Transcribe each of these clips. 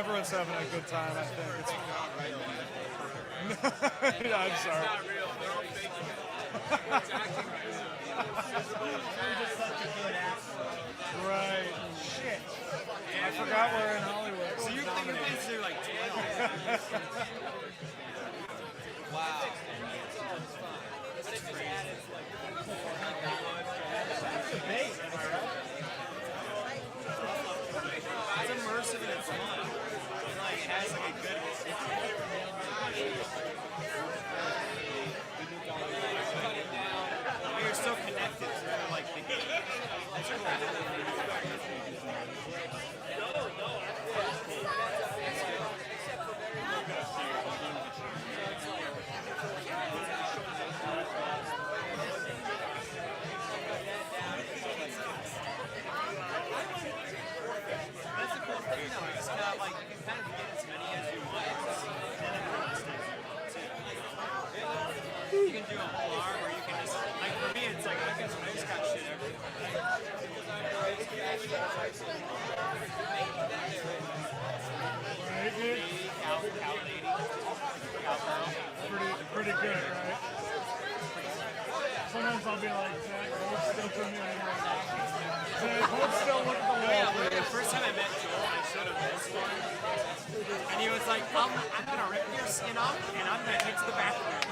everyone's having a good time, I think. It's yeah, I'm sorry. Right. Shit. I forgot we're in Hollywood. So you think of these are like channels? Wow. It's immersive and it's fun. Like it has like a good. You're so connected to like the game. That's cool. It's not like you can kind of get as many as you want. You can do a whole arm or you can just, like for me, it's like I just got shit everywhere. Right, dude? Pretty good, right? Sometimes I'll be like, Zach, hold still for me right now. Zach, hold still, look at the wall. Yeah, the first time I met Joel, I showed him this one. And he was like, I'm going to rip your skin off and I'm going to hit to the bathroom.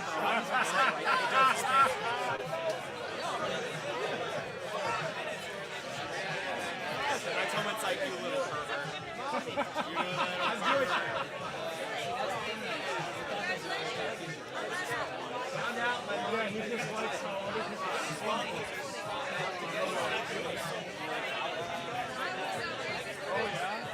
I told him it's like, you little pervert. You little Yeah, he just likes how other people oh, yeah?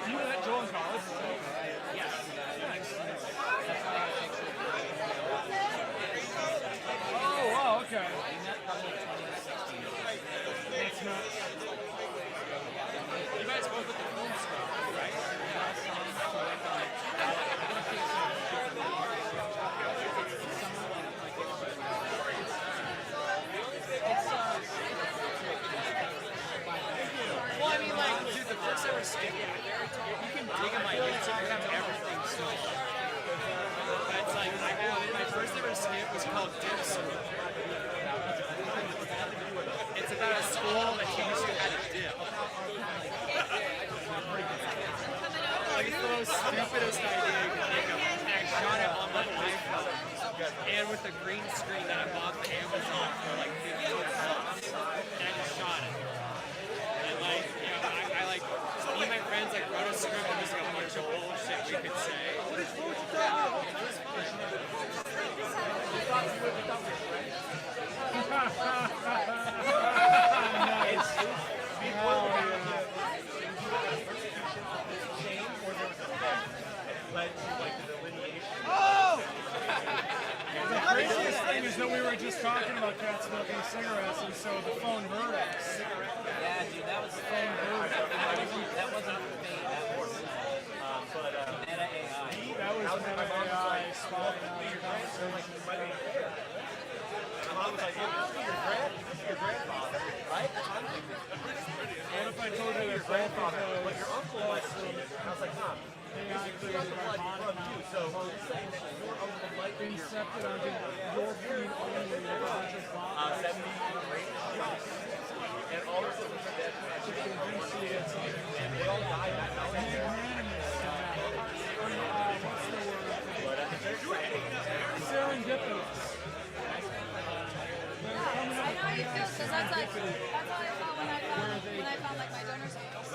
You met Joel in college? Yes. Oh, wow, okay. That's nuts. You guys both with the film stuff, right? Well, I mean, like, dude, the first ever skit, you can dig in my YouTube, I have everything still. That's like, my first ever skit was called Dip School. It's about a school that teaches you how to dip. Like, it's the most stupidest idea you can think of. And I shot it on my iPhone. And with a green screen that I bought from Amazon for like $50. And I just shot it. And like, you know, I like, me and my friends like wrote a script and just like a bunch of bullshit we could say. Oh! The craziest thing is that we were just talking about cats smoking cigarettes, and so the phone heard us. Yeah, dude, that was the phone heard. That wasn't for me. That was Meta AI. That was Meta AI spotting out your conversation. I was like, your grandfather, right? What if I told you that grandfather was Your uncle was I was like, huh? He's got the blood from you, so he's saying that your uncle might be incepted onto your feed only when you were just bought? 70 and all their siblings are dead. And they all died that night. Serendipitous. I know how you feel because that's how I felt when I found like my donor cells.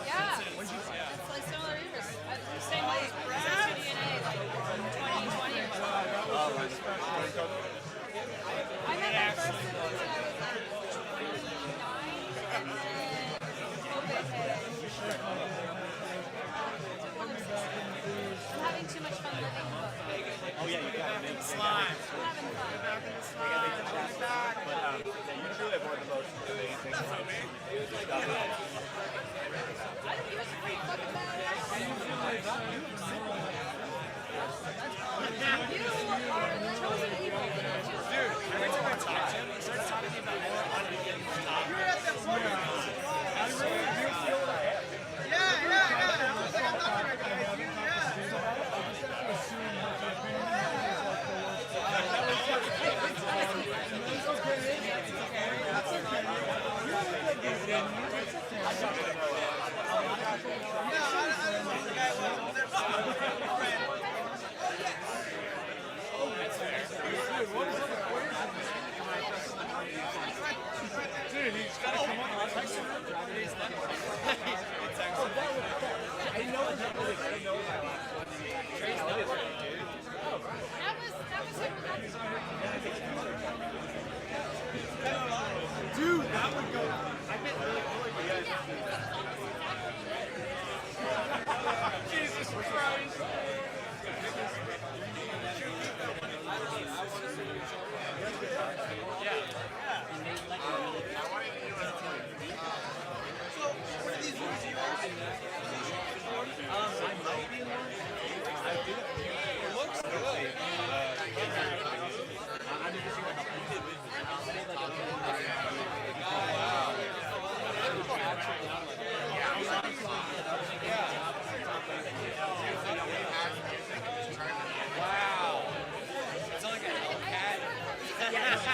Yeah. It's like similar to yours. Same way. DNA like 2020 or something. I met my first sibling when I was like 29 and then COVID hit. I'm having too much fun living, but Oh yeah, you got it. Slime. I'm having fun. But you truly have one of the most amazing I don't give a fucking badass.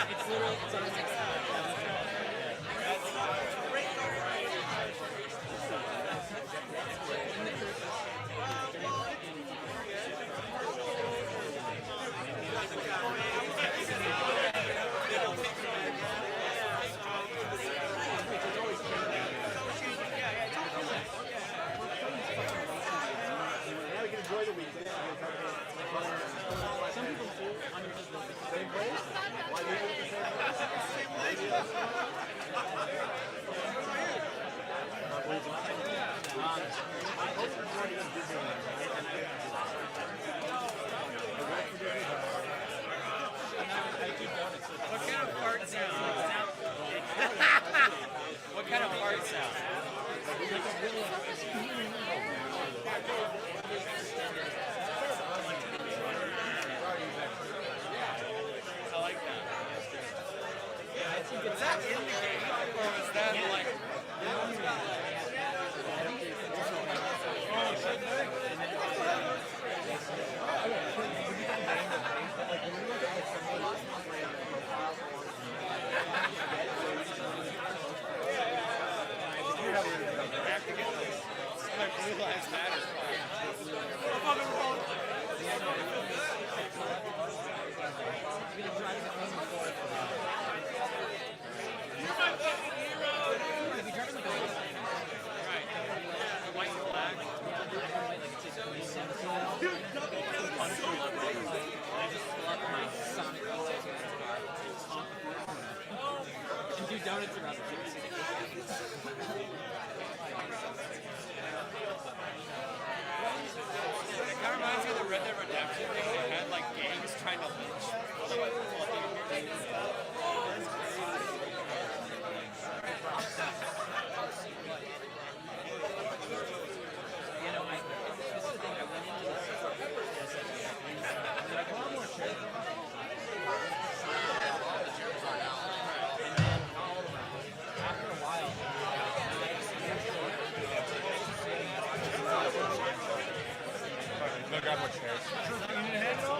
It's literally, it's on the What kind of fart sound? What kind of fart sound? I like that. Is that in the game, or is that like? Blue Lives Matter. White and black. and do donuts around the place. It kind of reminds me of the Red Dead Redemption thing. They had like gangs trying to lynch. You know, this is the thing, I went into this like a lot more trip. And then after a while, Go grab more chairs. You need a hand at all?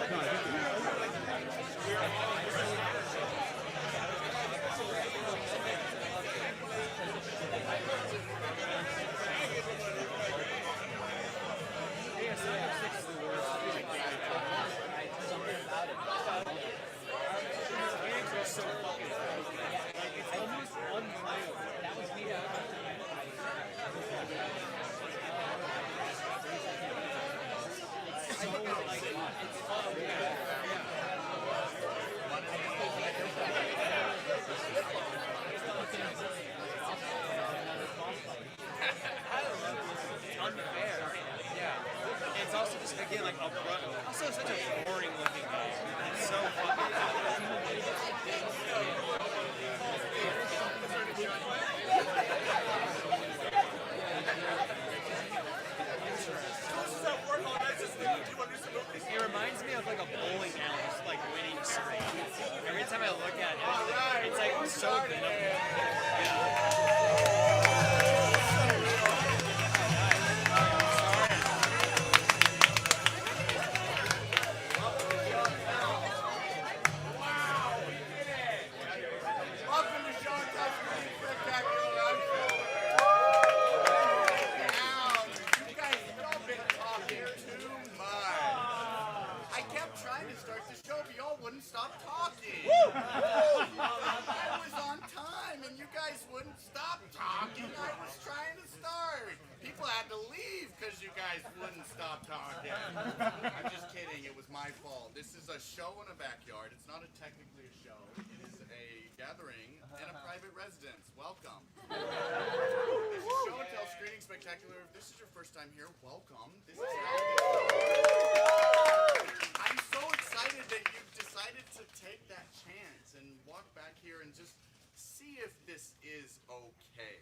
Unfair. Yeah. It's also just again like also such a boring looking game. It's so fucking It reminds me of like a bowling alley, just like winning streak. Every time I look at it, it's like so good. Welcome to Sean Touch Green Spectacular Live Show. Now, you guys have all been talking too much. I kept trying to start the show, but y'all wouldn't stop talking. I was on time, and you guys wouldn't stop talking. I was trying to start. People had to leave because you guys wouldn't stop talking. I'm just kidding. It was my fault. This is a show in a backyard. It's not technically a show. It is a gathering in a private residence. Welcome. This is Show and Tell Screening Spectacular. If this is your first time here, welcome. This is I'm so excited that you decided to take that chance and walk back here and just see if this is okay.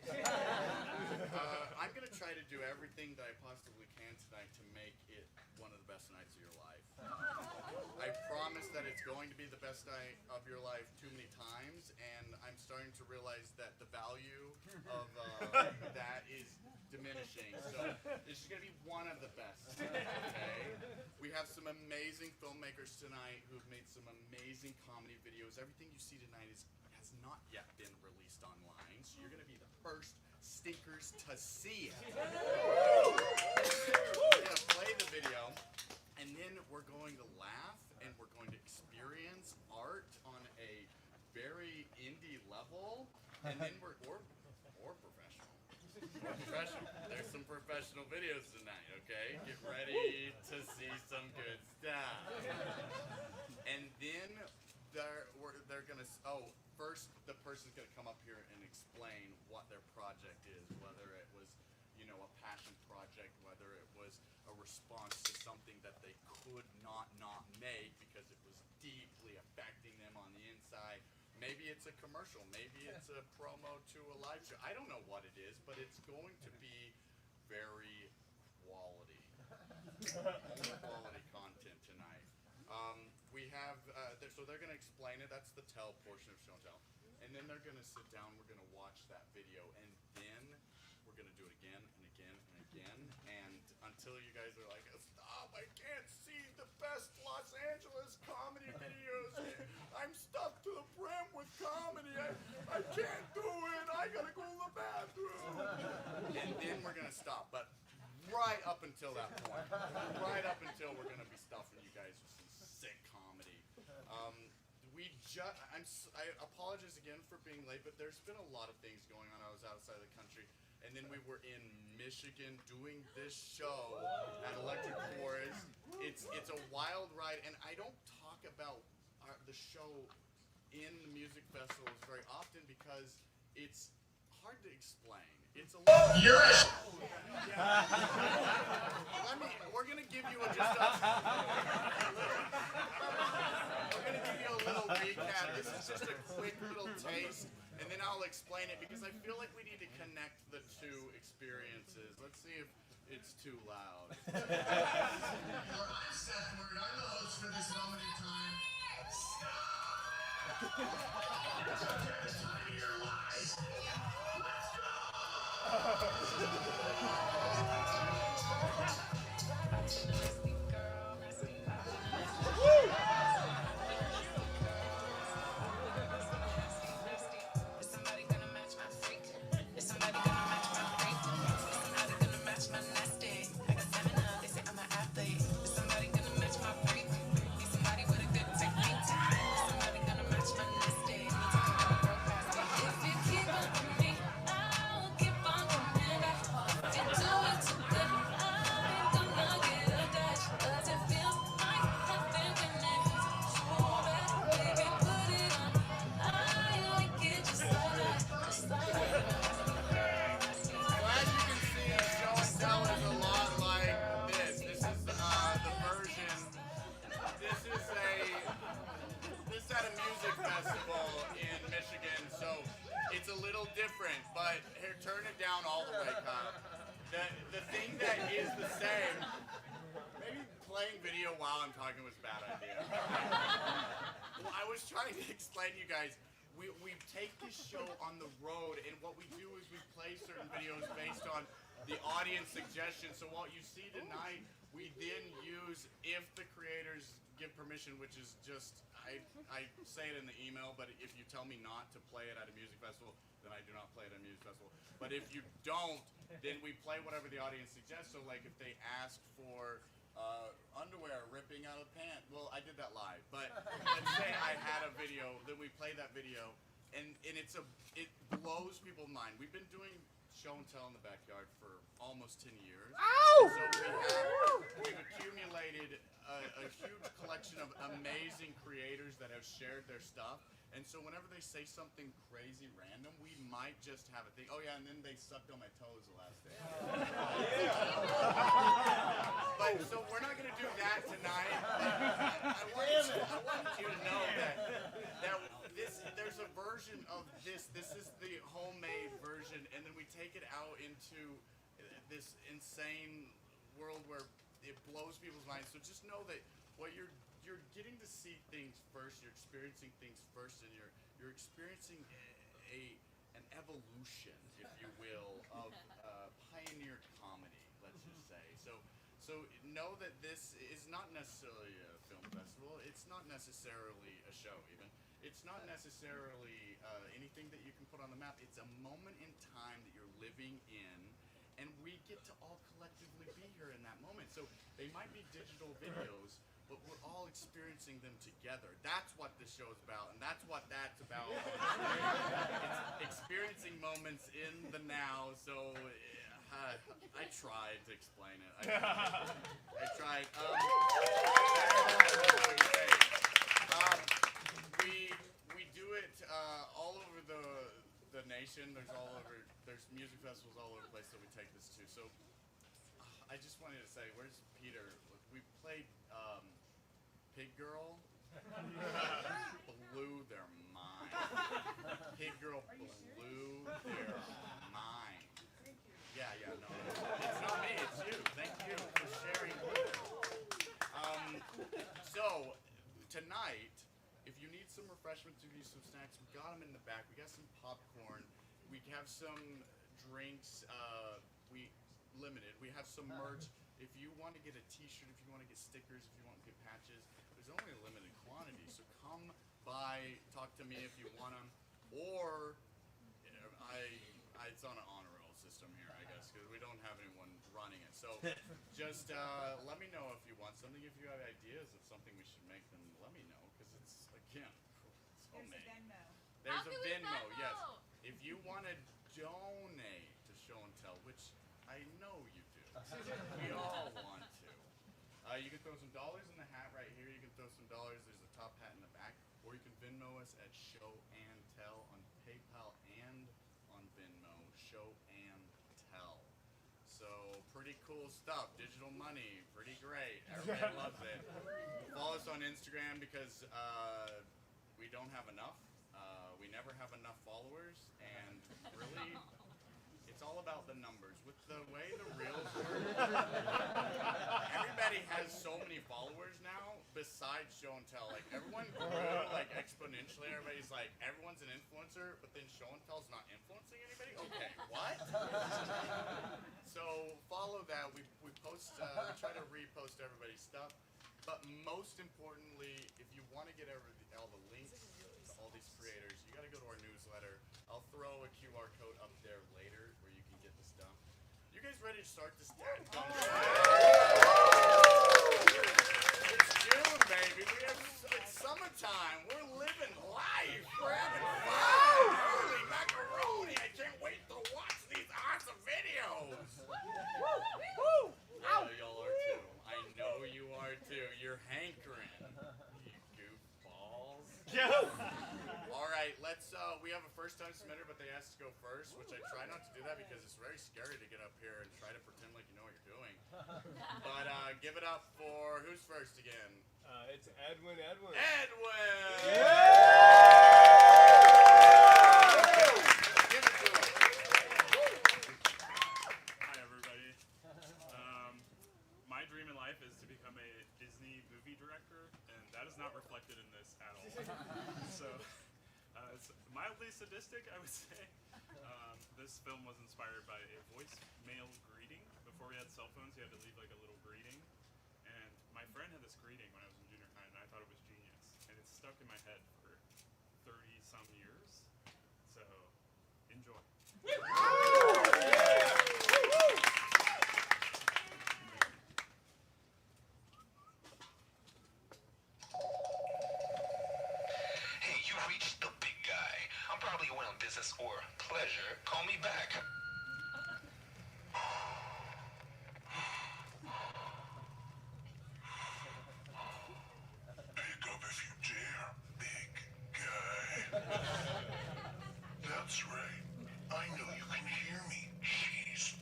I'm going to try to do everything that I possibly can tonight to make it one of the best nights of your life. I promise that it's going to be the best night of your life too many times, and I'm starting to realize that the value of that is diminishing. So this is going to be one of the best. Okay? We have some amazing filmmakers tonight who've made some some amazing comedy videos. Everything you see tonight has not yet been released online, so you're gonna be the first stinkers to see it. We're gonna play the video, and then we're going to laugh, and we're going to experience art on a very indie level, and then or professional. Or professional. There's some professional videos tonight, okay? Get ready to see some good stuff. And then they're gonna, first the person's gonna come up here and explain what their project is, whether it was, a passion project, whether it was a response to something that they could not make because it was deeply affecting them on the inside. Maybe it's a commercial, maybe it's a promo to a live show. I don't know what it is, but it's going to be very quality. Quality content tonight. We have, so they're going to explain it. That's the tell portion of show and tell. And then they're going to sit down, we're going to watch that video, and then we're going to do it again and again and again, and until you guys are like, stop, I can't see the best Los Angeles comedy videos. I'm stuffed to the brim with comedy. I can't do it. I got to go to the bathroom. And then we're going to stop, but right up until that point, right up until we're going to be stuffing you guys with some sick comedy. I apologize again for being late, but there's been a lot of things going on. I was outside of the country, and then we were in Michigan doing this show at Electric Forest. It's a wild ride, and I don't talk about the show in the music festivals very often because it's hard to explain. It's a little. We're gonna give you we're gonna give you a little recap. This is just a quick little taste, and then I'll explain it because I feel like we need to connect the two experiences. Let's see if it's too loud. I'm Seth Word. I'm the host for this moment in time. Stop! This time of your life. Let's go! Different, but here, turn it down all the way, Kyle. The thing that is the same, maybe playing video while I'm talking was a bad idea. Well, I was trying to explain to you guys, we take this show on the road, and what we do is we play certain videos based on the audience suggestions. So what you see tonight, we then use, if the creators give permission, which is just, I say it in the email, but if you tell me not to play it at a music festival, then I do not play it at a music festival. But if you don't, then we play whatever the audience suggests. So like if they ask for underwear ripping out of the pant, well, I did that live. But let's say I had a video, then we play that video, and it blows people's mind. We've been doing show and tell in the backyard for almost 10 years. So we've accumulated a huge collection of amazing creators that have shared their stuff. And so whenever they say something crazy random, we might just have a thing. Oh yeah, and then they sucked on my toes the last day. But so we're not gonna do that tonight. I want you to know that there's a version of this. This is the homemade version, and then we take it out into this insane world where it blows people's minds. So just know that what you're getting to see things first, you're experiencing things first, and you're experiencing an evolution, if you will, of pioneer comedy, let's just say. So So know that this is not necessarily a film festival. It's not necessarily a show even. It's not necessarily anything that you can put on the map. It's a moment in time that you're living in, and we get to all collectively be here in that moment. So they might be digital videos, but we're all experiencing them together. That's what this show is about, and that's what that's about. It's experiencing moments in the now. So I tried to explain it. I tried. We do it all over the nation. There's music festivals all over the place that we take this to. So I just wanted to say, where's Peter? We played Pig Girl. Blew their mind. Pig Girl blew their mind. Yeah, no. It's not me, it's you. Thank you for sharing. So, tonight, if you need some refreshments, if you need some snacks, we got them in the back. We got some popcorn. We have some drinks. We limited. We have some merch. If you want to get a t-shirt, if you want to get stickers, if you want to get patches, there's only a limited quantity. So come by, talk to me if you want them. Or, it's on an honor roll system here, I guess, because we don't have anyone running it. So just let me know if you want something. If you have ideas of something we should make, then let me know, because it's, again, so many. There's a Venmo, yes. If you want to donate to Show and Tell, which I know you do. We all want to. You can throw some dollars in the hat right here. You can throw some dollars. There's a top hat in the back. Or you can Venmo us at Show and Tell on PayPal and on Venmo. Show and Tell. So pretty cool stuff. Digital money. Pretty great. Everybody loves it. Follow us on Instagram because we don't have enough. We never have enough followers. And really, it's all about the numbers. With the way the reels work, everybody has so many followers now besides Show and Tell. Like, everyone grew like exponentially. Everybody's like, everyone's an influencer, but then Show and Tell's not influencing anybody? Okay, what? So follow that. We post, we try to repost everybody's stuff. But most importantly, if you want to get all the links to all these creators, you got to go to our newsletter. I'll throw a QR code up there later where you can get the stuff. You guys ready to start this dad? It's June, baby. It's summertime. We're living life. We're having fun. Holy macaroni. I can't wait to watch these awesome videos. Woo! Y'all are too. I know you are too. You're hankering. You goofballs. All right, let's, we have a first time submitter, but they asked to go first, which I try not to do that because it's very scary to get up here and try to pretend like you know what you're doing. But give it up for, who's first again? It's Edwin. Edwin! Give it to him. Hi, everybody. My dream in life is to become a Disney movie director, and that is not reflected in this at all. So, it's mildly sadistic, I would say. This film was inspired by a voicemail greeting. Before we had cell phones, you had to leave like a little greeting. And my friend had this greeting when I was in junior high, and I thought it was genius. And it's stuck in my head for 30-some years. So, enjoy. Hey, you reached the big guy. I'm probably away on business or pleasure. Call me back. Pick up if you dare, big guy. That's right. I know you can hear me. She's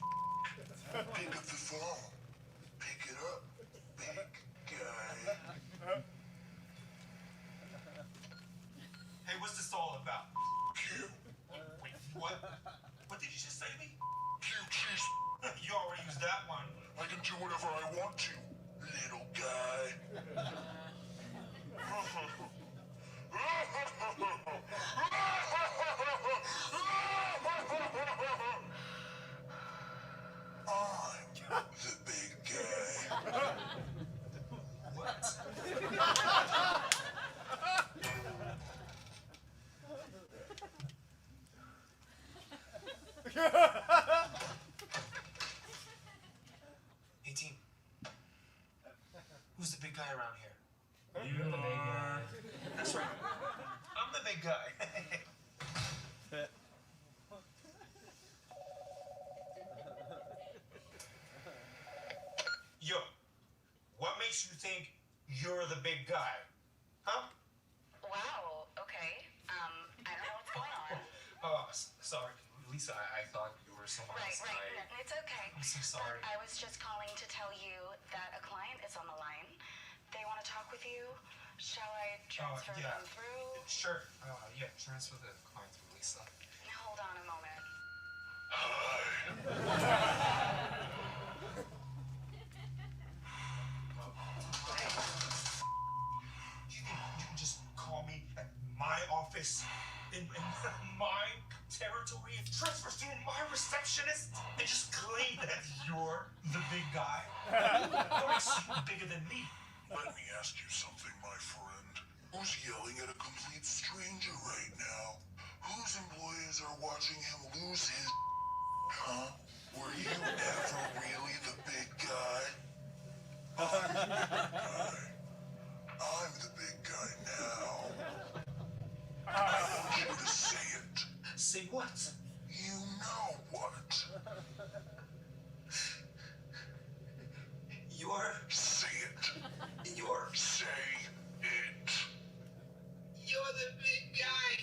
pick up the phone. Pick it up, big guy. Hey, what's this all about? Q. Wait, what? What did you just say to me? Q, she's. You already used that one. I can do whatever I want to, little guy. I'm the big guy. big guy. Yo, what makes you think you're the big guy? Huh? Wow, okay. I don't know what's going on. Oh, sorry. Lisa, I thought you were someone Right, else. right. It's okay. I'm so sorry. I was just calling to tell you that a client is on the line. They want to talk with you. Shall I transfer yeah. them through? Sure. Yeah, transfer the client through Lisa. Hold on a moment. You think you can just call me at my office in my territory and transfer through my receptionist and just claim that you're the big guy? What makes you bigger than me? Let me ask you something, my friend. Who's yelling at a complete stranger right now? Whose employees are watching him lose his huh? Were you ever really the big guy? I'm the big guy now. I want you to say it. Say what? You know what? You're... Say it. You're... Say it. You're the big guy!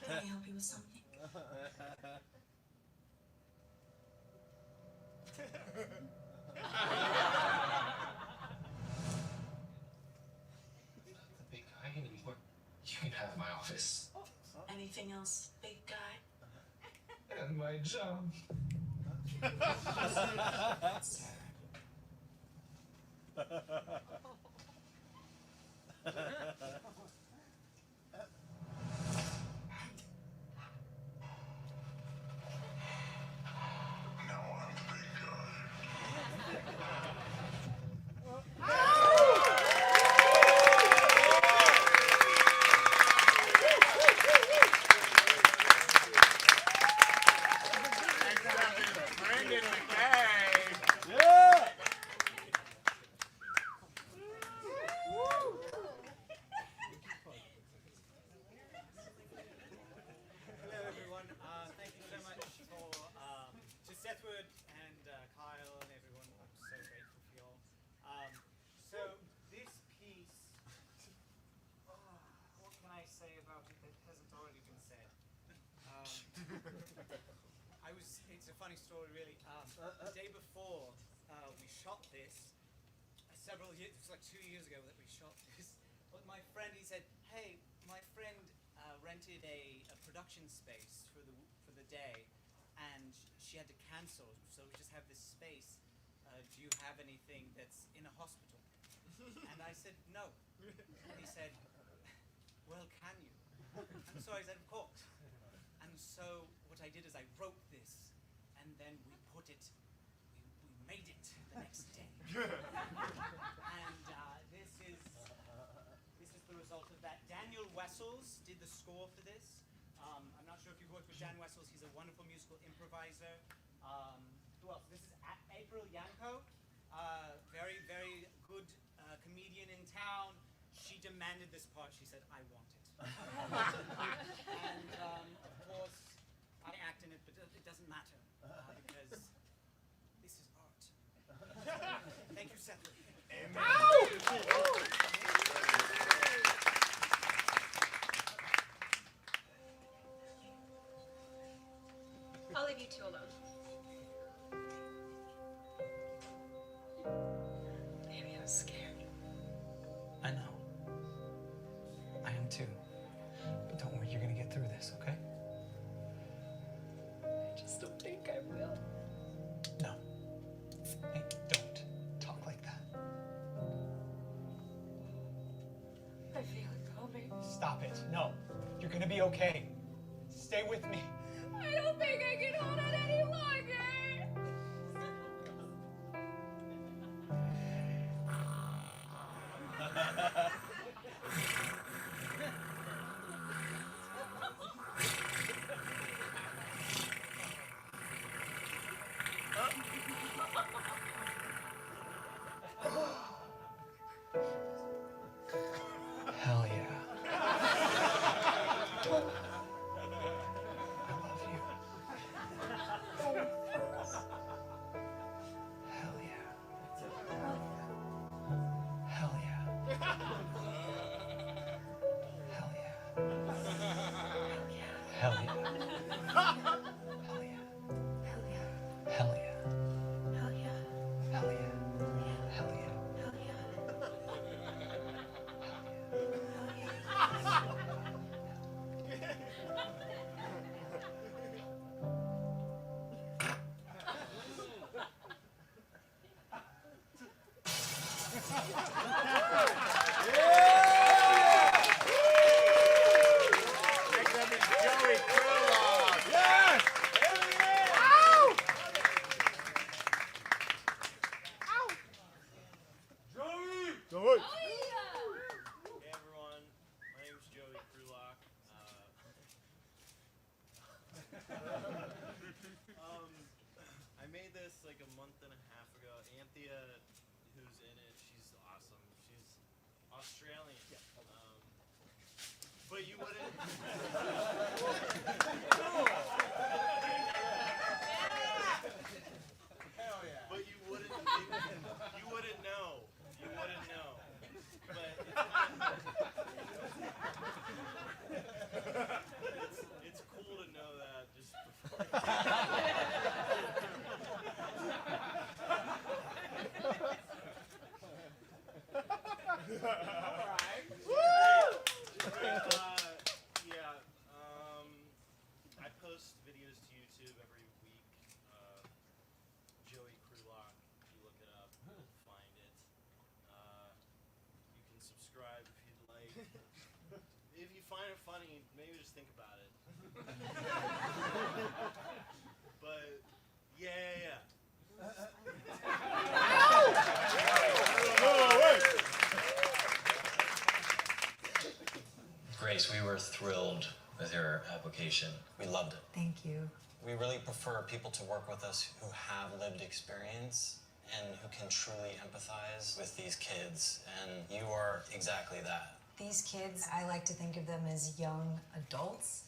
Can I help you with something? The big guy? You can have my office. Anything else, big guy? And my job. Now I'm the big guy. Hello, everyone. Thank you so much for to Sethwood and Kyle and everyone. I'm so grateful for you all. So this piece, what can I say about it that hasn't already been said? It's a funny story, really. The day before we shot this, several years, it was like 2 years ago that we shot this. But my friend, he said, "Hey, my friend rented a production space for the day, and she had to cancel, so we just have this space. Do you have anything that's in a hospital?" And I said, "No." And he said, "Well, can you?" And so I said, "Of course." And so what I did is I wrote this, and then we put it, we made it the next day. And this is the result of that. Daniel Wessels did the score for this. I'm not sure if you've worked with Dan Wessels. He's a wonderful musical improviser. Who else? This is April Yanko, very, very good comedian in town. She demanded this part. She said, "I want it." And of course, I act in it, but it doesn't matter because this is art. Thank you, Seth. I'll leave you two alone. Maybe I was scared. I know. I am too. But don't worry, you're gonna get through this, okay? I just don't think I will. No. Hey, don't talk like that. I feel it coming. Stop it. No. You're gonna be okay. Stay with me. I don't think I can hold it any longer. Hell yeah. I love you. Hell yeah. Hell yeah. Hell yeah. Hell yeah. Hell yeah. Hell yeah. Hell yeah. Hell yeah. Hell yeah. Next up is Joey Krulov. Yes! Joey! Hey everyone, my name's Joey Krulok. I made this like a month and a half ago. Anthea, who's in it, she's awesome. She's Australian. But you wouldn't. But you wouldn't. You wouldn't know. You wouldn't know. It's cool to know that just I post videos to YouTube every week. Joey Krulok, if you look it up, you'll find it. You can subscribe if you'd like. If you find it funny, maybe just think about it. But yeah. Grace, we were thrilled with your application. We loved it. Thank you. We really prefer people to work with us who have lived experience and who can truly empathize with these kids, and you are exactly that. These kids, I like to think of them as young adults.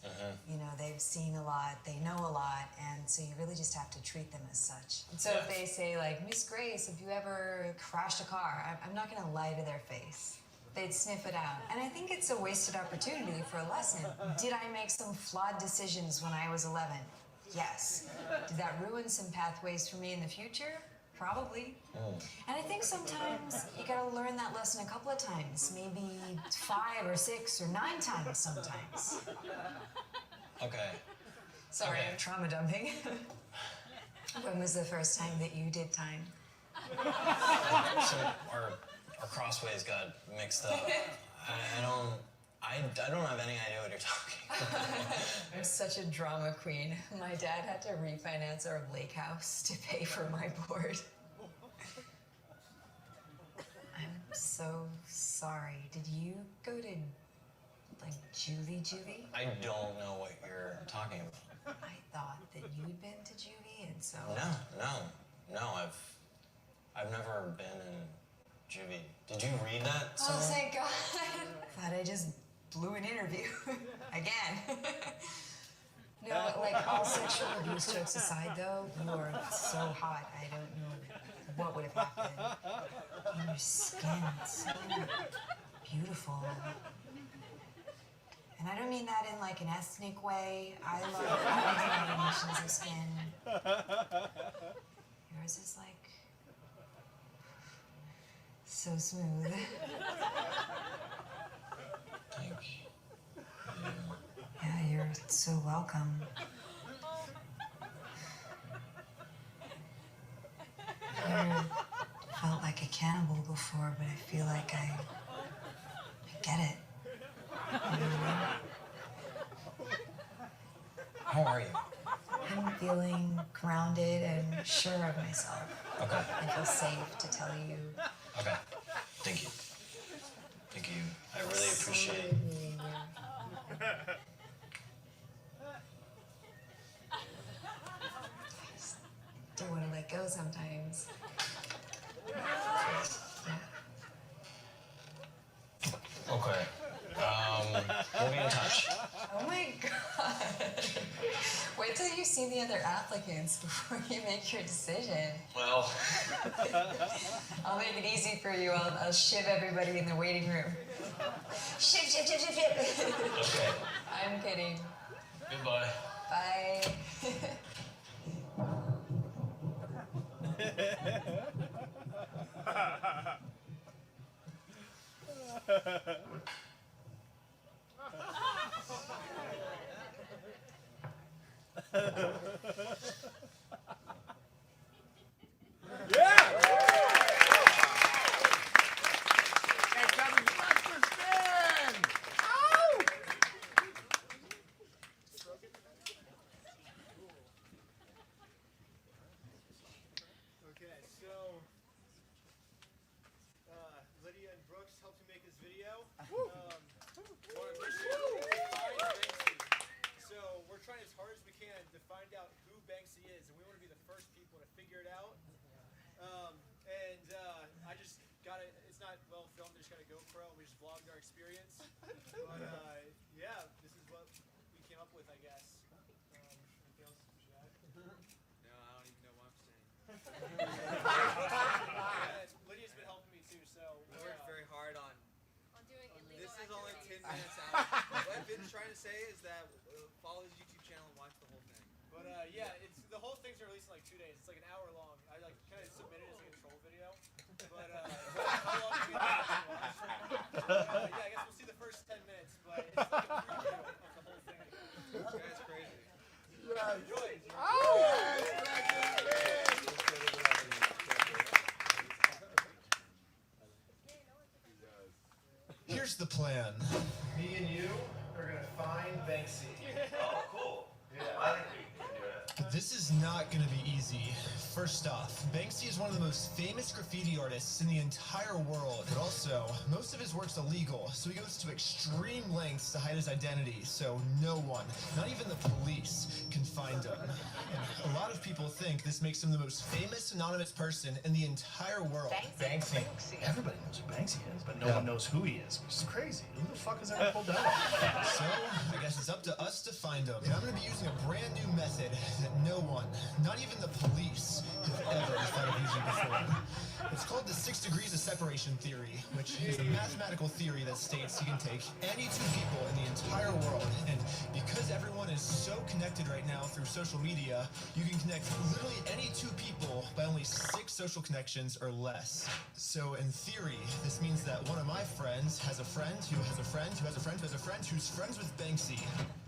You know, they've seen a lot, they know a lot, and so you really just have to treat them as such. And so if they say, like, Miss Grace, have you ever crashed a car? I'm not gonna lie to their face. They'd sniff it out. And I think it's a wasted opportunity for a lesson. Did I make some flawed decisions when I was 11? Yes. Did that ruin some pathways for me in the future? Probably. And I think sometimes you gotta learn that lesson a couple of times, maybe 5 or 6 or 9 times sometimes. Okay. Sorry, I'm trauma dumping. When was the first time that you did time? So our crossways got mixed up. I don't have any idea what you're talking about. I'm such a drama queen. My dad had to refinance our lake house to pay for my board. I'm so sorry. Did you go to, like, juvie? I don't know what you're talking about. I thought that you'd been to juvie, and so... No, I've never been in juvie. Did you read that Oh, somewhere? thank God. Thought I just blew an interview. Again. No, like, all sexual abuse jokes aside, though, you are so hot. I don't know what would have happened. And your skin, so beautiful. And I don't mean that in, like, an ethnic way. I love all combinations of skin. Yours is, like, so smooth. Thank you. Yeah, you're so welcome. I never felt like a cannibal before, but I feel like I get it. How are you? feeling grounded and sure of myself. Okay. I feel safe to tell you. Okay. Thank you. Thank you. I really appreciate. Don't want to let go sometimes. Okay. We'll be in touch. Oh my god. Wait till you see the other applicants before you make your decision. Well. I'll make it easy for you. I'll shiv everybody in the waiting room. Shiv, shiv, shiv, shiv, shiv. Okay. I'm kidding. Goodbye. Bye. Okay, so Lydia and Brooks helped me make this video. We're on a mission to find Banksy. So we're trying as hard as we can to find out who Banksy is, and we want to be the first people to figure it out. I just got it. It's not well filmed. I just got a GoPro. We just vlogged our experience. But yeah, this is what we came up with, I guess. Anything else you should add? No, I don't even know what I'm saying. Lydia's been helping me too, so We worked very hard on. doing illegal This is only activities. 10 minutes out. What I've been trying to say is that follow his YouTube channel and watch the whole thing. But yeah, it's the whole thing's released in like 2 days. It's like an hour long. I like kind of submitted it as like a troll video. But how long do you think it's gonna watch? Yeah, I guess we'll see the first 10 minutes, but it's like a preview of the whole thing. This guy's crazy. Enjoy. Here's the plan. Me and you are gonna find Banksy. Oh, cool. Yeah. I think we can do it. This is not gonna be easy. First off, Banksy is one of the most famous graffiti artists in the entire world, but also, most of his work's illegal, so he goes to extreme lengths to hide his identity, so no one, not even the police, can find him. And a lot of people think this makes him the most famous anonymous person in the entire world. Banksy. Everybody knows who Banksy is, but no one knows who he is, which is crazy. Who the fuck has ever pulled that off? So, I guess it's up to us to find him. And I'm gonna be using a brand new method that no one, not even the police, have ever thought of using before. It's called the 6 degrees of separation theory, which is a mathematical theory that states you can take any two people in the entire world, and because everyone is so connected right now through social media, you can connect literally any two people by only 6 social connections or less. So in theory, this means that one of my friends has a friend who has a friend who has a friend who has a friend who's friends with Banksy.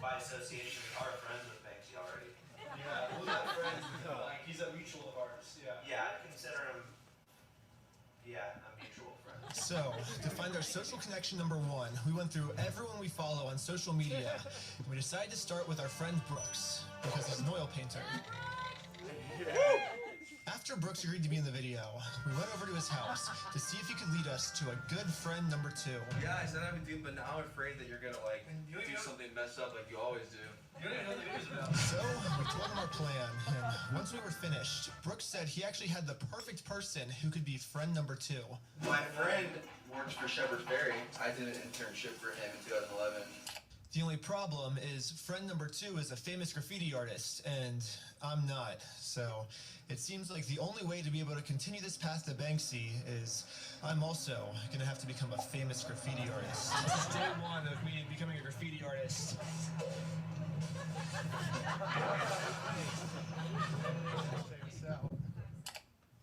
By association, we are friends with Banksy already. Yeah, we're not friends. Like, he's a mutual of ours. Yeah. Yeah, I consider him, a mutual friend. So, to find our social connection number 1, we went through everyone we follow on social media. And we decided to start with our friend Brooks, because he's an oil painter. After Brooks agreed to be in the video, we went over to his house to see if he could lead us to a good friend number 2. Yeah, I said I would do, but now I'm afraid that you're gonna do something messed up like you always do. You don't even know the video's about. So, we told him our plan, and once we were finished, Brooks said he actually had the perfect person who could be friend number 2. My friend works for Shepherd's Ferry. I did an internship for him in 2011. The only problem is friend number 2 is a famous graffiti artist, and I'm not. So it seems like the only way to be able to continue this path to Banksy is I'm also gonna have to become a famous graffiti artist. This is day 1 of me becoming a graffiti artist.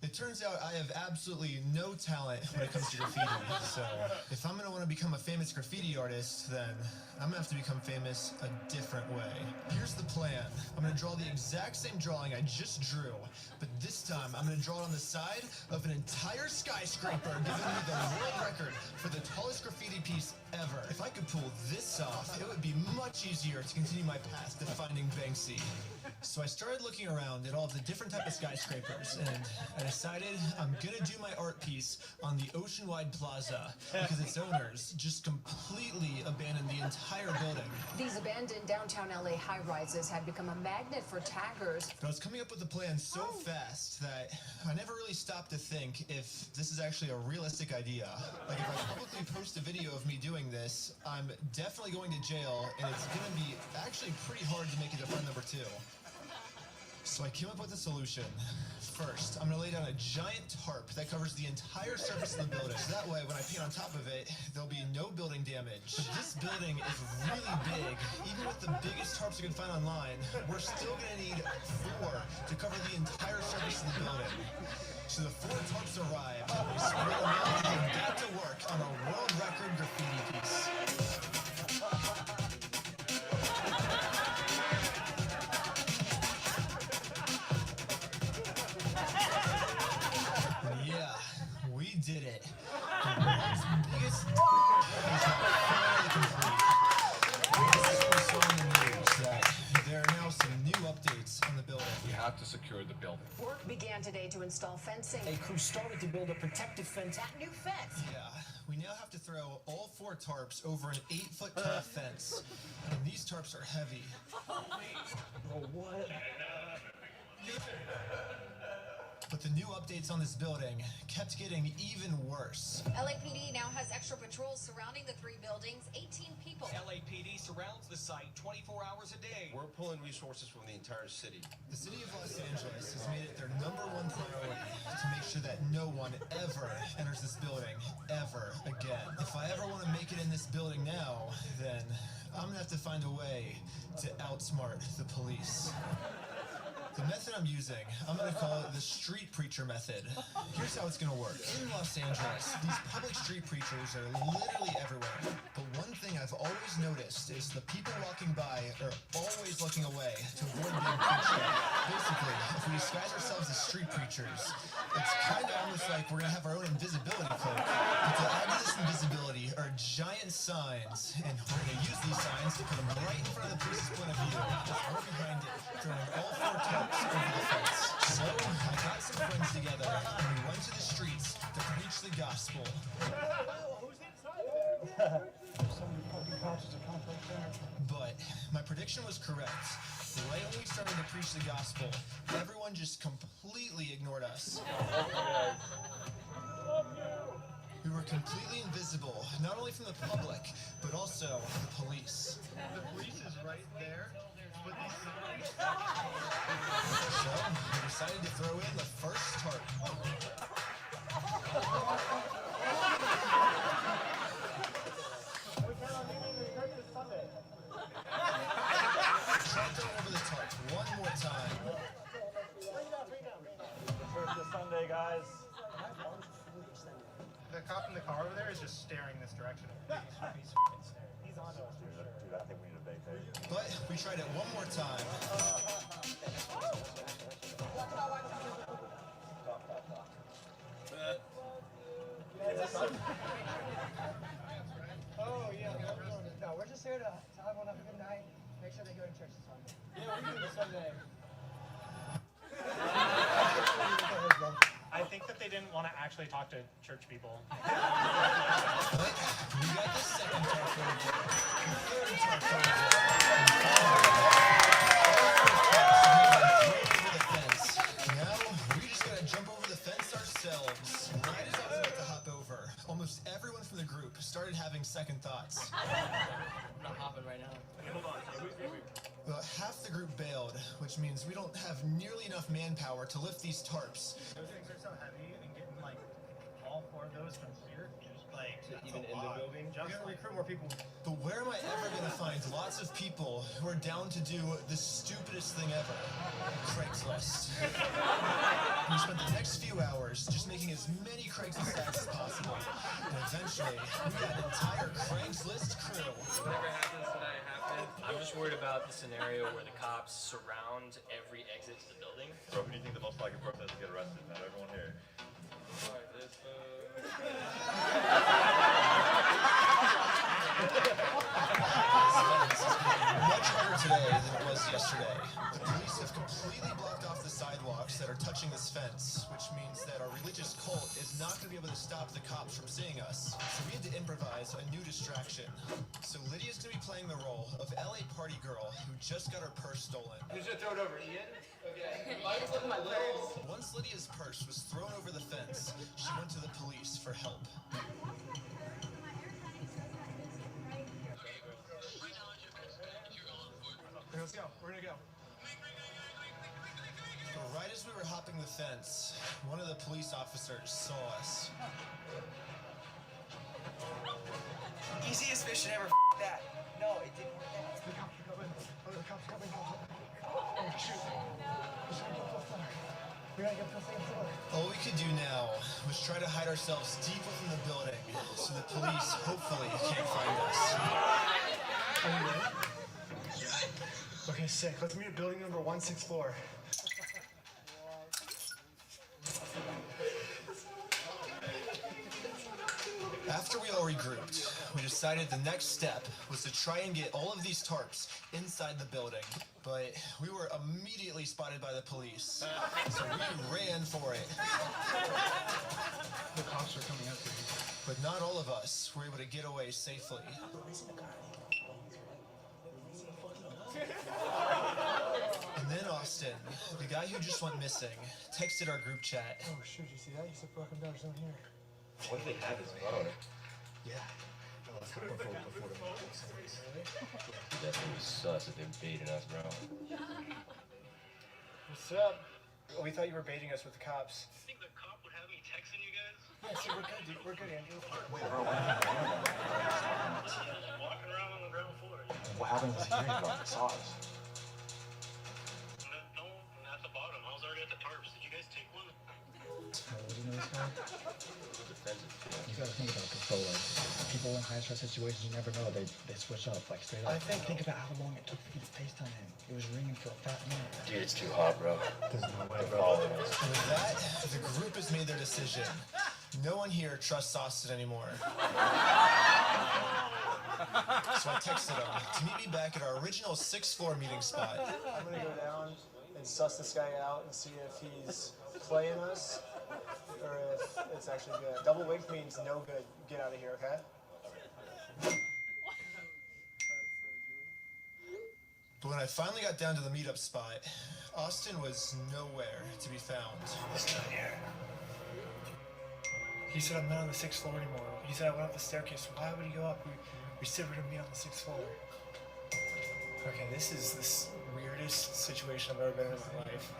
It turns out I have absolutely no talent when it comes to graffiti, so if I'm going to want to become a famous graffiti artist, then I'm going to have to become famous a different way. Here's the plan. I'm going to draw the exact same drawing I just drew, but this time I'm going to draw it on the side of an entire skyscraper, giving me the world record for the tallest graffiti piece ever. If I could pull this off, it would be much easier to continue my path to finding Banksy. So I started looking around at all of the different type of skyscrapers, and I decided I'm gonna do my art piece on the Oceanwide Plaza because its owners just completely abandoned the entire building. These abandoned downtown LA high-rises have become a magnet for taggers. But I was coming up with a plan so fast that I never really stopped to think if this is actually a realistic idea. Like, if I publicly post a video of me doing this, I'm definitely going to jail, and it's gonna be actually pretty hard to make it to friend number 2. So I came up with a solution. First, I'm gonna lay down a giant tarp that covers the entire surface of the building. So that way, when I paint on top of it, there'll be no building damage. But this building is really big. Even with the biggest tarps you can find online, we're still gonna need 4 to cover the entire surface of the building. So the 4 tarps arrived. We spread them out and got to work on a world record graffiti piece. Did it. The world's biggest is finally complete. This is what we saw in the news, that there are now some new updates on the building. We have to secure the building. Work began today to install fencing. A crew started to build a protective fence. That new fence. Yeah, we now have to throw all 4 tarps over an 8-foot tall fence. And these tarps are heavy. Oh, what? But the new updates on this building kept getting even worse. LAPD now has extra patrols surrounding the 3 buildings, 18 people. LAPD surrounds the site 24 hours a day. We're pulling resources from the entire city. The city of Los Angeles has made it their #1 priority to make sure that no one ever enters this building ever again. If I ever want to make it in this building now, then I'm gonna have to find a way to outsmart the police. The method I'm using, I'm gonna call it the street preacher method. Here's how it's gonna work. In Los Angeles, these public street preachers are literally everywhere. But one thing I've always noticed is the people walking by are always looking away to avoid being preached at. Basically, if we disguise ourselves as street preachers, it's kind of almost like we're gonna have our own invisibility cloak. But to add to this invisibility are giant signs, and we're gonna use these signs to put them right in front of the police's point of view. We're behind it, throwing all 4 tarps over the fence. So I got some friends together and we went to the streets to preach the gospel. But my prediction was correct. Right when we started to preach the gospel, everyone just completely ignored us. We were completely invisible, not only from the public, but also the police. The police is right there. With these signs. So, we decided to throw in the first tarp. Try throwing over the tarp one more time. Church this Sunday, guys. The cop in the car over there is just staring this direction. He's on to us for sure. Dude, I think we need a vacate. But we tried it one more time. Oh, yeah. No, we're just here to have everyone have a good night. Make sure they go to church this Sunday. Yeah, we're doing this Sunday. I think that they didn't want to actually talk to church people. But we got the second tarp over, the third tarp over the fence. Now, we just gotta jump over the fence ourselves. Right as I was about to hop over, almost everyone from the group started having second thoughts. I'm not hopping right now. Hold on. Well, half the group bailed, which means we don't have nearly enough manpower to lift these tarps. Those things are so heavy, and getting like all 4 of those from here, like even in the building. Just to recruit more people. But where am I ever going to find lots of people who are down to do the stupidest thing ever? Craigslist. We spent the next few hours just making as many Craigslist ads as possible. And eventually, we got an entire Craigslist crew. Whatever happens tonight happens. I'm just worried about the scenario where the cops surround every exit to the building. Bro, who do you think the most likely person is to get arrested? Not everyone here. Alright, this Much harder today than it was yesterday. The police have completely blocked off the sidewalks that are touching this fence, which means that our religious cult is not going to be able to stop the cops from seeing us. So we had to improvise a new distraction. So Lydia's going to be playing the role of LA party girl who just got her purse stolen. Who's gonna throw it over? Ian? Okay. Once Lydia's purse was thrown over the fence, she went to the police for help. Let's go. We're gonna go. But right as we were hopping the fence, one of the police officers saw us. Easiest mission ever. That. No, it didn't work out. The cops are coming. Oh, the cops are coming. Oh, shoot. We gotta get to the second floor. All we could do now was try to hide ourselves deep within the building so the police hopefully can't find us. Are you ready? Okay, sick. Let's meet at building number 164. After we all regrouped, we decided the next step was to try and get all of these tarps inside the building. But we were immediately spotted by the police, so we ran for it. The cops are coming up to you. But not all of us were able to get away safely. And then Austin, the guy who just went missing, texted our group chat. Oh shoot, you see that? You said broken doors down here. What do they have his phone? Yeah. Let's go before That's gonna be sus if they're baiting us, bro. What's up? Oh, we thought you were baiting us with the cops. You think the cop would have me texting you guys? Yeah, see, we're good, dude. We're good, Andrew. Wait, bro. Walking around on the ground floor. What happened to the security guard that saw us? No, at the bottom. I was already at the tarps. Did you guys take one? What do you know this guy? You gotta think about this though, like people in high stress situations, you never know, they switch up like straight up. Think about how long it took for you to FaceTime him. It was ringing for a fat minute. Dude, it's too hot, bro. There's no way, They're bro. following us. And with that, the group has made their decision. No one here trusts Austin anymore. So I texted him to meet me back at our original 6th floor meeting spot. I'm gonna go down and suss this guy out and see if he's playing us or if it's actually good. Double wig means no good. Get out of here, okay? But when I finally got down to the meetup spot, Austin was nowhere to be found. He's not here. He said I'm not on the 6th floor anymore. He said I went up the staircase. Why would he go up? We said we're gonna meet on the 6th floor. Okay, this is the weirdest situation I've ever been in my life.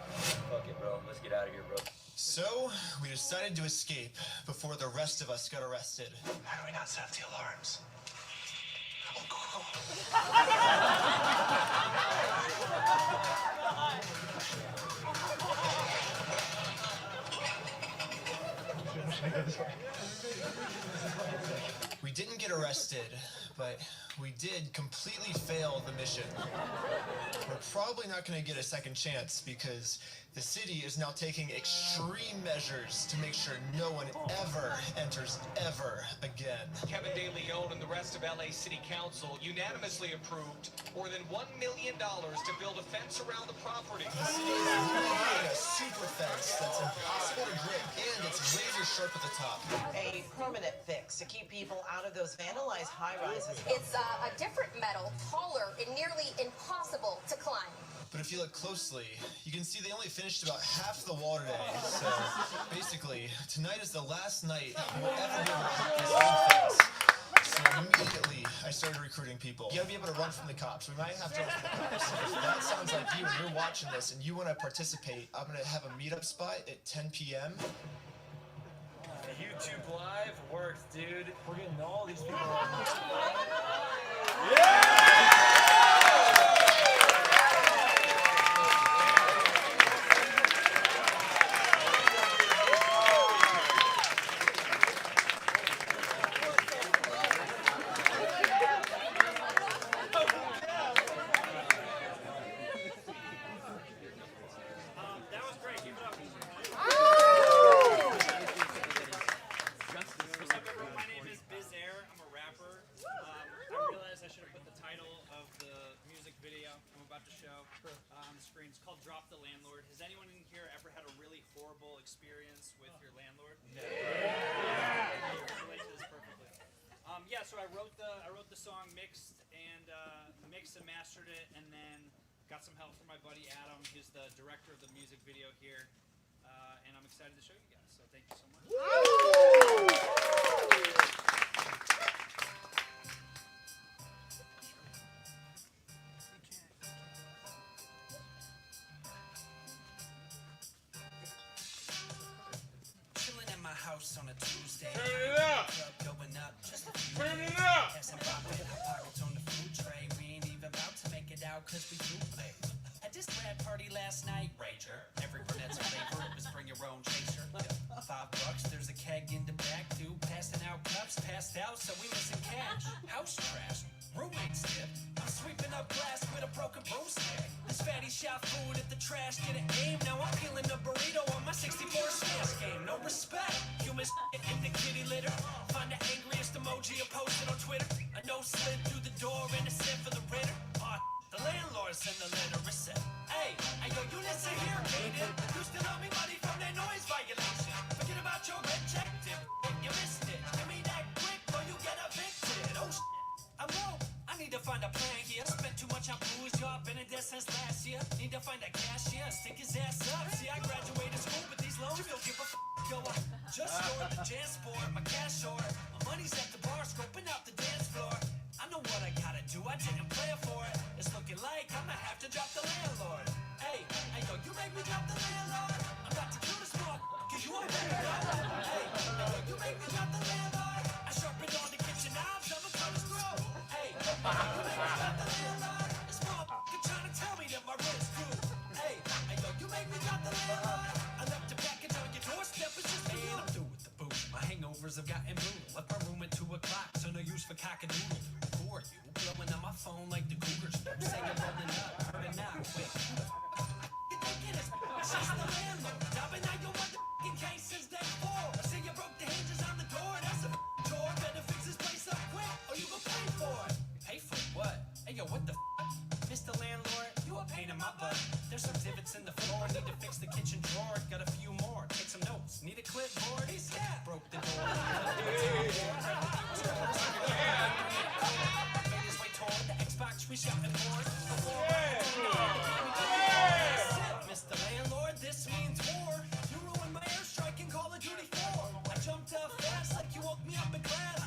Fuck it, bro. Let's get out of here, bro. So we decided to escape before the rest of us got arrested. How do we not set off the alarms? Oh, go, go, We didn't get arrested, but we did completely fail the mission. We're probably not going to get a second chance because the city is now taking extreme measures to make sure no one ever enters ever again. Kevin De Leon and the rest of LA City Council unanimously approved more than $1 million to build a fence around the property. The city is literally a super fence that's impossible to grip and it's razor sharp at the top. A permanent fix to keep people out of those vandalized high-rises. It's a different metal, taller and nearly impossible to climb. But if you look closely, you can see they only finished about half the wall today. So basically, tonight is the last night we'll ever be able to hit this fence. So immediately, I started recruiting people. You gotta be able to run from the cops. We might have to run from the cops. If that sounds like you and you're watching this and you want to participate, I'm gonna have a meetup spot at 10 p.m. YouTube Live works, dude. We're getting all these people. That was great. Keep it up. My name is Biz Air. I'm a rapper. I on the screen. It's called Drop the Landlord. Has anyone in here ever had a really horrible experience with your landlord? Yeah. Relate to this perfectly. Yeah, so I wrote the song, mixed and mastered it, and then got some help from my buddy Adam, who's the director of the music video here, and I'm excited to show you guys. So thank you so much. Chilling in my house on a Tuesday. Turn it up. Going up just a few Turn it days. up. Have some poppin', hot pockets on the food tray. We ain't even about to make it out cause we do play. At this grad party last night, Rager. Every brunette's flavor, it was bring your own chaser. $5, there's a keg in the back, dude. Passing out cups, passed out, so we missing cash. House trash, roommate stiff. I'm sweeping up glass with a broken broomstick. This fatty shot food at the trash, get an aim. Now I'm peeling a burrito on my 64 smash game. No respect, human in the kitty litter. Find the angriest emoji I posted on Twitter. A no slid through the door and a sip for the ritter. The landlord's in the litter, it said, hey, yo, you listen here, Kaden. You still owe me money from that noise violation. Forget about your red check, dip. You missed it. Give me that quick or you get evicted. Oh, I'm low. I need to find a plan here. Spent too much on booze, y'all been in debt since last year. Need to find a cashier, stick his ass up. See, I graduated school, but these loans don't give a f. Yo, I just stored the JanSport, my cash order. My money's at the bar, scoping out the dance floor. I know what I gotta do, I didn't plan for it. It's looking like I'ma have to drop the landlord. Hey, yo, you make me drop the landlord. I'm about to kill this mother, cause you already know. Hey, yo, you make me drop the landlord. I sharpened all the kitchen knives, I'ma cut his throat. Hey, yo, you make me drop the landlord. This motherfucker trying to tell me that my rent's due. Hey, yo, you make me drop the landlord. I left the package on your doorstep, it's just for you. I'm through with the booze, my hangovers have gotten brutal. Left my room at 2 o'clock, so no use for cock-a-doodle. For you, blowing on my phone like the Cougars. Say you're rolling up, heard it now. Wait, who the f*** you think it is? It's just the landlord. I've been out your motherfucking case since day 4. I see you broke the hinges on the door. That's a chore. Better fix this place up quick, or you gon' pay for it. Pay for what? Hey yo, what the f***? Mr. Landlord, you a pain in my butt. There's some divots in the floor. Need to fix the kitchen drawer. Got a few more. Take some notes. Need a clipboard. He's broke the door. Xbox, we shouting for it. Mr. Landlord, this means war. You ruined my airstrike in Call of Duty 4. I jumped up fast like you woke me up in class.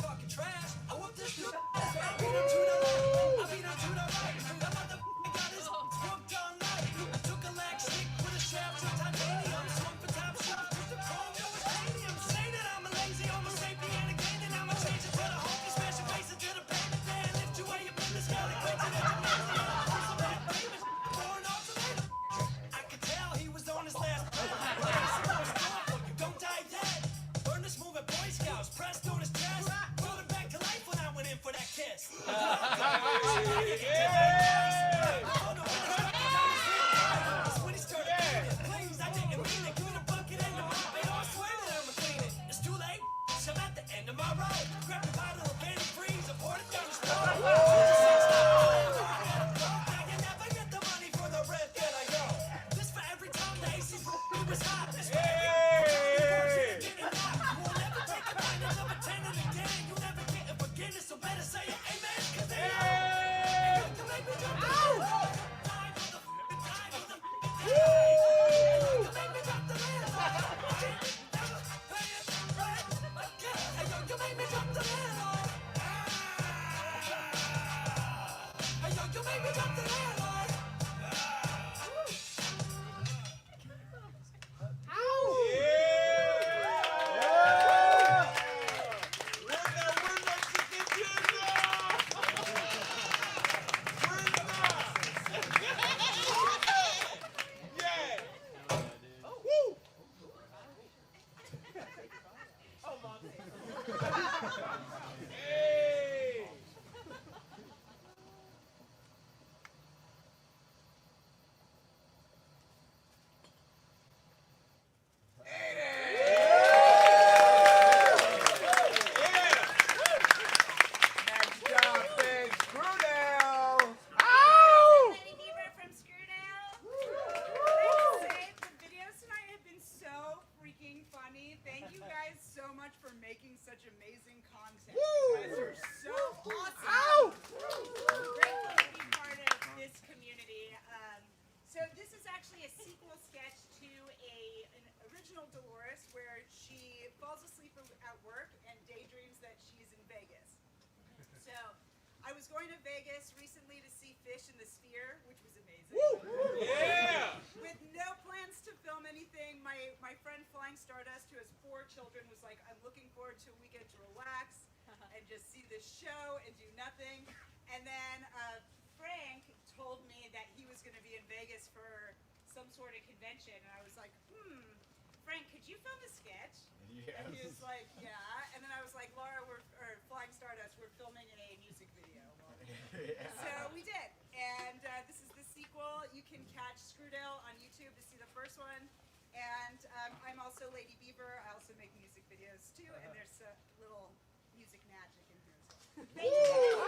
Fucking trash. I whooped this dude. I beat him to the left. I beat him to the right. That motherfucker got his whooped all night. I took a lag stick with a shaft of titanium. Swung for top shots with the chrome. It was stadium. Say that I'm a lazy, I'm a sapien again, and I'm a change it to the honky, smash your face into the pavement. Lift you way up in the sky, like way to the gymnasium. So this is actually a sequel sketch to an original Dolores where she falls asleep at work and daydreams that she's in Vegas. So I was going to Vegas recently to see Fish in the Sphere, which was amazing. Yeah! With no plans to film anything, my friend Flying Stardust, who has 4 children, was like, I'm looking forward to a weekend to relax and just see this show and do nothing. And then Frank told me that he was going to be in Vegas for some sort of convention, and I was like, Frank, could you film a sketch? Yes. And he was like, yeah. And then I was like, Laura, or Flying Stardust, we're filming a music video. Yeah. So we did, and this is the sequel. You can catch Screwdale on YouTube to see the first one, and I'm also Lady Beaver. I also make music videos too, and there's a little music magic in here as well. Thank you.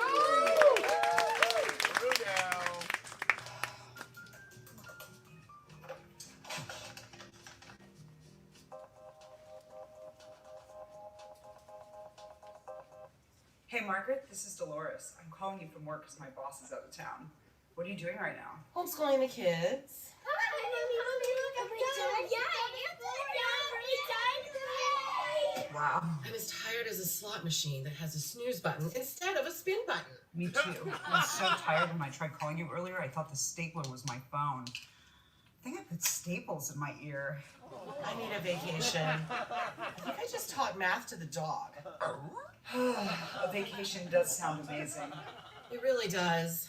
Hey Margaret, this is Dolores. I'm calling you from work because my boss is out of town. What are you doing right now? Homeschooling the kids. Wow. I'm as tired as a slot machine that has a snooze button instead of a spin button. Me too. I was so tired when I tried calling you earlier. I thought the stapler was my phone. I think I put staples in my ear. I need a vacation. I think I just taught math to the dog. A vacation does sound amazing. It really does.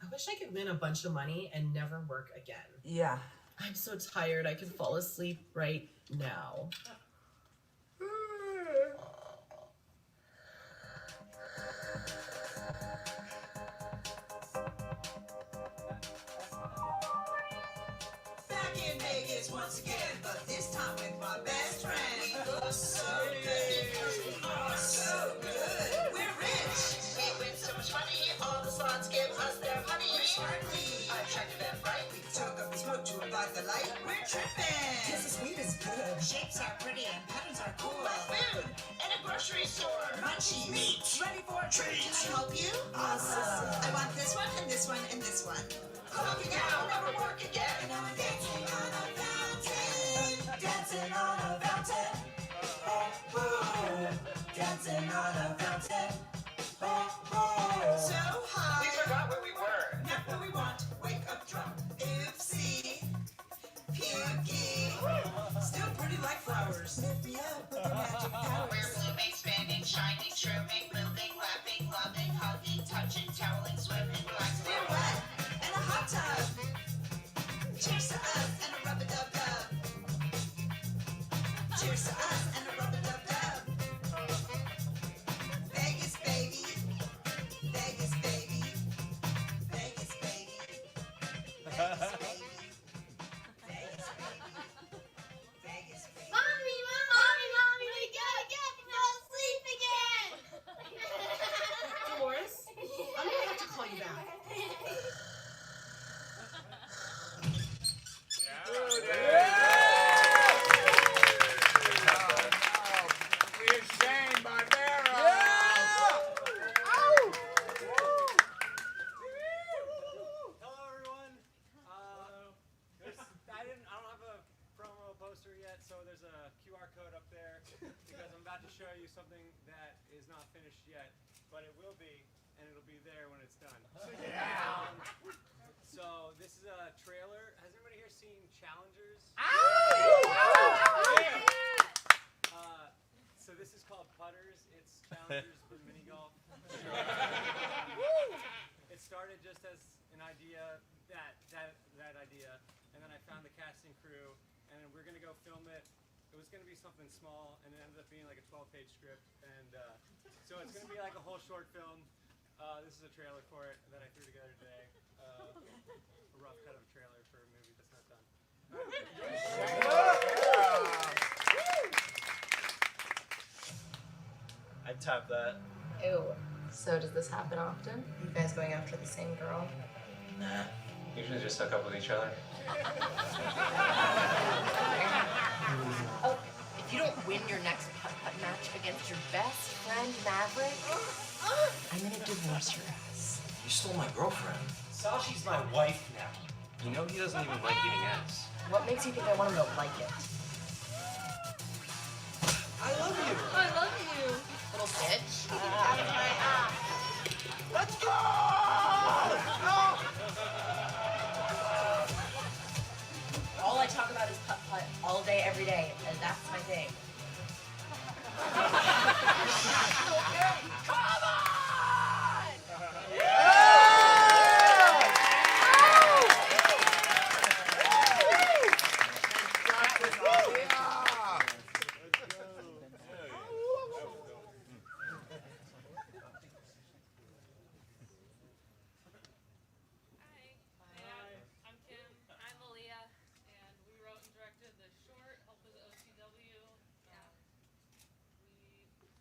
I wish I could win a bunch of money and never work again. Yeah. I'm so tired I could fall asleep right now. Back in Vegas once again, but this time with my best friend. We look so good. Oh, so good. We're rich. We win so much money. All the slots give us their money. We're sparkly. I checked them right. We took up the smoke to invite the light. We're tripping. Cause the sweet is good. Shapes are pretty and patterns are cool. Like food in a grocery store. Munchies. Meat. Ready for a treat. Can I help you? Awesome. I want this one and this one and this one. Clocking out, never work again. And I'm dancing on a fountain. Dancing on a fountain. Oh, oh. Dancing on a fountain. Oh, oh. So high. We forgot where we were. Not where we want. Wake up drunk. Oopsie. Pukey. Still pretty like flowers. Lift me up with your magic powers. We're blooming, spinning, shining, shrooming, moving, laughing, loving, hugging, touching, toweling, swimming, relaxing. We're wet and a hot tub. Cheers to us and a rub-a-dub-dub. Cheers to us and a rub-a-dub-dub. Vegas, baby. Vegas, baby. Vegas, baby. Vegas, baby. Vegas, baby. Vegas, baby. Mommy, Mommy, we gotta fall asleep again. Dolores, I'm gonna have to call you back. Hello, everyone. I don't have a promo poster yet, so there's a QR code up there because I'm about to show you something that is not finished yet, but it will be, and it'll be there when it's done. Yeah. So this is a trailer. Has anybody here seen Challengers? So this is called Putters. It's Challengers for mini golf. It started just as an idea, that idea, and then I found the casting crew, and we're gonna go film it. It was gonna be something small, and it ended up being like a 12-page script, and so it's gonna be like a whole short film. This is a trailer for it that I threw together today. A rough cut of a trailer for a movie that's not done. I'd tap that. Ew. So does this happen often? You guys going after the same girl? Nah. Usually just hook up with each other. Oh, if you don't win your next putt-putt match against your best friend, Maverick, I'm gonna divorce your ass. You stole my girlfriend. Sashi's my wife now. You know he doesn't even like eating ass. What makes you think I want him to like it? I love you. I love you. Little bitch. Let's go! All I talk about is putt-putt all day, every day, and that's my thing. Come on! I'm Kim. I'm Aaliyah, and we wrote and directed the short Help with OCW.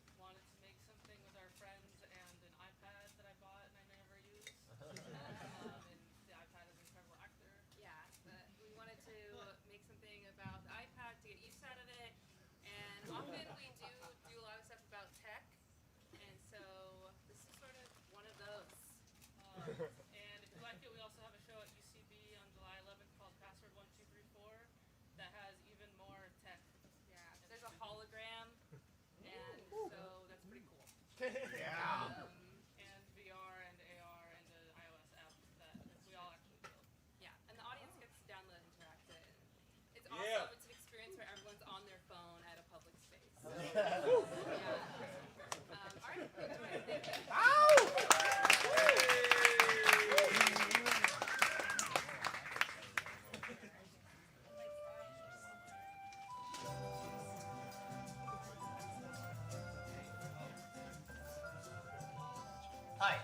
We wanted to make something with our friends and an iPad that I bought and I never used. And the iPad is an incredible actor. Yeah, but we wanted to make something about the iPad to get use out of it. And often we do a lot of stuff about tech, and so this is sort of one of those. And if you like it, we also have a show at UCB on July 11th called Password 1234 that has even more tech. Yeah, there's a hologram, and so that's pretty cool. Yeah. And VR and AR and an iOS app that we all actually built. Yeah, and the audience gets to download and interact it. It's awesome. Yeah. It's an experience where everyone's on their phone at a public space. Yeah. All right, enjoy it. Thank you. Hi.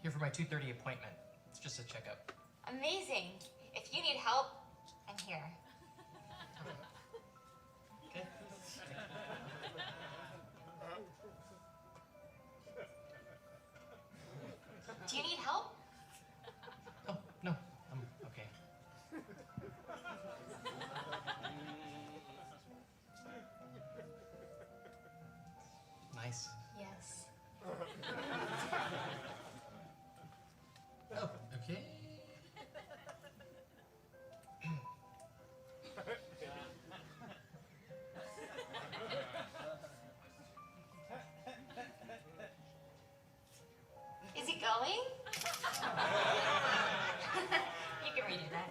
Here for my 2:30 appointment. It's just a checkup. Amazing. If you need help, I'm here. Okay. Do you need help? Oh, no. I'm okay. Nice. Yes. Oh, okay. Is it going? You can redo that.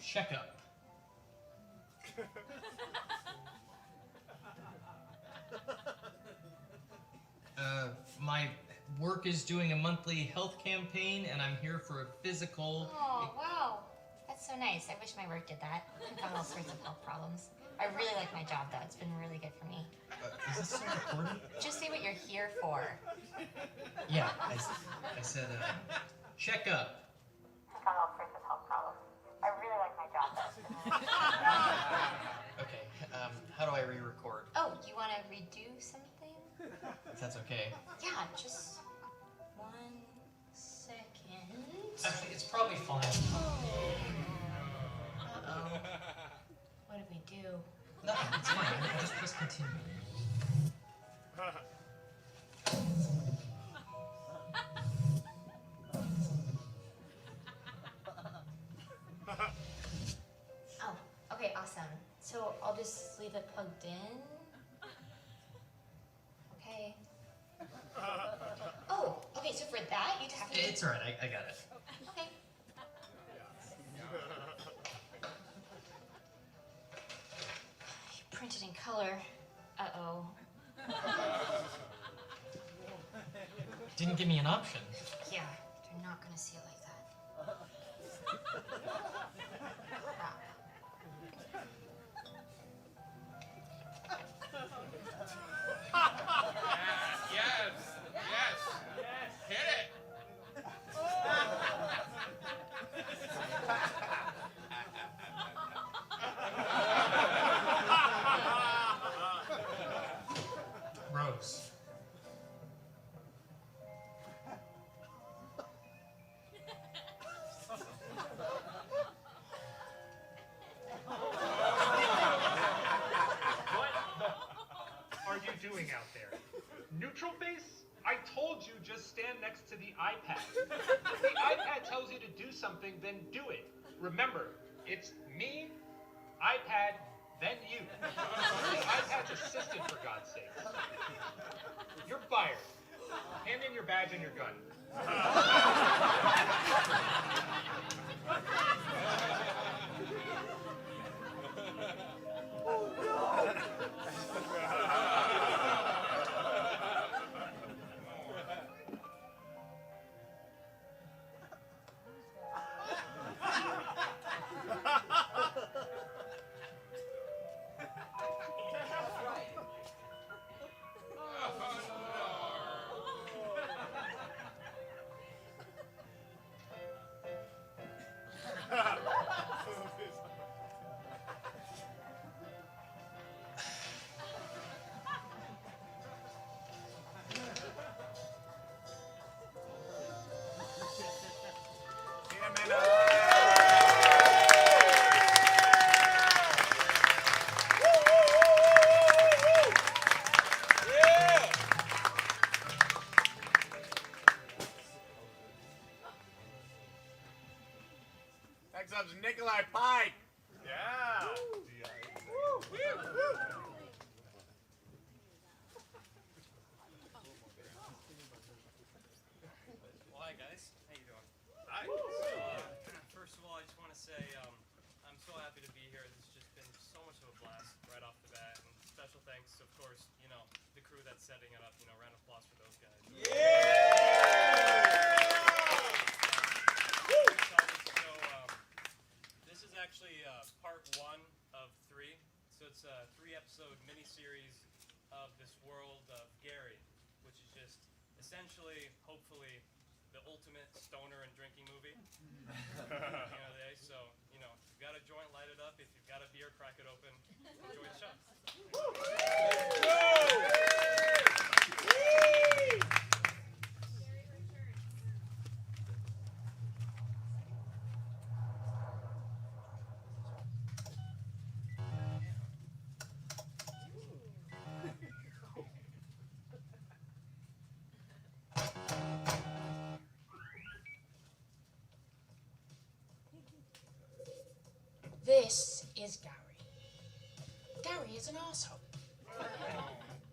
Checkup. My work is doing a monthly health campaign, and I'm here for a physical. Oh, wow. That's so nice. I wish my work did that. I've had all sorts of health problems. I really like my job, though. It's been really good for me. Is this still recording? Just say what you're here for. Yeah, I said checkup. I've had all sorts of health problems. I really like my job, though. It's been really good. Okay, how do I re-record? Oh, you want to redo something? If that's okay. Yeah, just 1 second. Actually, it's probably fine. Uh-oh. What did we do? No, it's fine. I'll just press continue. Oh, okay, awesome. So I'll just leave it plugged in. Okay. Oh, okay, so for that, you'd have to... It's alright, I got it. Okay. You printed in color. Uh-oh. Didn't give me an option. Yeah, they're not gonna see it like that. Crap. Yes. Yes. Hit it. Rose. to the iPad. If the iPad tells you to do something, then do it. Remember, it's me, iPad, then you. The iPad's assistant, for God's sake. You're fired. Hand in your badge and your gun. Oh no! Next up's Nikolai Pike. Yeah. Well, hi guys. How you doing? Hi. First of all, I just want to say I'm so happy to be here. This has just been so much of a blast right off the bat, and special thanks, of course, the crew that's setting it up. Round of applause for those guys. This is actually part 1 of 3. So it's a 3-episode mini-series of this world of Gary, which is just essentially, hopefully, the ultimate stoner and drinking movie. So, if you've got a joint, light it up. If you've got a beer, crack it open. Enjoy the show. This is Gary. Gary is an arsehole.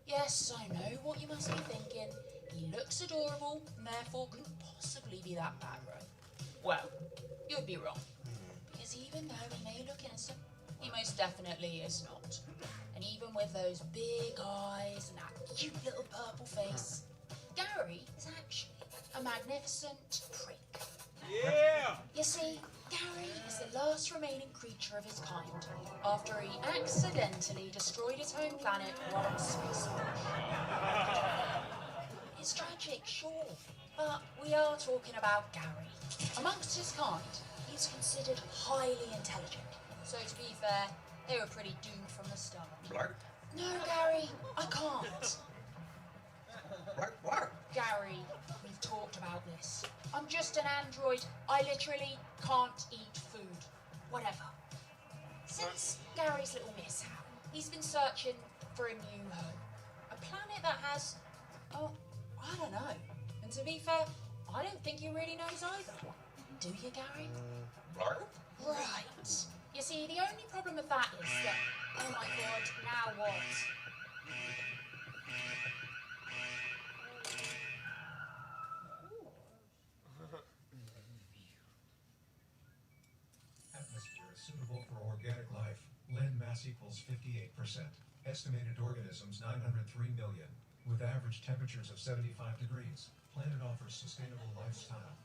Yes, I know what you must be thinking. He looks adorable, and therefore couldn't possibly be that bad, right? Well, you'd be wrong. Because even though he may look innocent, he most definitely is not. And even with those big eyes and that cute little purple face, Gary is actually a magnificent prick. Yeah! You see, Gary is the last remaining creature of his kind after he accidentally destroyed his home planet while on space. It's tragic, sure, but we are talking about Gary. Amongst his kind, he's considered highly intelligent. So to be fair, they were pretty doomed from the start. Blark? No, Gary, I can't. Blark? Gary, we've talked about this. I'm just an android. I literally can't eat food. Whatever. Since Gary's little mishap, he's been searching for a new home. A planet that has, oh, I don't know. And to be fair, I don't think he really knows either. Do you, Gary? Blark? Right. You see, the only problem with that is that, oh my god, now what? Atmosphere is suitable for organic life. Land mass equals 58%. Estimated organisms 903 million. With average temperatures of 75 degrees. Planet offers sustainable lifestyle.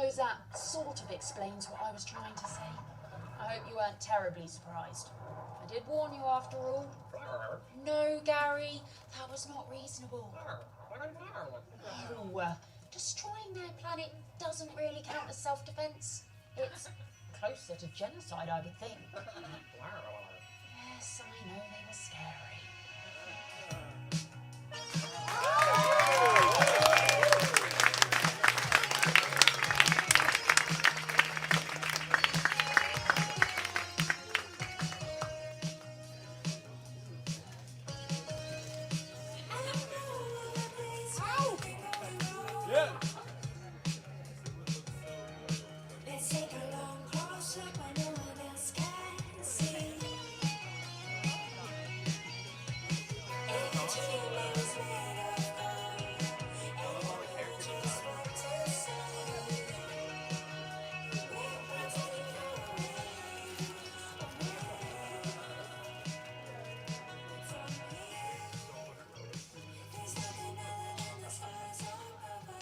suppose that sort of explains what I was trying to say. I hope you weren't terribly surprised. I did warn you after all. No, Gary, that was not reasonable. No, destroying their planet doesn't really count as self-defense. It's closer to genocide, I would think. Yes, I know they were scary. Yeah. Let's take a long close look where no one else can see. Each human is made of gold, and I just want to say, we're protecting our way from here. There's nothing other than the stars above us.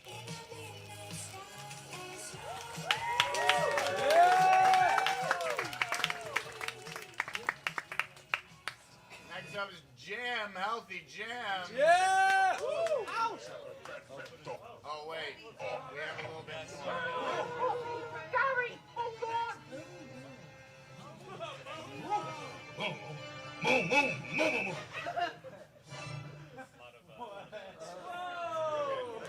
In a midnight sky as Next up is Jam, Healthy Jam. Yeah! Oh, wait. We have a little bit more. Gary, hold on! Move.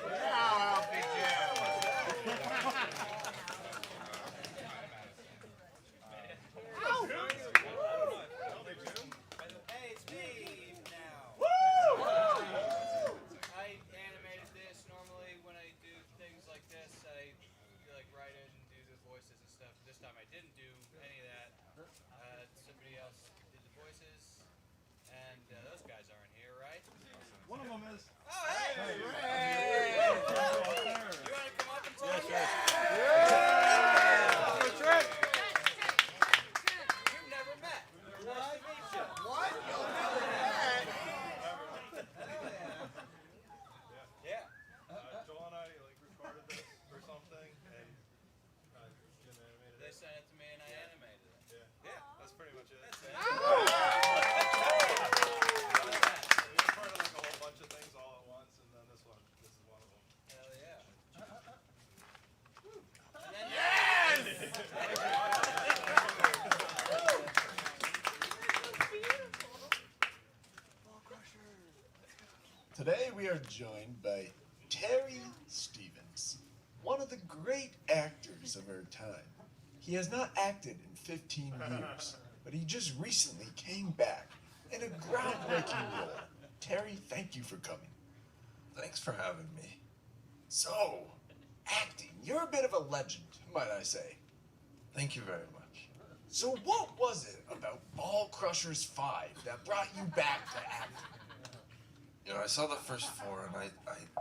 Now, Healthy Jam. Hey, it's me now. I animated this. Normally, when I do things like this, I like write it and do the voices and stuff. This time, I didn't do any of that. Somebody else did the voices, and those guys aren't here, right? One of them is. Oh, hey! Hey! You want to come up and talk? That's right. You've never met. Nice to meet you. What? You've never met? Yeah. Joel and I recorded this or something, and Jim animated They sent it to me and I animated it. Yeah, that's pretty much it. That's it. We recorded a whole bunch of things all at once, and then this is one of them. Hell yeah. Today we are joined by Terry Stevens, one of the great actors of our time. He has not acted in 15 years, but he just recently came back in a groundbreaking role. Terry, thank you for coming. Thanks for having me. So, acting, you're a bit of a legend, might I say. Thank you very much. So what was it about Ball Crushers 5 that brought you back to acting? You know, I saw the first 4, and I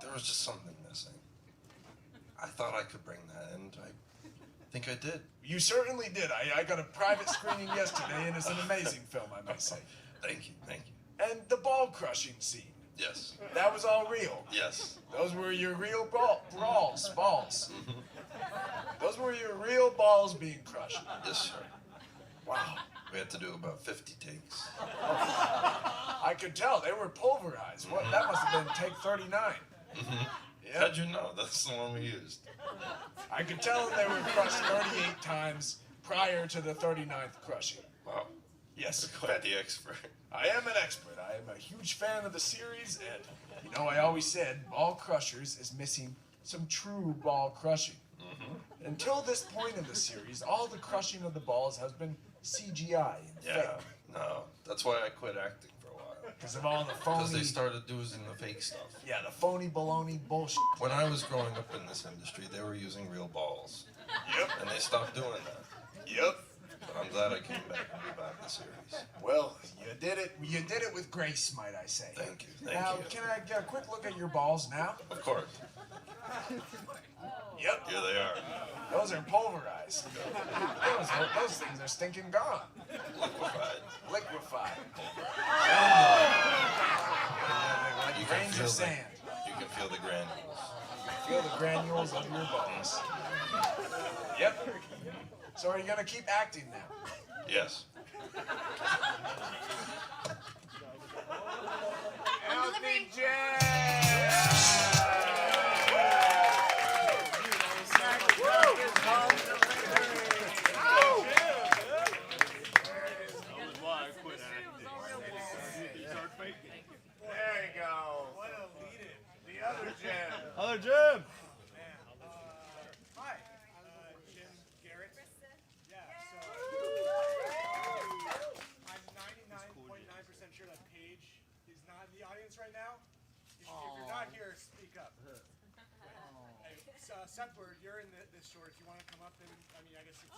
there was just something missing. I thought I could bring that, and I think I did. You certainly did. I got a private screening yesterday, and it's an amazing film, I must say. Thank you. And the ball crushing scene. Yes. That was all real. Yes. Those were your real balls. Those were your real balls being crushed. Yes, sir. Wow. We had to do about 50 takes. I could tell they were pulverized. What? That must have been take 39. Yeah. How'd you know? That's the one we used. I could tell they were crushed 38 times prior to the 39th crushing. Wow. Yes. Quite the expert. I am an expert. I am a huge fan of the series, and you know, I always said Ball Crushers is missing some true ball crushing. Until this point in the series, all the crushing of the balls has been CGI and Yeah. fake. No, that's why I quit acting for a while. Because of all the Because they phony, started doing the fake stuff. yeah, the phony baloney bullshit. When I was growing up in this industry, they were using real balls. Yep. And they stopped doing that. Yep. But I'm glad I came back and be back in the series. Well, you did it. You did it with grace, might I say. Thank you. Now, Thank you. can I get a quick look at your balls now? Of course. Yep. Here they are. Those are pulverized. Those things are stinking gone. Liquefied. Liquefied. You can Grains feel of the- sand. You can feel the granules. feel the granules of your buddies. Yep. So are you gonna keep acting now? Yes. Delivery. There you go. What a lead-in. The other Jim. Other Jim. Hi, Jim Garrett. Yeah, so I'm 99.9% sure that Paige is not in the audience right now. If you're not here, speak up. Hey, Sethward, you're in this short. If you want to come up, then I mean, I guess it's.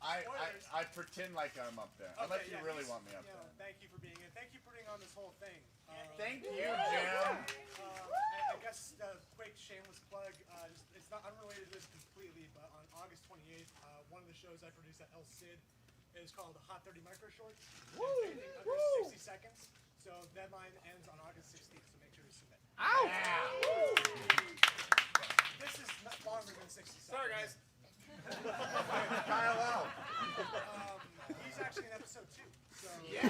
I pretend like I'm up there. Unless you really want me up there. Thank you for being in. Thank you for putting on this whole thing. Thank you, Jim. I guess the quick shameless plug, it's not unrelated to this completely, but on August 28th, one of the shows I produced at El Cid is called the Hot 30 Micro Shorts. Anything under 60 seconds. So deadline ends on August 16th, so make sure to submit. Ow! This is not longer than 60 seconds. Sorry, guys. Kyle out. He's actually in episode 2. So Yeah.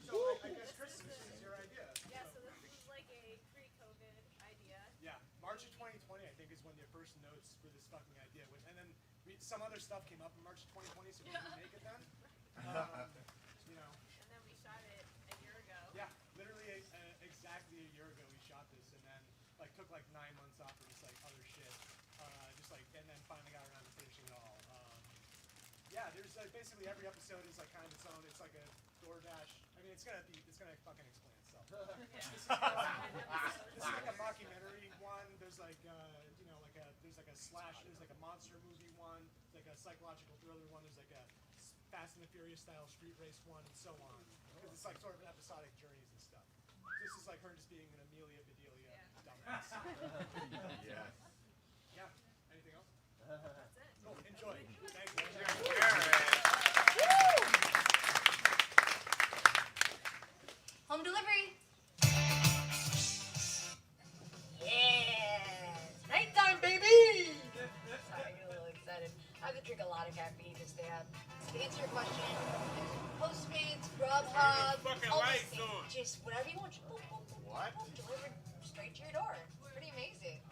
So I guess Chris, this is your idea. Yeah, so this was like a pre-COVID idea. Yeah, March of 2020, I think, is when the first notes for this fucking idea went, and then some other stuff came up in March of 2020, so we didn't make it then. You know. And then we shot it a year ago. Yeah, literally exactly a year ago we shot this, and then like took like 9 months off for just like other shit, and then finally got around to finishing it all. Yeah, there's basically every episode is like kind of its own. It's like a DoorDash. I mean, it's gonna fucking explain itself. This is like a mockumentary one. There's like there's like a slash. There's like a monster movie one. There's like a psychological thriller one. There's like a Fast and the Furious style street race one, and so on. Because it's like sort of episodic journeys and stuff. This is like her just being an Amelia Bedelia dumbass. Yeah. Yeah. Anything else? That's it. Cool. Enjoy. Thank you. Home delivery. Yeah, it's nighttime, baby! Sorry, I get a little excited. I have to drink a lot of caffeine to stay up. To answer your question, Postmates, Grubhub, all these things, just whatever you want, just boom, boom, boom, What? boom, delivered straight to your door. It's pretty amazing.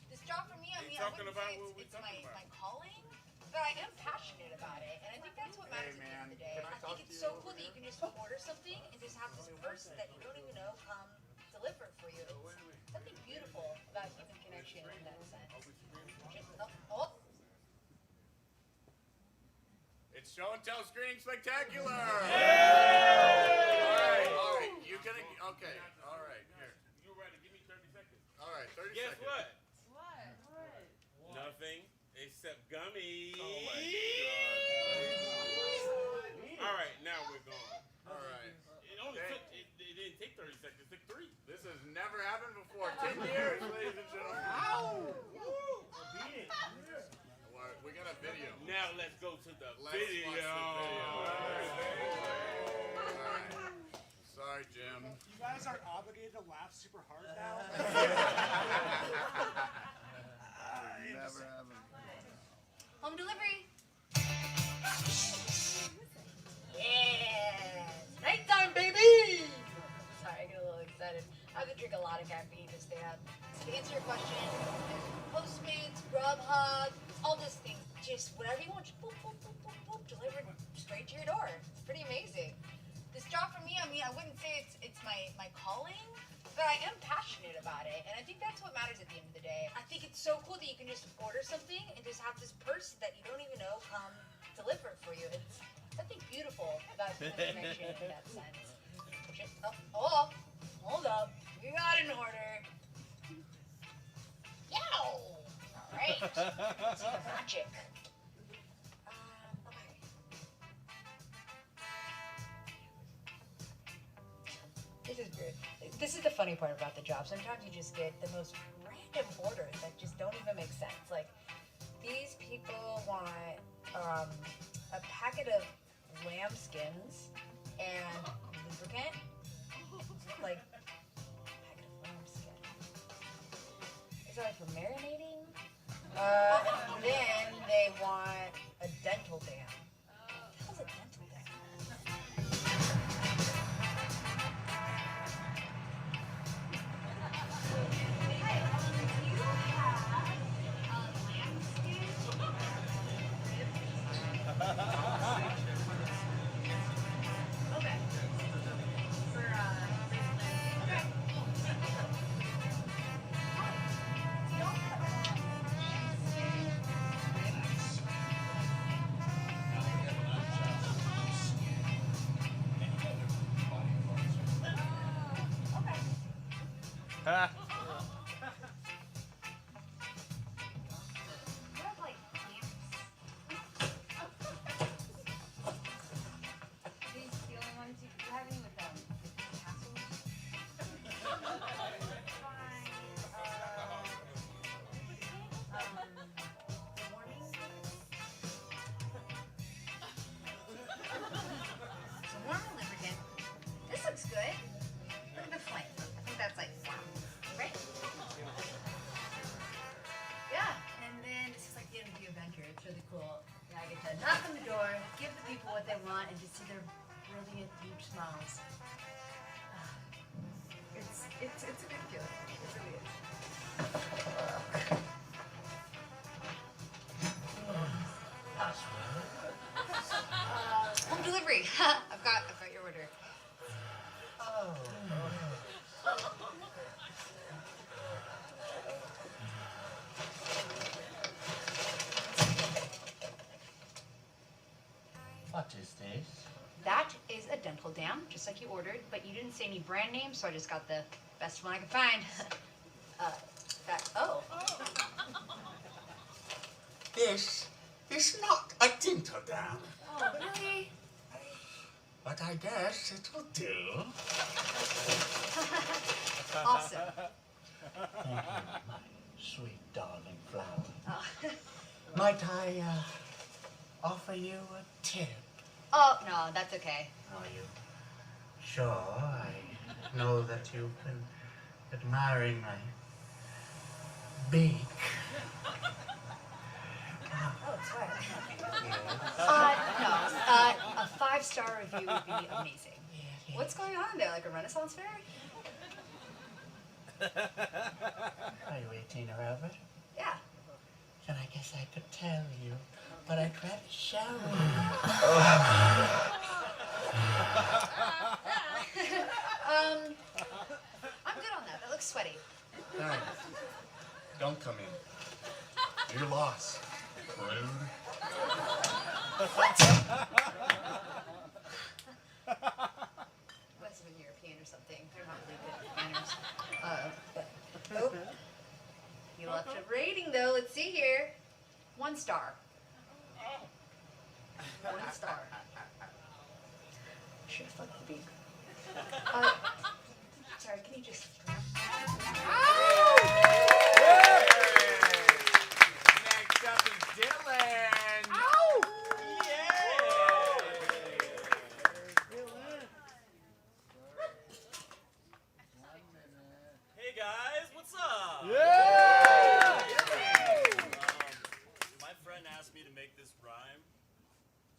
This job for me, I mean, I talking wouldn't about say what we it's talking my about? calling, but I am passionate about it, and I think that's what matters at the end of the day. Can I I talk think it's to so you? cool that you can just order something and just have this person that you don't even know come deliver for you. It's something beautiful about human connection in that sense. Oh. It's show and tell screening spectacular. Yeah! All right. You gonna? Okay. All right. Here. You ready? Give me 30 seconds. All right. 30 Guess seconds. what? What? Nothing except gummies. Oh my God. All right, now we're gone. All right. It only Okay. took. It didn't take 30 seconds. It took 3. This has never happened before. 10 years, ladies and gentlemen. Ow! Woo! I beat it. We got a video. Now let's go to the Let's video. watch the video. All right. Sorry, Jim. You guys aren't obligated to laugh super hard now. Never happened. Home delivery. Yeah, it's nighttime, baby! Sorry, I get a little excited. I have to drink a lot of caffeine to stay up. To answer your question, Postmates, Grubhub, all those things, just whatever you want, just boop, boop, boop, boop, boop, delivered straight to your door. It's pretty amazing. This job for me, I mean, I wouldn't say it's my calling, but I am passionate about it, and I think that's what matters at the end of the day. I think it's so cool that you can just order something and just have this person that you don't even know come deliver it for you. It's something beautiful about human connection in that sense. Just, hold up. We got an order. Yow! Alright. Let's see the magic. Okay. This is good. This is the funny part about the job. Sometimes you just get the most random orders that just don't even make sense. Like, these people want a packet of lambskins and lubricant. Like, packet of lambskin. Is that like for marinating? And then they want a dental dam. How's a dental dam? Okay. For Ha. It's a warm and lubricant. This looks good. Look at the flame. I think that's like warm, right? Yeah, and then this is like the end of the adventure. It's really cool. And I get to knock on the door, give the people what they want, and just see their brilliant, huge smiles. It's a good feeling. It really is. Home delivery. I've got your order. Oh. What is this? That is a dental dam, just like you ordered, but you didn't say any brand name, so I just got the best one I could find. This is not a dental dam, Oh, really? but I guess it will do. Awesome. Thank you, my sweet darling flower. Oh. Might I offer you a tip? Oh, no, that's okay. Are you sure? I know that you've been admiring my beak. Oh, it's right. Yes. No. A 5-star review would be amazing. What's going on there? Like a Renaissance fair? Are you 18 or over? Yeah. Then I guess I could tell you, but I'd rather show I'm good on that. That looks sweaty. Thanks. Don't come in. You're lost. Rude. Must have been European or something. They're not really good at manners. Oh. You left a rating though. Let's see here. 1 star. 1 star. Should have fucked the beak. Sorry, can you just... Next up is Dylan. Hey guys, what's up? My friend asked me to make this rhyme.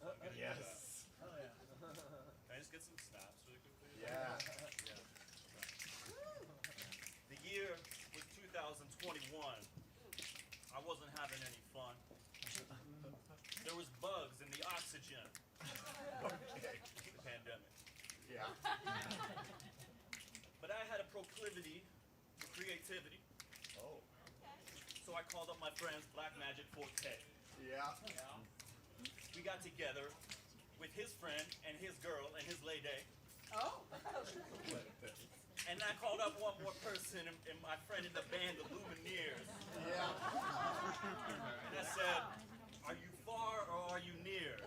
So I'm gonna do Yes. that. Can I just get some snaps really quickly? Yeah. The year was 2021. I wasn't having any fun. There was bugs in the oxygen. The pandemic. Yeah. But I had a proclivity for creativity. Oh. So I called up my friends Black Magic Forte. Yeah. We got together with his friend and his girl and his lay day. Oh. And I called up one more person and my friend in the band, the Lumineers. Yeah. And I said, are you far or are you near?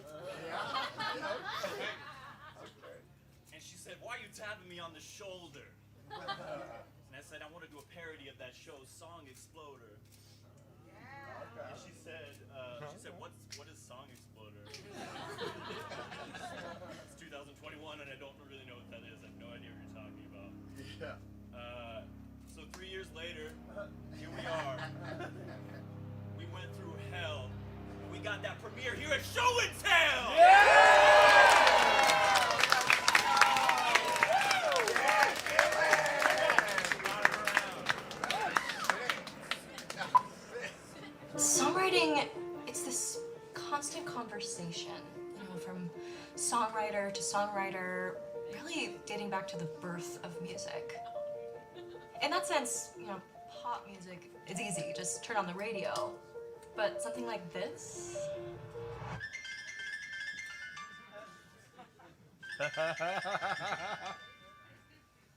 Okay. And she said, why are you tapping me on the shoulder? And I said, I want to do a parody of that show, Song Exploder. And she said, what is Song Exploder? It's 2021 and I don't really know what that is. I have no idea what you're talking about. Yeah. So 3 years later, here we are. year here at Show and Tell! Songwriting, it's this constant conversation, from songwriter to songwriter, really dating back to the birth of music. In that sense, pop music is easy, just turn on the radio. But something like this?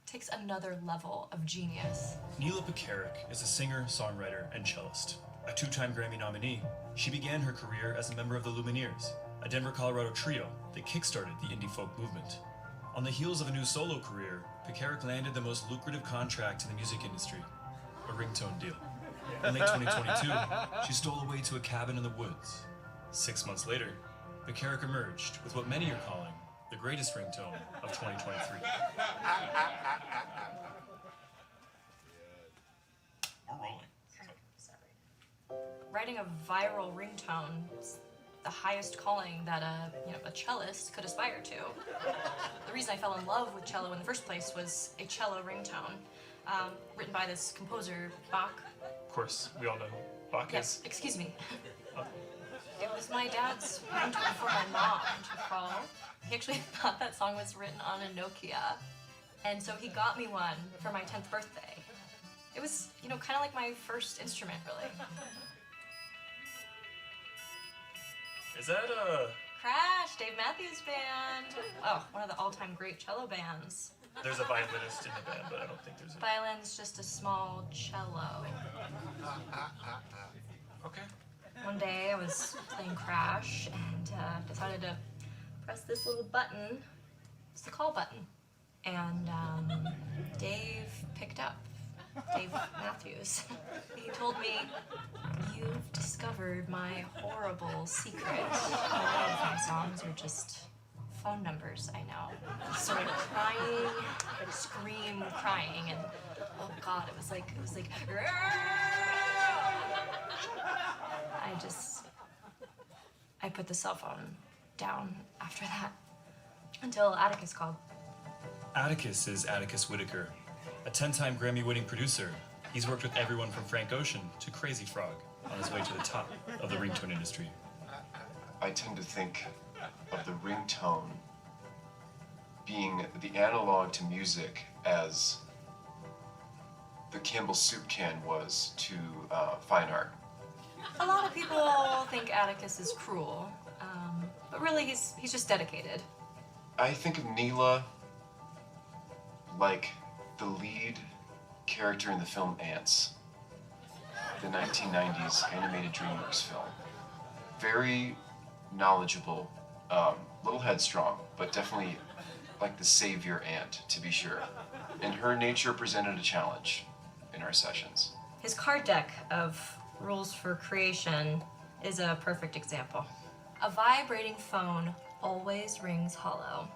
Takes another level of genius. Neela Pekarik is a singer, songwriter, and cellist. A two-time Grammy nominee, she began her career as a member of the Lumineers, a Denver, Colorado trio that kickstarted the indie folk movement. On the heels of a new solo career, Pekarik landed the most lucrative contract in the music industry, a ringtone deal. In late 2022, she stole away to a cabin in the woods. 6 months later, Pekarik emerged with what many are calling the greatest ringtone of 2023. We're rolling. Writing a viral ringtone is the highest calling that a cellist could aspire to. The reason I fell in love with cello in the first place was a cello ringtone, written by this composer, Bach. Of course, we all know who Bach is. Yes, excuse me. It was my dad's ringtone for my mom to call. He actually thought that song was written on a Nokia, and so he got me one for my 10th birthday. It was, kind of like my first instrument, really. Is that Crash, Dave Matthews Band. Oh, one of the all-time great cello bands. There's a violinist in the band, but I don't think there's a... Violin's just a small cello. Okay. One day I was playing Crash and decided to press this little button. It's the call button. And Dave picked up. Dave Matthews. He told me, "You've discovered my horrible secret. All of my songs are just phone numbers I know." Sort of crying, scream crying, and oh God, it was like I put the cell phone down after that until Atticus called. Atticus is Atticus Whitaker, a 10-time Grammy-winning producer. He's worked with everyone from Frank Ocean to Crazy Frog on his way to the top of the ringtone industry. I tend to think of the ringtone being the analog to music as the Campbell soup can was to fine art. A lot of people think Atticus is cruel, but really he's just dedicated. I think of Neela like the lead character in the film Ants, the 1990s animated DreamWorks film. Very knowledgeable, little headstrong, but definitely like the savior ant, to be sure. And her nature presented a challenge in our sessions. His card deck of rules for creation is a perfect example. A vibrating phone always rings hollow.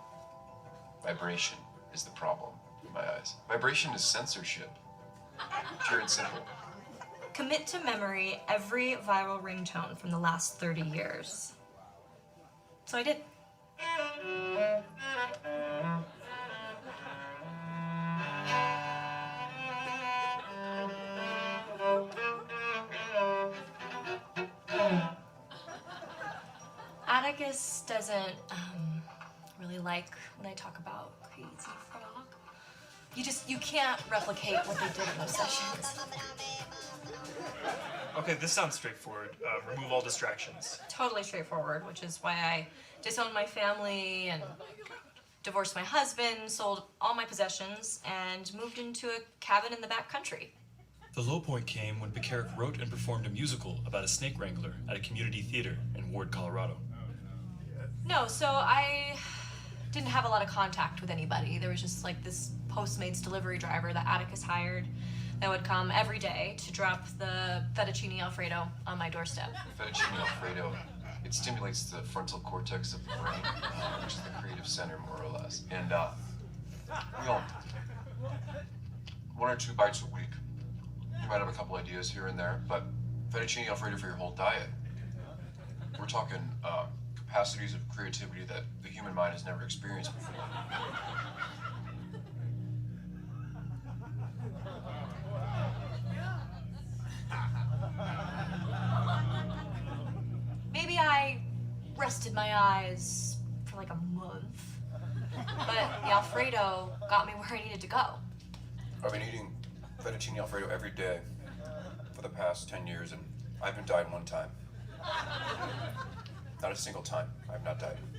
Vibration is the problem in my eyes. Vibration is censorship, pure and simple. Commit to memory every viral ringtone from the last 30 years. So I did. Atticus doesn't really like when I talk about Crazy Frog. You can't replicate what they did in those sessions. Okay, this sounds straightforward. Remove all distractions. Totally straightforward, which is why I disowned my family and divorced my husband, sold all my possessions, and moved into a cabin in the back country. The low point came when Pekarik wrote and performed a musical about a snake wrangler at a community theater in Ward, Colorado. No, so I didn't have a lot of contact with anybody. There was just like this Postmates delivery driver that Atticus hired that would come every day to drop the fettuccine Alfredo on my doorstep. Fettuccine Alfredo, it stimulates the frontal cortex of the brain, which is the creative center, more or less. And, one or two bites a week. You might have a couple ideas here and there, but fettuccine Alfredo for your whole diet we're talking capacities of creativity that the human mind has never experienced before. Maybe I rested my eyes for like a month, but the Alfredo got me where I needed to go. I've been eating fettuccine Alfredo every day for the past 10 years, and I haven't died one time. Not a single time. I have not died. You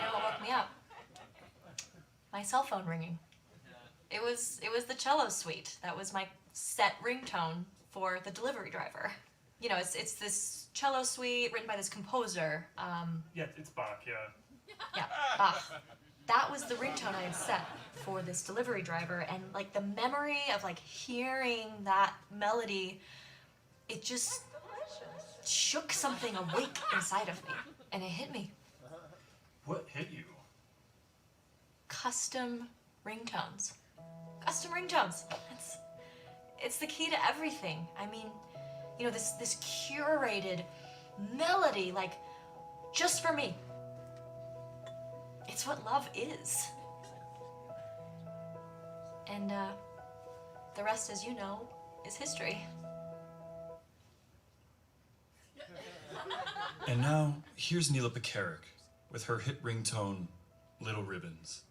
know what woke me up? My cell phone ringing. It was the cello suite. That was my set ringtone for the delivery driver. You know, it's this cello suite written by this composer. Yeah, it's Bach, yeah. Yeah, Bach. That was the ringtone I had set for this delivery driver, and like the memory of like hearing that melody, it just shook something awake inside of me, and it hit me. What hit you? Custom ringtones. Custom ringtones. It's the key to everything. I mean, you know, this curated melody, like, just for me. It's what love is. And the rest, as you know, is history. And now, here's Neela Pekarik with her hit ringtone, Little Ribbons.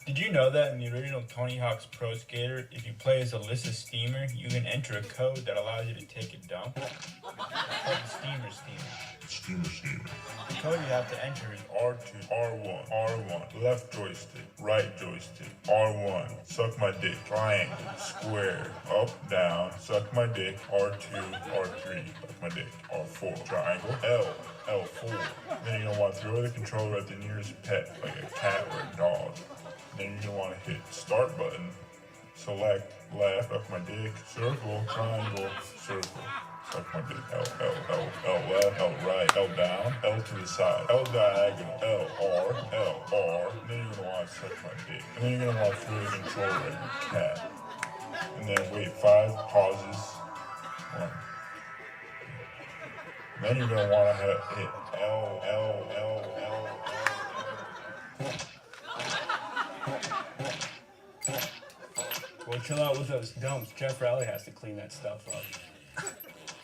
Did you know that in the original Tony Hawk's Pro Skater, if you play as Alyssa Steamer, you can enter a code that allows you to take a dump? It's called the Steamer. The code you have to enter is R2, R1, R1, left joystick, right joystick, R1, suck my dick, triangle, square, up, down, suck my dick, R2, R3, suck my dick, R4, triangle, L, L4. Then you're gonna want to throw the controller at the nearest pet, like a cat or a dog. Then you're gonna want to hit start button, select, left, suck my dick, circle, triangle, circle. Suck my dick, L, left, L right, L down, L to the side, L diagonal, L, R, and then you're gonna want to suck my dick. And then you're gonna want to throw the controller at your cat. And then wait 5 pauses, 1. And then you're gonna want to hit L. Well, chill out with those dumps. Jeff Rowley has to clean that stuff up.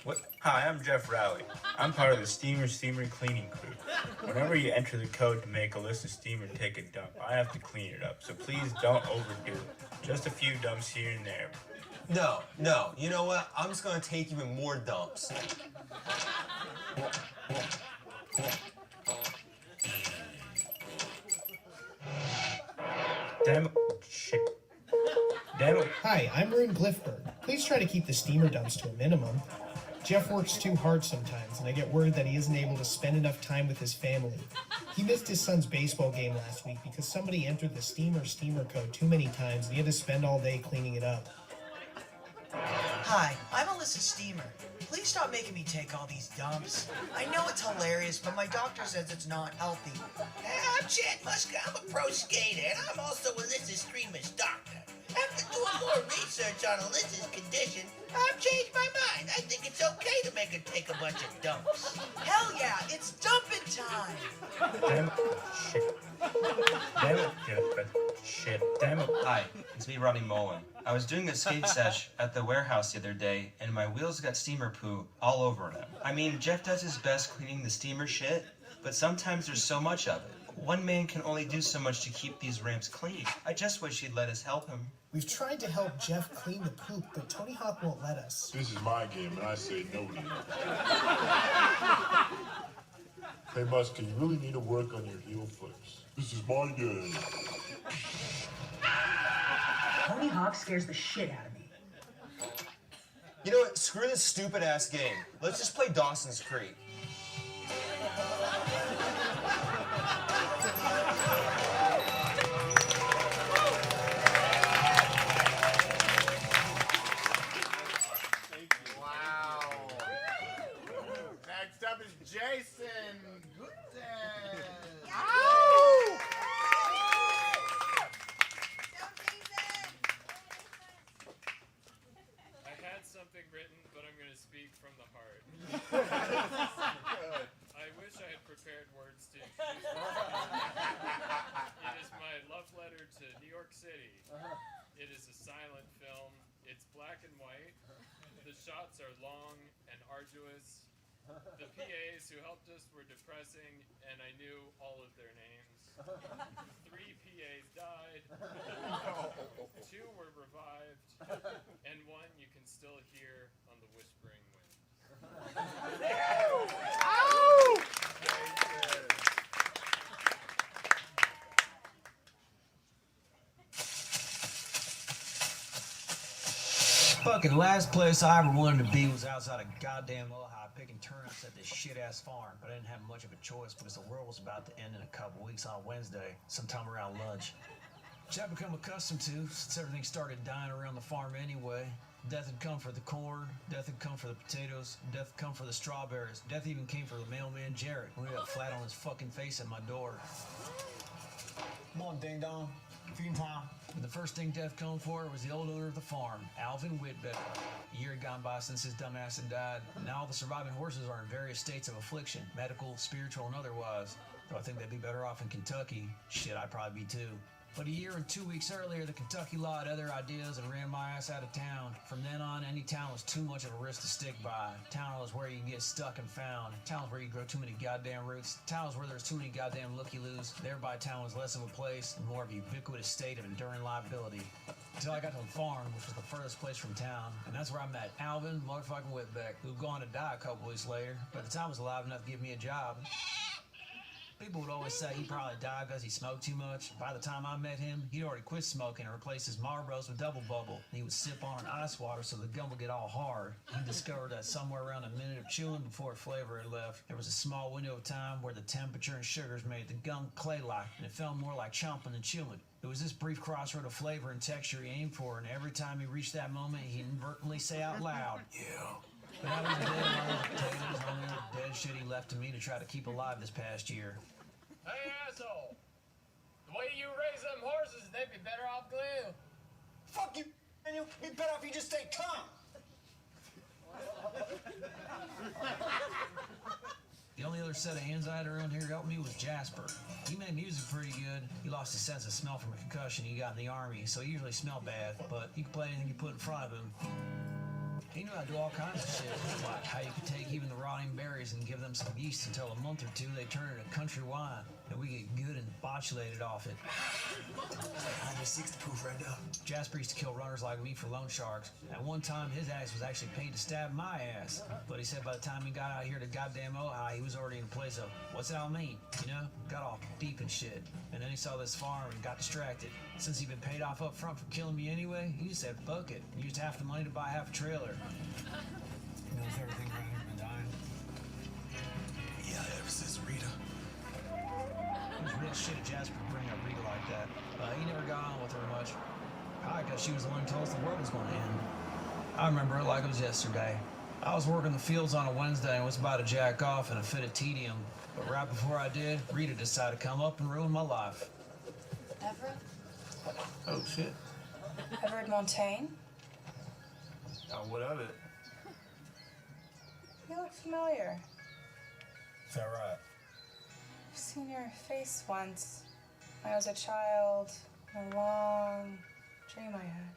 What? Hi, I'm Jeff Rowley. I'm part of the Steamer cleaning crew. Whenever you enter the code to make Alyssa Steamer take a dump, I have to clean it up. So please don't overdo it. Just a few dumps here and there. No. You know what? I'm just gonna take even more dumps. Damn it. Shit. Damn it. Hi, I'm Rune Glifberg. Please try to keep the steamer dumps to a minimum. Jeff works too hard sometimes, and I get word that he isn't able to spend enough time with his family. He missed his son's baseball game last week because somebody entered the steamer code too many times, and he had to spend all day cleaning it up. Hi, I'm Alyssa Steamer. Please stop making me take all these dumps. I know it's hilarious, but my doctor says it's not healthy. I'm Chad Muska. I'm a pro skater, and I'm also Alyssa Steamer's doctor. After doing more research on Alyssa's condition, I've changed my mind. I think it's okay to make her take a bunch of dumps. Hell yeah, it's dumping time! Damn it. Shit. Damn it. Shit. Damn it. Hi, it's me, Robbie Mullen. I was doing a skate sesh at the warehouse the other day, and my wheels got steamer poo all over them. I mean, Jeff does his best cleaning the steamer shit, but sometimes there's so much of it. One man can only do so much to keep these ramps clean. I just wish he'd let us help him. We've tried to help Jeff clean the poop, but Tony Hawk won't let us. This is my game, and I say no to you. Hey, Muska, you really need to work on your heel flips. This is my game. Tony Hawk scares the shit out of me. You know what? Screw this stupid-ass game. Let's just play Dawson's Creek. Next up is Jason Gooden. I had something written, but I'm going to speak from the heart. I wish I had prepared words to introduce myself. It is my love letter to New York City. It is a silent film. It's black and white. The shots are long and arduous. The PAs who helped us were depressing, and I knew all of their names. 3 PAs died. 2 were revived, and 1 you can still hear on the whispering wind. Fucking last place I ever wanted to be was outside of goddamn Ojai picking turnips at this shit-ass farm, but I didn't have much of a choice because the world was about to end in a couple weeks on Wednesday, sometime around lunch. Which I've become accustomed to since everything started dying around the farm anyway. Death had come for the corn, death had come for the potatoes, death had come for the strawberries, death even came for the mailman Jared, who ended up flat on his fucking face at my door. Come on, ding dong. Feeding time. But the first thing death come for was the old owner of the farm, Alvin Whitbeck. A year had gone by since his dumbass had died. Now all the surviving horses are in various states of affliction, medical, spiritual, and otherwise. Though I think they'd be better off in Kentucky. Shit, I'd probably be too. But a year and 2 weeks earlier, the Kentucky law had other ideas and ran my ass out of town. From then on, any town was too much of a risk to stick by. Town was where you can get stuck and found. Town was where you grow too many goddamn roots. Town was where there's too many goddamn looky-loos. Thereby, town was less of a place and more of a ubiquitous state of enduring liability. Until I got to the farm, which was the furthest place from town, and that's where I met Alvin motherfucking Whitbeck, who'd gone to die a couple weeks later, but at the time was alive enough to give me a job. People would always say he probably died because he smoked too much. By the time I met him, he'd already quit smoking and replaced his Marlboros with Double Bubble. And he would sip on an ice water so the gum would get all hard. He discovered that somewhere around a minute of chewing before flavor had left, there was a small window of time where the temperature and sugars made the gum clay-like, and it felt more like chomping than chewing. It was this brief crossroad of flavor and texture he aimed for, and every time he reached that moment, he'd inadvertently say out loud, "Yeah." But that was the dead one. Potatoes, only the dead shit he left to me to try to keep alive this past year. Hey, asshole! The way you raise them horses, they'd be better off glue. Fuck you, Daniel. It'd be better if you just stay calm. The only other set of hands I had around here to help me was Jasper. He made music pretty good. He lost his sense of smell from a concussion he got in the army, so he usually smelled bad, but he could play anything you put in front of him. He knew how to do all kinds of shit, like how you could take even the rotting berries and give them some yeast until a month or two they turn into country wine, and we get good and botulated off it. 160 proof right now. Jasper used to kill runners like me for loan sharks. At one time, his ass was actually paid to stab my ass. But he said by the time he got out here to goddamn Ojai, he was already in a place of, what's it all mean? You know? Got all deep and shit. And then he saw this farm and got distracted. Since he'd been paid off up front for killing me anyway, he just said, fuck it, and used half the money to buy half a trailer. He knows everything around here been dying. Yeah, ever since Rita. It was real shit of Jasper to bring up Rita like that. He never got on with her much. Probably because she was the one who told us the world was going to end. I remember it like it was yesterday. I was working the fields on a Wednesday and was about to jack off in a fit of tedium. But right before I did, Rita decided to come up and ruin my life. Everett? Oh, shit. Everett Montaigne? Oh, what of it? You look familiar. Is that right? I've seen your face once. When I was a child. A long dream I had.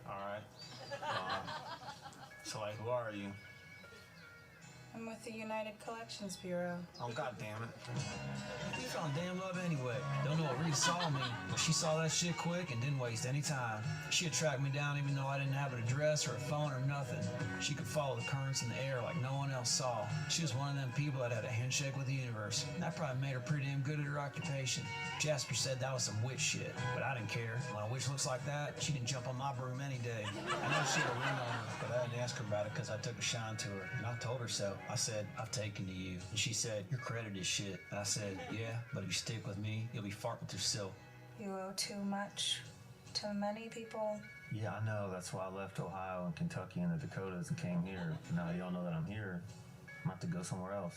Alright. So, like, who are you? I'm with the United Collections Bureau. Oh, God damn it. You found damn love anyway. Don't know what Rita saw in me, but she saw that shit quick and didn't waste any time. She'd track me down even though I didn't have an address or a phone or nothing. She could follow the currents in the air like no one else saw. She was one of them people that had a handshake with the universe. And that probably made her pretty damn good at her occupation. Jasper said that was some witch shit, but I didn't care. When a witch looks like that, she can jump on my broom any day. I know she had a ring on her, but I didn't ask her about it because I took a shine to her, and I told her so. I said, I've taken to you. And she said, your credit is shit. And I said, yeah, but if you stick with me, you'll be farting through silk. You owe too much to many people. Yeah, I know. That's why I left Ohio and Kentucky and the Dakotas and came here. Now you all know that I'm here. I'm about to go somewhere else.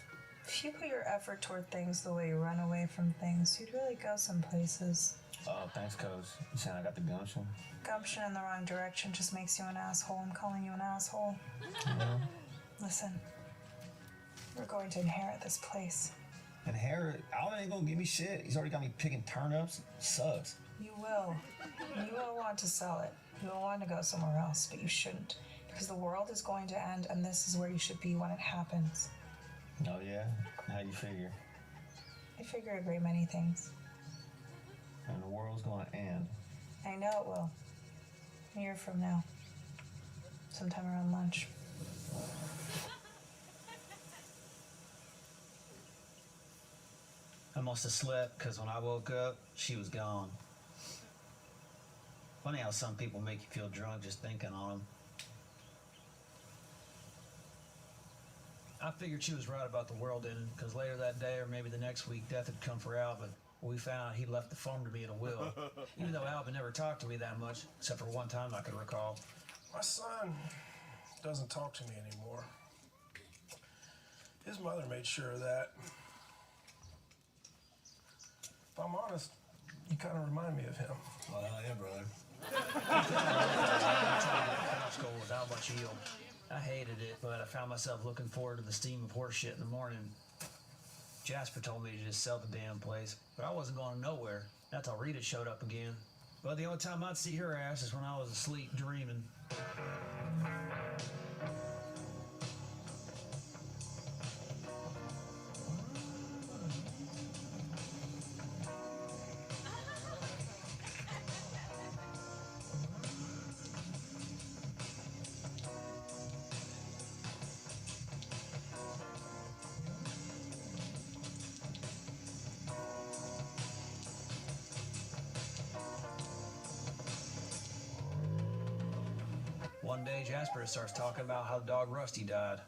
If you put your effort toward things the way you run away from things, you'd really go some places. Oh, thanks, Coach. You saying I got the gumption? Gumption in the wrong direction just makes you an asshole. I'm calling you an asshole. Yeah. Listen, we're going to inherit this place. Inherit? Alvin ain't gonna give me shit. He's already got me picking turnips. Sucks. You will. You will want to sell it. You will want to go somewhere else, but you shouldn't. Because the world is going to end, and this is where you should be when it happens. Oh, yeah? How you figure? I figure a great many things. And the world's gonna end. I know it will. A year from now. Sometime around lunch. I must have slept, because when I woke up, she was gone. Funny how some people make you feel drunk just thinking on them. I figured she was right about the world ending, because later that day, or maybe the next week, death had come for Alvin. We found out he left the farm to me in a will. Even though Alvin never talked to me that much, except for one time I can recall. My son doesn't talk to me anymore. His mother made sure of that. If I'm honest, you kind of remind me of him. Well, yeah, brother. School without much yield. I hated it, but I found myself looking forward to the steam of horse shit in the morning. Jasper told me to just sell the damn place, but I wasn't going nowhere. Not till Rita showed up again. But the only time I'd see her ass is when I was asleep dreaming. one day Jasper starts talking about how the dog Rusty died.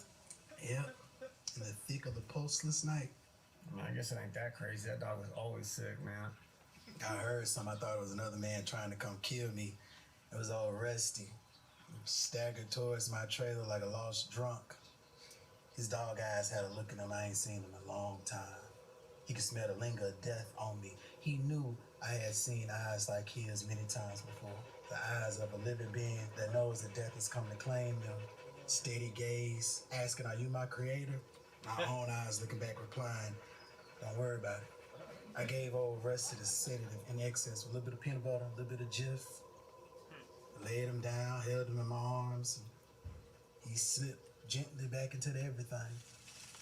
Yep, in the thick of the postless night. I guess it ain't that crazy. That dog was always sick, man. I heard some. I thought it was another man trying to come kill me. It was all Rusty. He staggered towards my trailer like a lost drunk. His dog eyes had a look in them I ain't seen in a long time. He could smell the linger of death on me. He knew I had seen eyes like his many times before. The eyes of a living being that knows that death is coming to claim them. Steady gaze, asking, are you my creator? My own eyes looking back, replying, don't worry about it. I gave old Rusty the sedative in excess with a little bit of peanut butter, a little bit of Jif. Laid him down, held him in my arms, and he slipped gently back into the everything.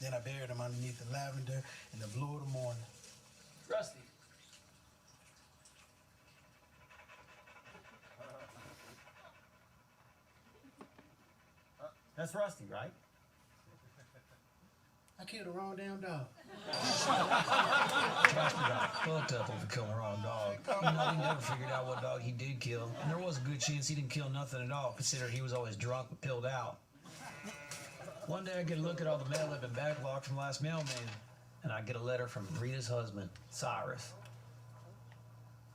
Then I buried him underneath the lavender in the blue of the morning. Rusty. That's Rusty, right? I killed the wrong damn dog. Jasper got fucked up over killing the wrong dog. You know, he never figured out what dog he did kill, and there was a good chance he didn't kill nothing at all, considering he was always drunk and pilled out. One day I get a look at all the mail that had been backlogged from last mailman, and I get a letter from Rita's husband, Cyrus.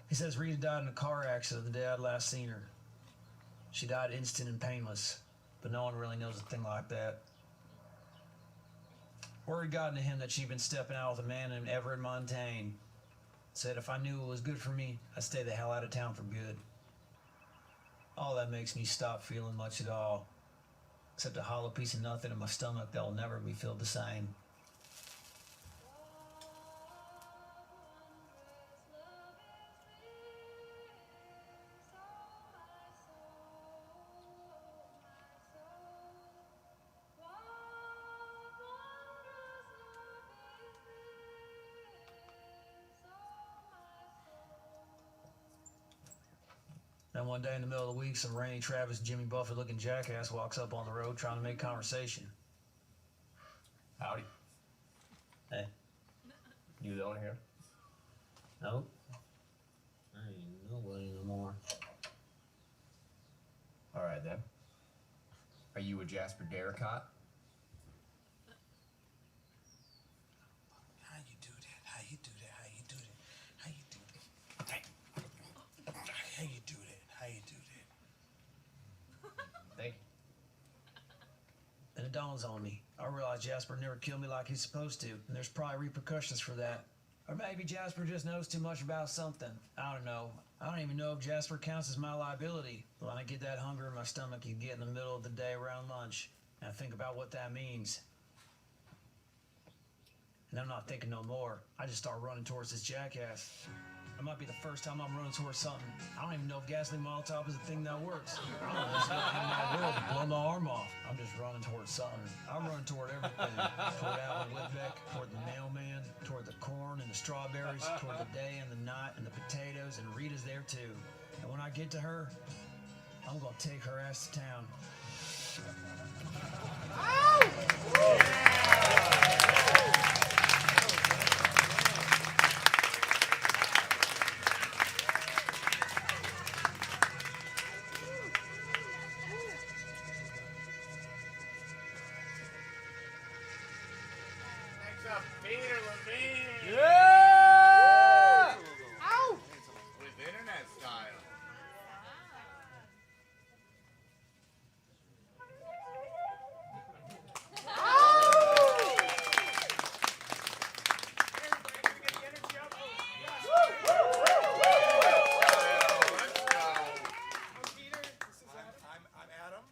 He says Rita died in a car accident the day I'd last seen her. She died instant and painless, but no one really knows a thing like that. Word got to him that she'd been stepping out with a man named Everett Montaigne. Said if I knew it was good for me, I'd stay the hell out of town for good. All that makes me stop feeling much at all, except a hollow piece of nothing in my stomach that'll never be filled the same. Then one day in the middle of the week, some Randy Travis, Jimmy Buffett looking jackass walks up on the road trying to make conversation. Howdy. Hey. You the owner here? Nope. I ain't nobody no more. All right then. Are you a Jasper Darracott? How you do that? How you do that? How you do that? How you do that? How you do that? How you do that? Thank you. Then it dawns on me. I realize Jasper never killed me like he's supposed to, and there's probably repercussions for that. Or maybe Jasper just knows too much about something. I don't know. I don't even know if Jasper counts as my liability. When I get that hunger in my stomach, you get in the middle of the day around lunch, and I think about what that means. And I'm not thinking no more. I just start running towards this jackass. It might be the first time I'm running towards something. I don't even know if gasoline Molotov is a thing that works. I don't know if it's gonna hit my world and blow my arm off. I'm just running towards something. I'm running toward everything. Toward Alvin Whitbeck, toward the mailman, toward the corn and the strawberries, toward the day and the night and the potatoes, and Rita's there too. And when I get to her, I'm gonna take her ass to town. Next up, Peter Levine. Yeah! Ow! With internet style. I'm Adam.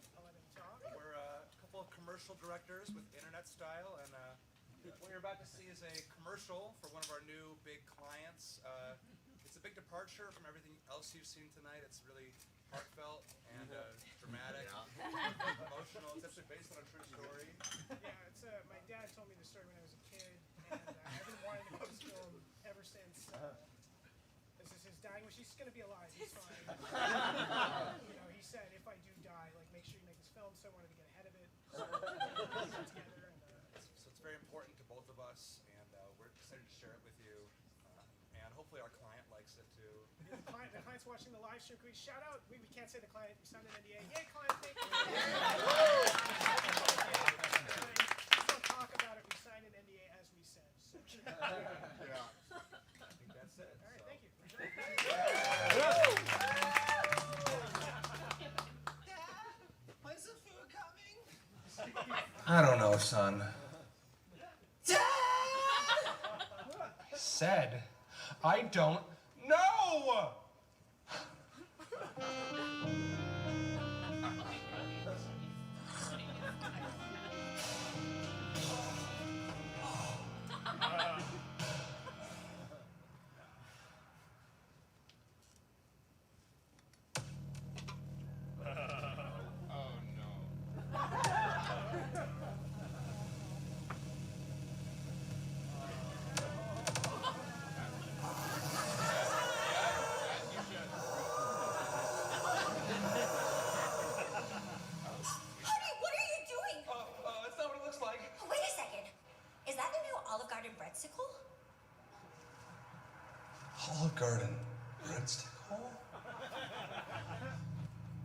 We're a couple of commercial directors with Internet Style, and what you're about to see is a commercial for one of our new big clients. It's a big departure from everything else you've seen tonight. It's really heartfelt and dramatic, emotional. It's actually based on a true story. Yeah, it's my dad told me the story when I was a kid, and I've been wanting to make this film ever since. This is his dying wish. He's gonna be alive. He's fine. You know, he said if I do die, like make sure you make this film. So I wanted to get ahead of it. So we got together and. So it's very important to both of us, and we're excited to share it with you. And hopefully our client likes it too. the client's watching the live stream. Can we shout out? We can't say the client. We signed an NDA. Yay, client! Thank you. Please don't talk about it. We signed an NDA as we said. So. Yeah. I think that's it. All right, thank you. When's the food coming? I don't know, son. Dad! Said, I don't know! Honey, what are you doing? That's not what it looks like. Wait a second. Is that the new Olive Garden breadsicle? Olive Garden breadstick?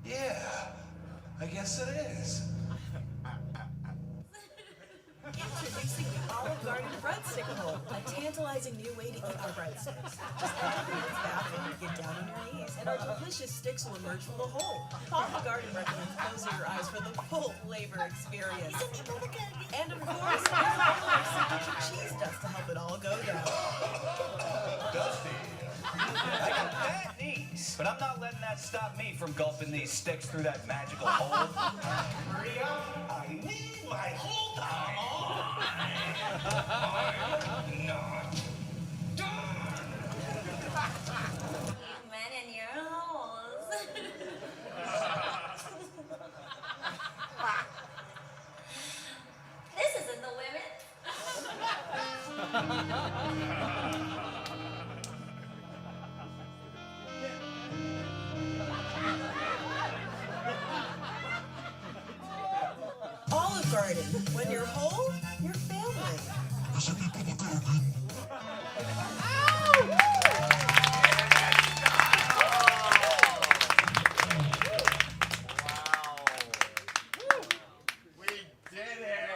Yeah, I guess it is. Introducing the Olive Garden breadstick, a tantalizing new way to eat our breadsticks. Just enter the kids' bathroom and get down on your knees, and our delicious sticks will emerge from the hole. Olive Garden recommends closing your eyes for the full flavor experience. And of course, there's a little signature cheese dust to help it all go down. Dusty. I got bad knees, but I'm not letting that stop me from gulping these sticks through that magical hole. Hurry up! I need my whole time. I'm not done. Men in your holes. This isn't the Olive Garden, when you're whole, you're family. We did it!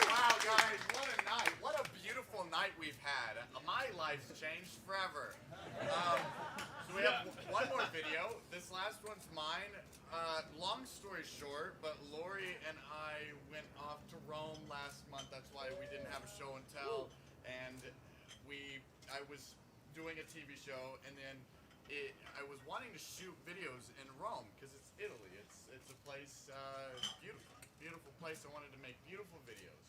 Wow, guys, what a night. What a beautiful night we've had. My life's changed forever. So we have one more video. This last one's mine. Long story short, but Lori and I went off to Rome last month. That's why we didn't have a show and tell. And I was doing a TV show, and then I was wanting to shoot videos in Rome because it's Italy. It's a place, beautiful place. I wanted to make beautiful videos,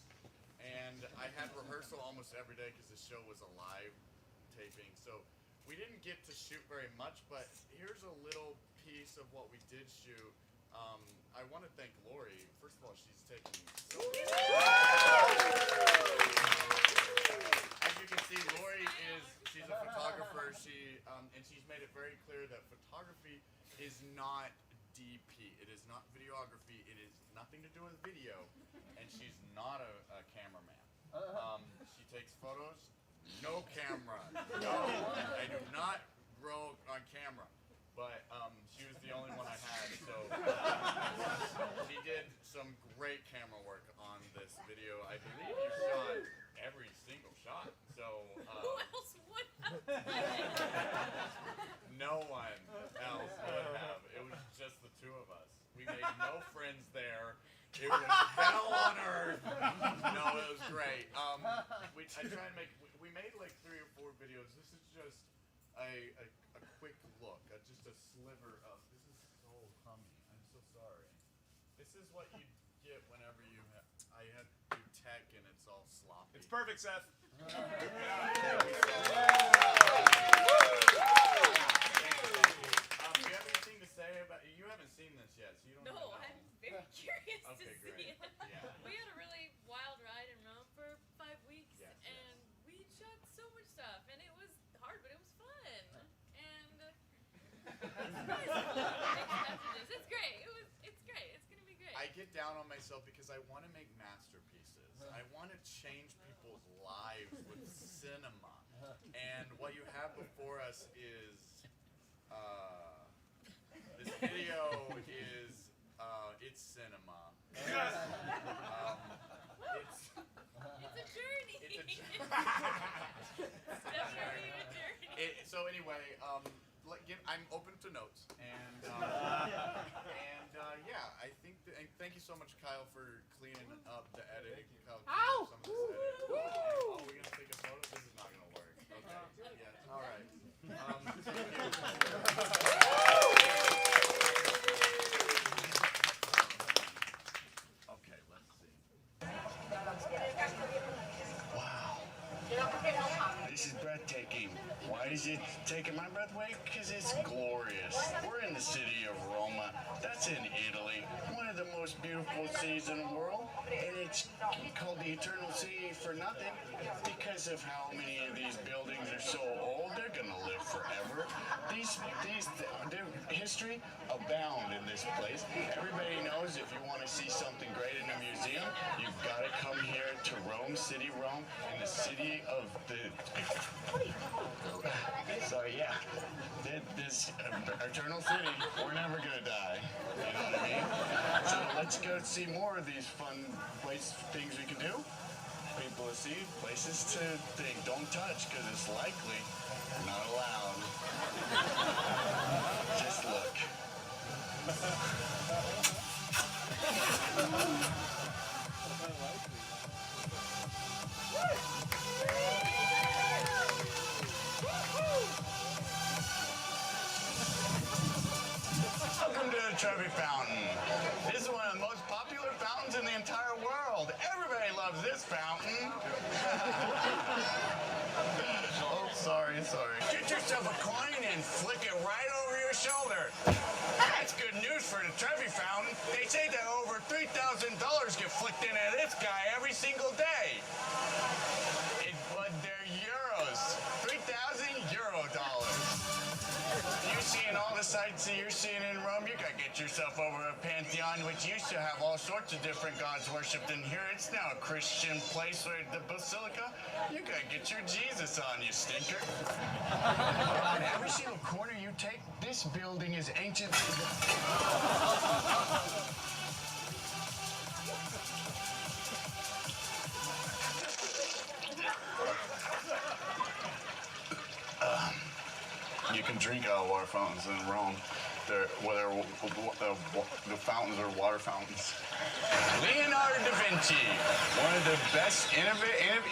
and I had rehearsal almost every day because the show was a live taping. So we didn't get to shoot very much, but here's a little piece of what we did shoot. I want to thank Lori. First of all, she's taking so as you can see, Lori she's a photographer. And she's made it very clear that photography is not DP. It is not videography. It is nothing to do with video. And she's not a cameraman. She takes photos, no camera. No, I do not grow on camera. But she was the only one I had, so she did some great camera work on this video. I believe you shot every single shot. So Who else would? no one else would have. It was just the two of us. We made no friends there. It was hell on earth. No, it was great. I tried to make. We made like 3 or 4 videos. This is just a quick look, just a sliver of. This is so hummy. I'm so sorry. This is what you get whenever you have. I had to do tech and it's all sloppy. It's perfect, Seth. Thank you so much. Do you have anything to say about? You haven't seen this yet, so you don't. No, really know. I'm very curious Okay, to great. see it. Yeah. We had a really wild ride in Rome for 5 weeks, Yes, and we shot so much stuff, and it was hard, but it was fun. And it's great. It's great. It's gonna be great. I get down on myself because I want to make masterpieces. I want to change people's lives with cinema. And what you have before us is this video is it's cinema. It's a journey. It's a journey. So anyway, I'm open to notes, and yeah, I think. And thank you so much, Kyle, for cleaning up the editing. Kyle, Ow! some of this editing. Oh, we're gonna take a photo. This is not gonna work. Okay. Yeah. All right. Thank you. Okay. Let's see. Wow. This is breathtaking. Why is it taking my breath away? Because it's glorious. We're in the city of Roma. That's in Italy. One of the most beautiful cities in the world. And it's called the Eternal City for nothing because of how many of these buildings are so old. They're going to live forever. Their history abound in this place. Everybody knows if you want to see something great in a museum, you've got to come here to Rome, City Rome, and the city of the... So yeah, this eternal city, we're never gonna die. You know what I mean? So let's go see more of these fun things we can do. People to see, places to think. Don't touch, because it's likely not allowed. Just look. Welcome to the Trevi Fountain. This is one of the most popular fountains in the entire world. Everybody loves this fountain. Oh, sorry. Get yourself a coin and flick it right over your shoulder. That's good news for the Trevi Fountain. They say that over $3,000 get flicked into this guy every single day. But they're euros. 3,000 euro dollars. You're seeing all the sights that you're seeing in Rome. You gotta get yourself over a Pantheon, which used to have all sorts of different gods worshipped in here. It's now a Christian place where the Basilica. You gotta get your Jesus on, you stinker. On every single corner you take, this building is ancient. You can drink out of water fountains in Rome. The fountains are water fountains. Leonardo da Vinci, one of the best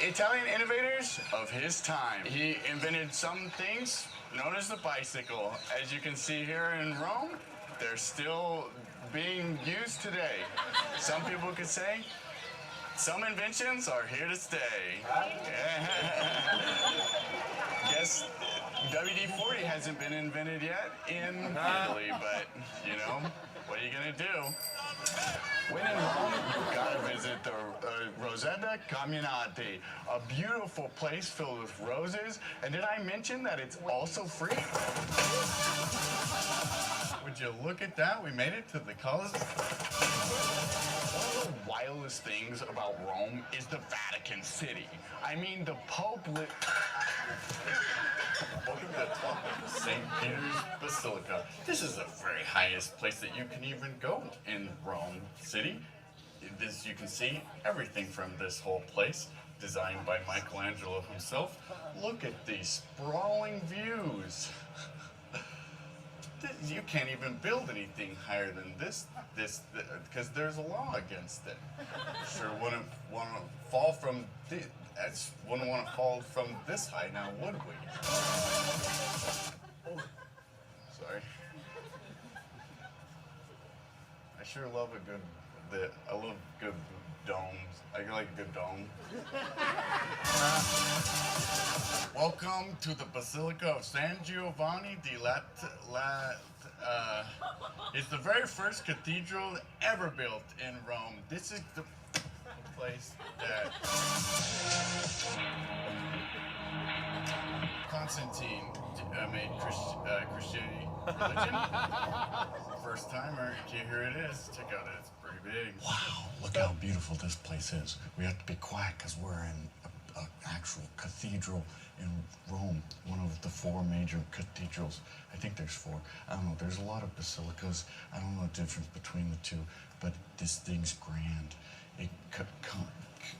Italian innovators of his time. He invented some things known as the bicycle. As you can see here in Rome, they're still being used today. Some people could say some inventions are here to stay. Guess WD-40 hasn't been invented yet in Italy, but, you know, what are you going to do? When in Rome, you've got to visit the Rosetta Camminati, a beautiful place filled with roses. And did I mention that it's also free? Would you look at that? We made it to the Colosseum. One of the wildest things about Rome is the Vatican City. I mean, the Pope Welcome to the top of St. Peter's Basilica. This is the very highest place that you can even go in Rome City. You can see everything from this whole place, designed by Michelangelo himself. Look at these sprawling views. You can't even build anything higher than this because there's a law against it. Sure wouldn't want to fall from wouldn't want to fall from this high now, would we? Oh, sorry. I sure love I love good domes. I like a good dome. Welcome to the Basilica of San Giovanni di it's the very first cathedral ever built in Rome. This is the place that Constantine made Christianity religion. First timer, here it is. Check out it, it's pretty big. Wow, look how beautiful this place is. We have to be quiet because we're in an actual cathedral in Rome, one of the 4 major cathedrals. I think there's 4. I don't know. There's a lot of basilicas. I don't know the difference between the 2, but this thing's grand. It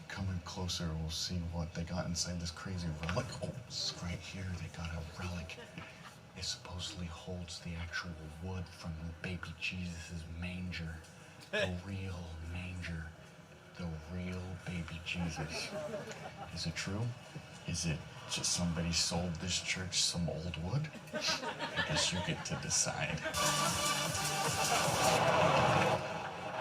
coming closer, we'll see what they got inside this crazy relic. Oh, it's right here. They got a relic. It supposedly holds the actual wood from the baby Jesus' manger. The real manger. The real baby Jesus. Is it true? Is it just somebody sold this church some old wood? I guess you get to decide.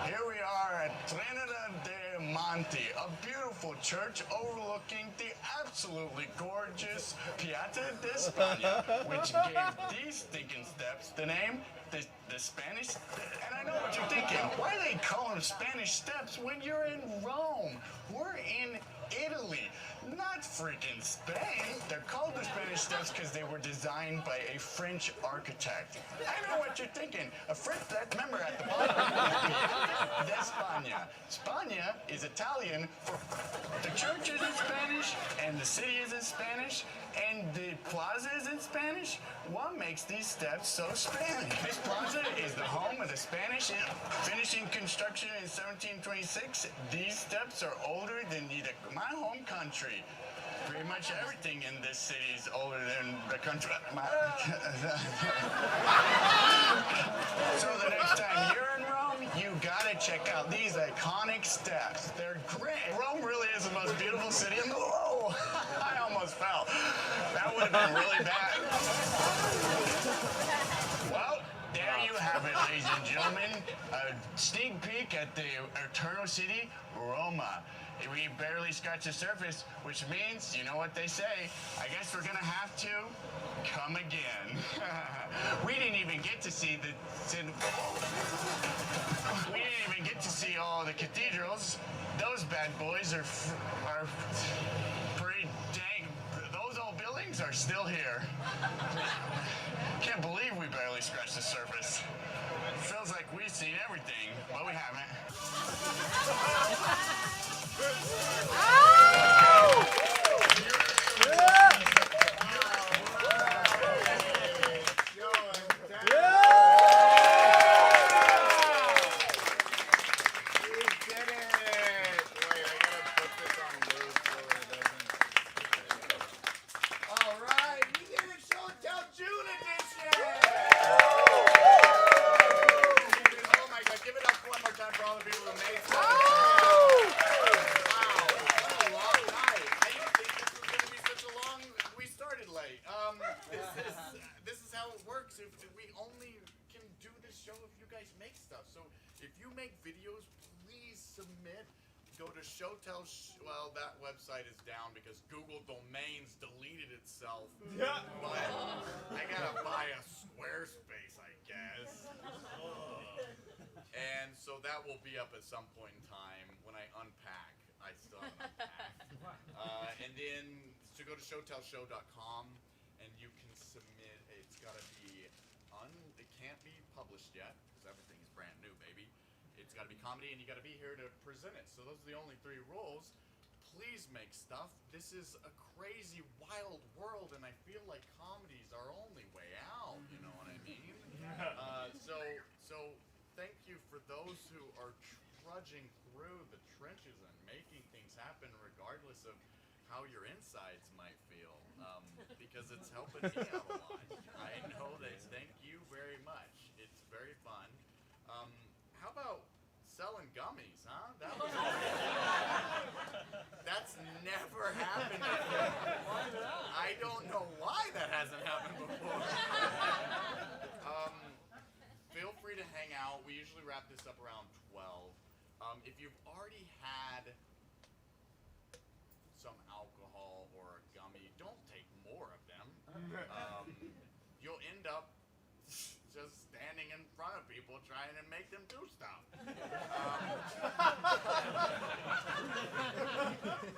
Here we are at Trinidad de Monte, a beautiful church overlooking the absolutely gorgeous Piazza de España, which gave these stinking steps the name, the Spanish, and I know what you're thinking, why do they call them Spanish steps when you're in Rome? We're in Italy, not freaking Spain. They're called the Spanish steps because they were designed by a French architect. I know what you're thinking. A French, remember at the bottom, de España. España is Italian for the church is in Spanish, and the city is in Spanish, and the plaza is in Spanish. What makes these steps so Spanish? This plaza is the home of the Spanish, finishing construction in 1726. These steps are older than my home country. Pretty much everything in this city is older than the country. So the next time you're in Rome, you gotta check out these iconic steps. They're great. Rome really is the most beautiful city in the world. I almost fell. That would have been really bad. Well, there you have it, ladies and gentlemen. A sneak peek at the Eternal City, Roma. We barely scratched the surface, which means, you know what they say, I guess we're gonna have to come again. We didn't even get to see all the cathedrals. Those bad boys are pretty dang. Those old buildings are still here. Can't believe we barely scratched the surface. Feels like we've seen everything, but we haven't. Well, that website is down because Google Domains deleted itself. Yeah. But I gotta buy a Squarespace, I guess. And so that will be up at some point in time when I unpack. I still haven't unpacked. And then to go to showtellshow.com and you can submit. It's gotta be it can't be published yet because everything is brand new, baby. It's got to be comedy, and you got to be here to present it. So those are the only 3 rules. Please make stuff. This is a crazy, wild world, and I feel like comedy's our only way out. You know what I mean? So thank you for those who are trudging through the trenches and making things happen, regardless of how your insides might feel, because it's helping me out a lot. I know that. Thank you very much. It's very fun. How about selling gummies, huh? That's never happened before. I don't know why that hasn't happened before. Feel free to hang out. We usually wrap this up around 12. If you've already had some alcohol or a gummy, don't take more of them. You'll end up just standing in front of people trying to make them do stuff.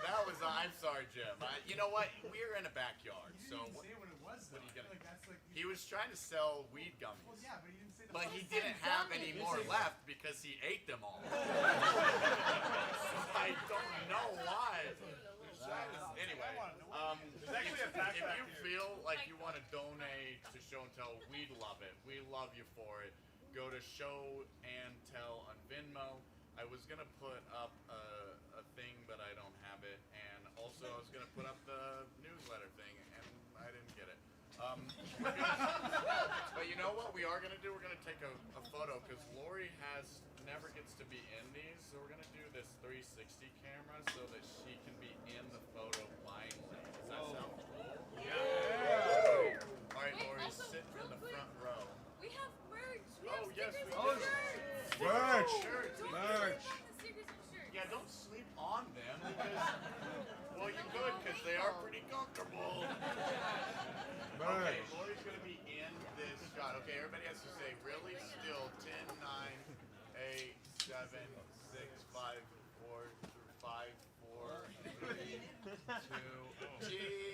That was, I'm sorry, Jim. You know what? We're in a backyard, so. What are you gonna? He was trying to sell weed gummies. Well, yeah, but he didn't say the. But he didn't have any more left because he ate them all. So I don't know why. Anyway, if you feel like you want to donate to Show and Tell, we'd love it. We love you for it. Go to Show and Tell on Venmo. I was gonna put up a thing, but I don't have it, and also I was gonna put up the newsletter thing, and I didn't get it. But you know what we are gonna do? We're gonna take a photo because Lori never gets to be in these, so we're gonna do this 360 camera so that she can be in the photo finally. Does that sound cool? Yeah. All right, Lori, sit in the front row. We have merch. We Oh, have yes, stickers we and do. shirts. Merch. Don't Merch. sleep on the stickers and shirts. Yeah, don't sleep on them because, well, you could because they are pretty comfortable. Okay, Lori's going to be in this shot. Okay, everybody has to say really still 10, 9, 8, 7, 6, 5, 4, 5, 4, 3, 2, cheese.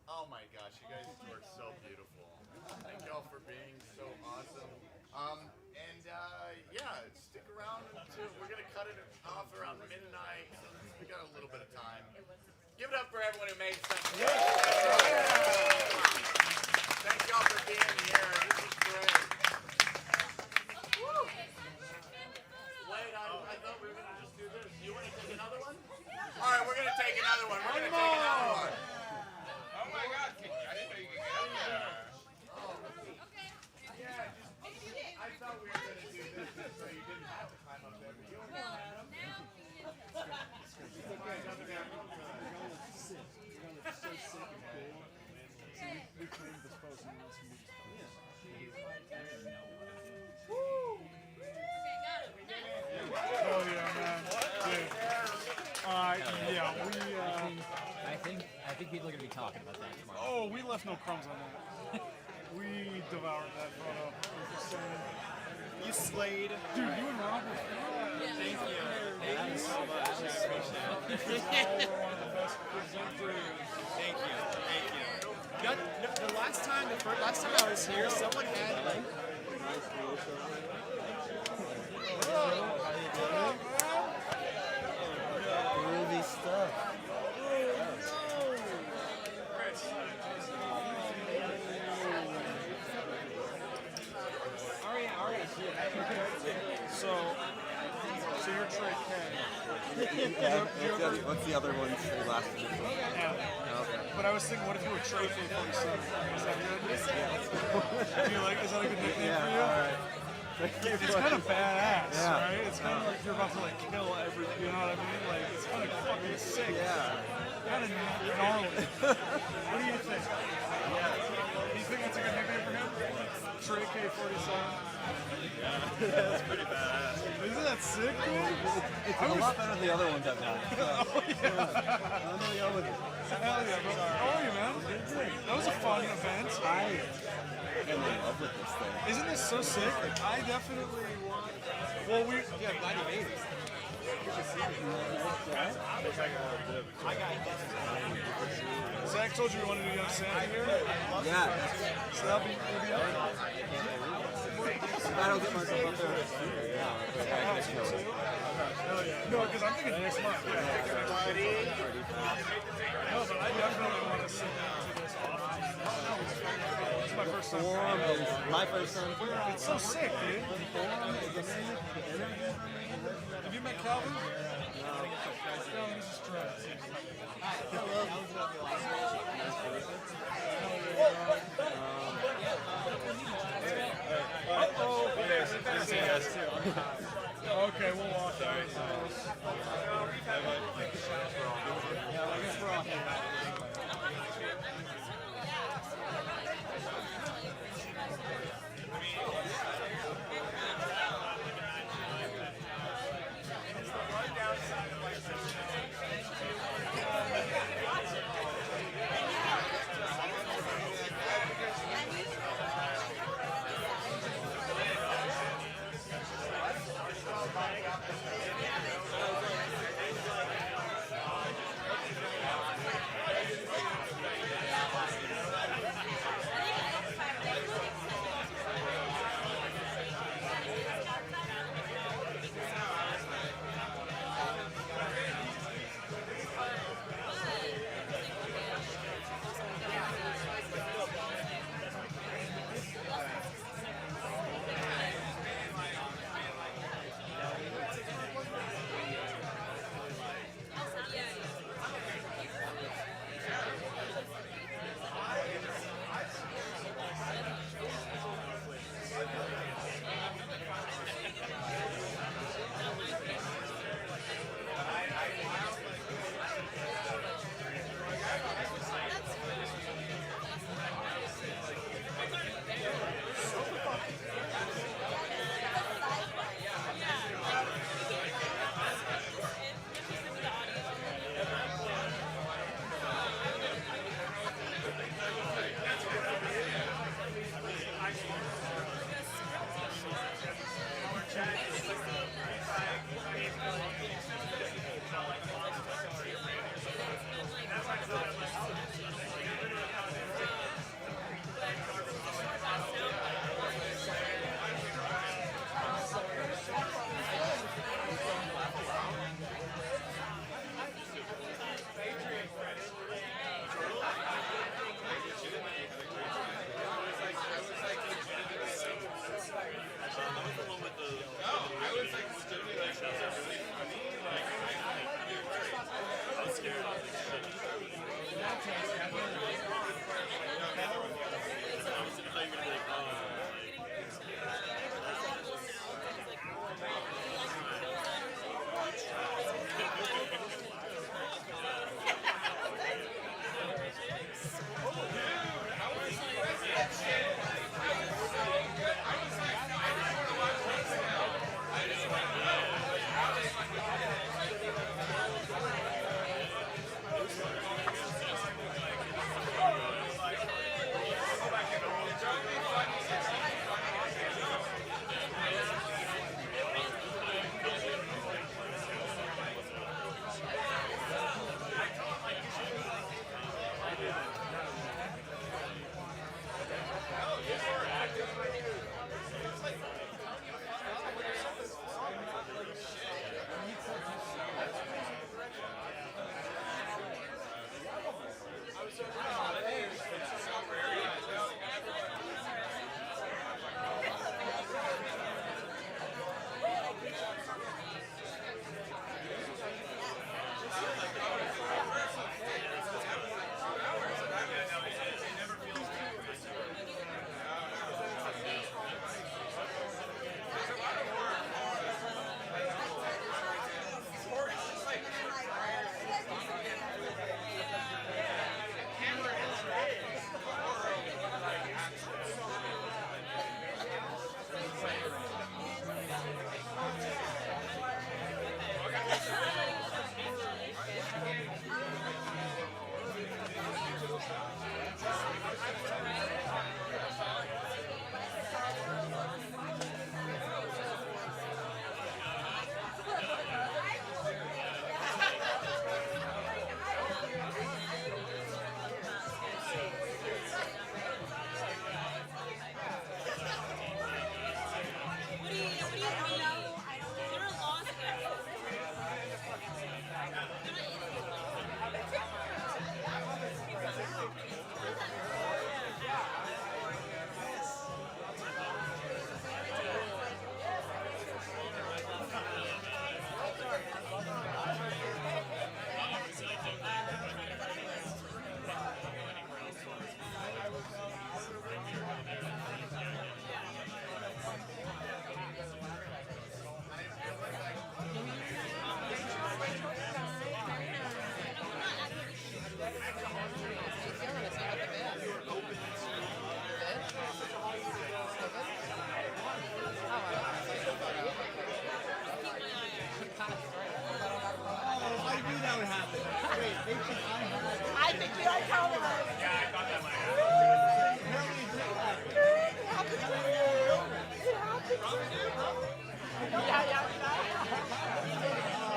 Oh my gosh, you guys were so beautiful. Thank y'all for being so awesome. Yeah, stick around until we're gonna cut it off around midnight. We got a little bit of time. Give it up for everyone who made something. Thank y'all for being here. This is great. Wait, I thought we were gonna just do this. You want to take another one? All right, we're gonna take another one. We're gonna take another one. Oh my God! I didn't know you could get in there. I thought we were going to do this so you didn't have to climb up there, but you only had them. Oh yeah, man. Dude. Yeah, I think people are gonna be talking about that tomorrow. Oh, we left no crumbs on that. We devoured that photo. You slayed. Dude, you and Rob were Thank you. Thank you so much. I appreciate it. Thank you. Thank you. The last time I was here, someone had like. Groovy stuff. So you're Trey K. What's the other one's last initial? But I was thinking, what if you were Trey K 47? Is that good? Do you like? Is that a good nickname for you? All right. It's kind of badass, right? It's kind of like you're about to like kill everything. You know what I mean? Like it's kind of fucking sick. Kind of gnarly. What do you think? Do you think that's a good nickname for him? Trey K 47. That's pretty badass. Isn't that sick, dude? It's a lot better than the other ones I've had. Oh yeah. Hell yeah, bro. Oh yeah, man. That was a fun event. I'm in love with this thing. Isn't this so sick? I definitely want. Well, yeah, glad you made it. Zach told you we wanted to do Young Santa here. Yeah. So that'll be. I don't get myself up there. Hell yeah. No, because I'm thinking next month. No, but I definitely want to sit down to this often. It's my first time. Forum is my first time. It's so sick, dude. Have you met Calvin? No, this is Trey. Okay, we'll walk there. I guess we're off.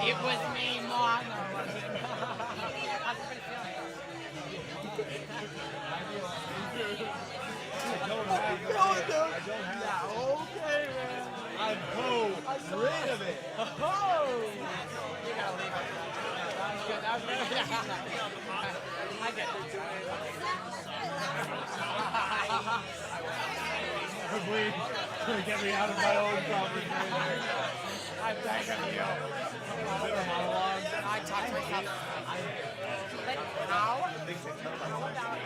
It was me, Mono. How's it been feeling? Okay, man. I'm rid of it. You gotta leave it. That was good. That was good. I get it. Probably gonna get me out of my own comfort zone. I'm thanking you. I talked to myself. But how about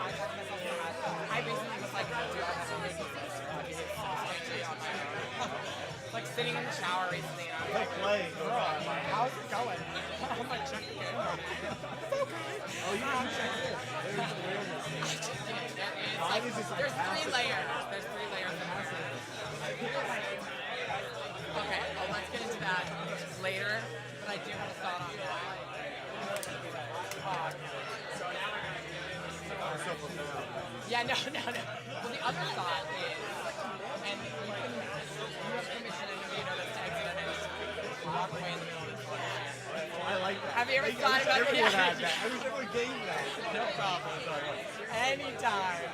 I recently was like, do I have to make like sitting in the shower recently, and I was like, playing. how's it going? I'm like, check the camera. It's okay. Oh, you can check this. There's awareness. It's like, there's 3 layers. There's 3 layers of it. Okay, well, let's get into that later, but I do have a thought on that. Yeah, no. Well, the other thought is, and you have permission and you know that's to exit and just walk away in the middle of the floor. I like that. Have you ever thought about it? Everyone had that. Everyone gave that. No problem. Anytime.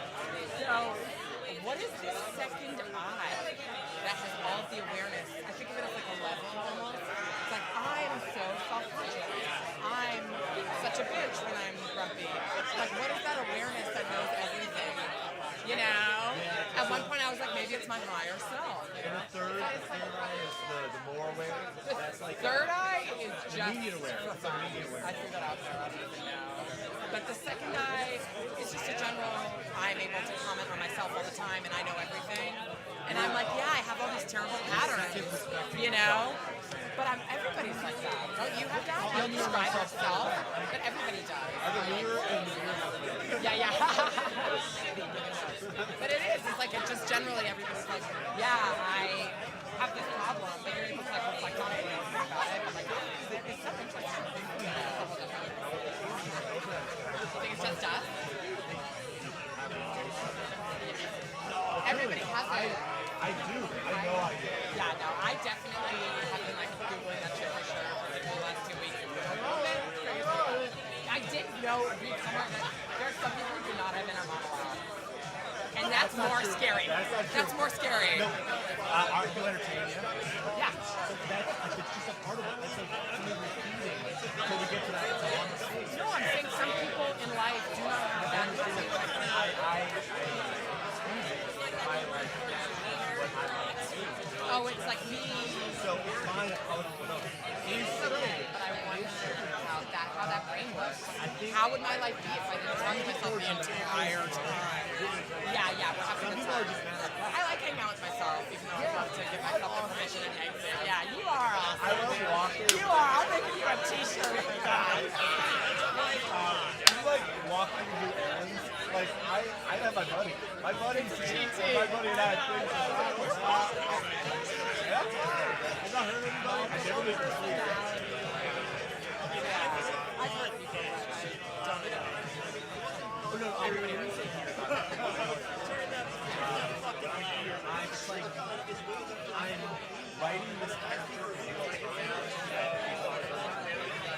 So, what is this second eye that has all of the awareness? I think of it as like a level almost. It's like, I'm so self-conscious. I'm such a bitch when I'm grumpy. Like, what is that awareness that knows everything? You know? At one point I was like, maybe it's my higher self. And the third eye is the more awareness. The third eye is just immediate awareness. for fun. I threw that out there. I don't even know. But the second eye is just a general, I'm able to comment on myself all the time and I know everything. And I'm like, yeah, I have all these terrible patterns, you know? But everybody's like that. Don't you have that? You don't describe yourself, but everybody does. Yeah. But it is. It's like, it just generally everybody's like, yeah, I have this problem, but you're able to like reflect on it and think about it. But like, it's so interesting. You think it's just us? Everybody has it. I do. I know I do. Yeah, no, I definitely have been like Googling that shit for sure for like the last 2 weeks. I did know read somewhere that there are some people who do not have inner monologue. And that's more scary. That's more scary. No, aren't you entertaining? Yeah. So that's like, it's just a part of it. It's like something repeating until we get to that on the stage. No, I'm saying some people in life do not have that. Oh, it's like me. So it's mine. But I wonder how that brain works. How would my life be if I didn't talk to myself the entire time? Yeah, we're having a good time. I like hanging out with myself, even though I love to give myself the permission and exit. Yeah, you are awesome. I love walking. You are. I'm making you a t-shirt with that. You like walking to do errands? Like I have my buddy. My buddy and I think yeah. Have not heard anybody? I never been to sleep. I've heard people that I don't know. Oh no, everybody else. I'm writing this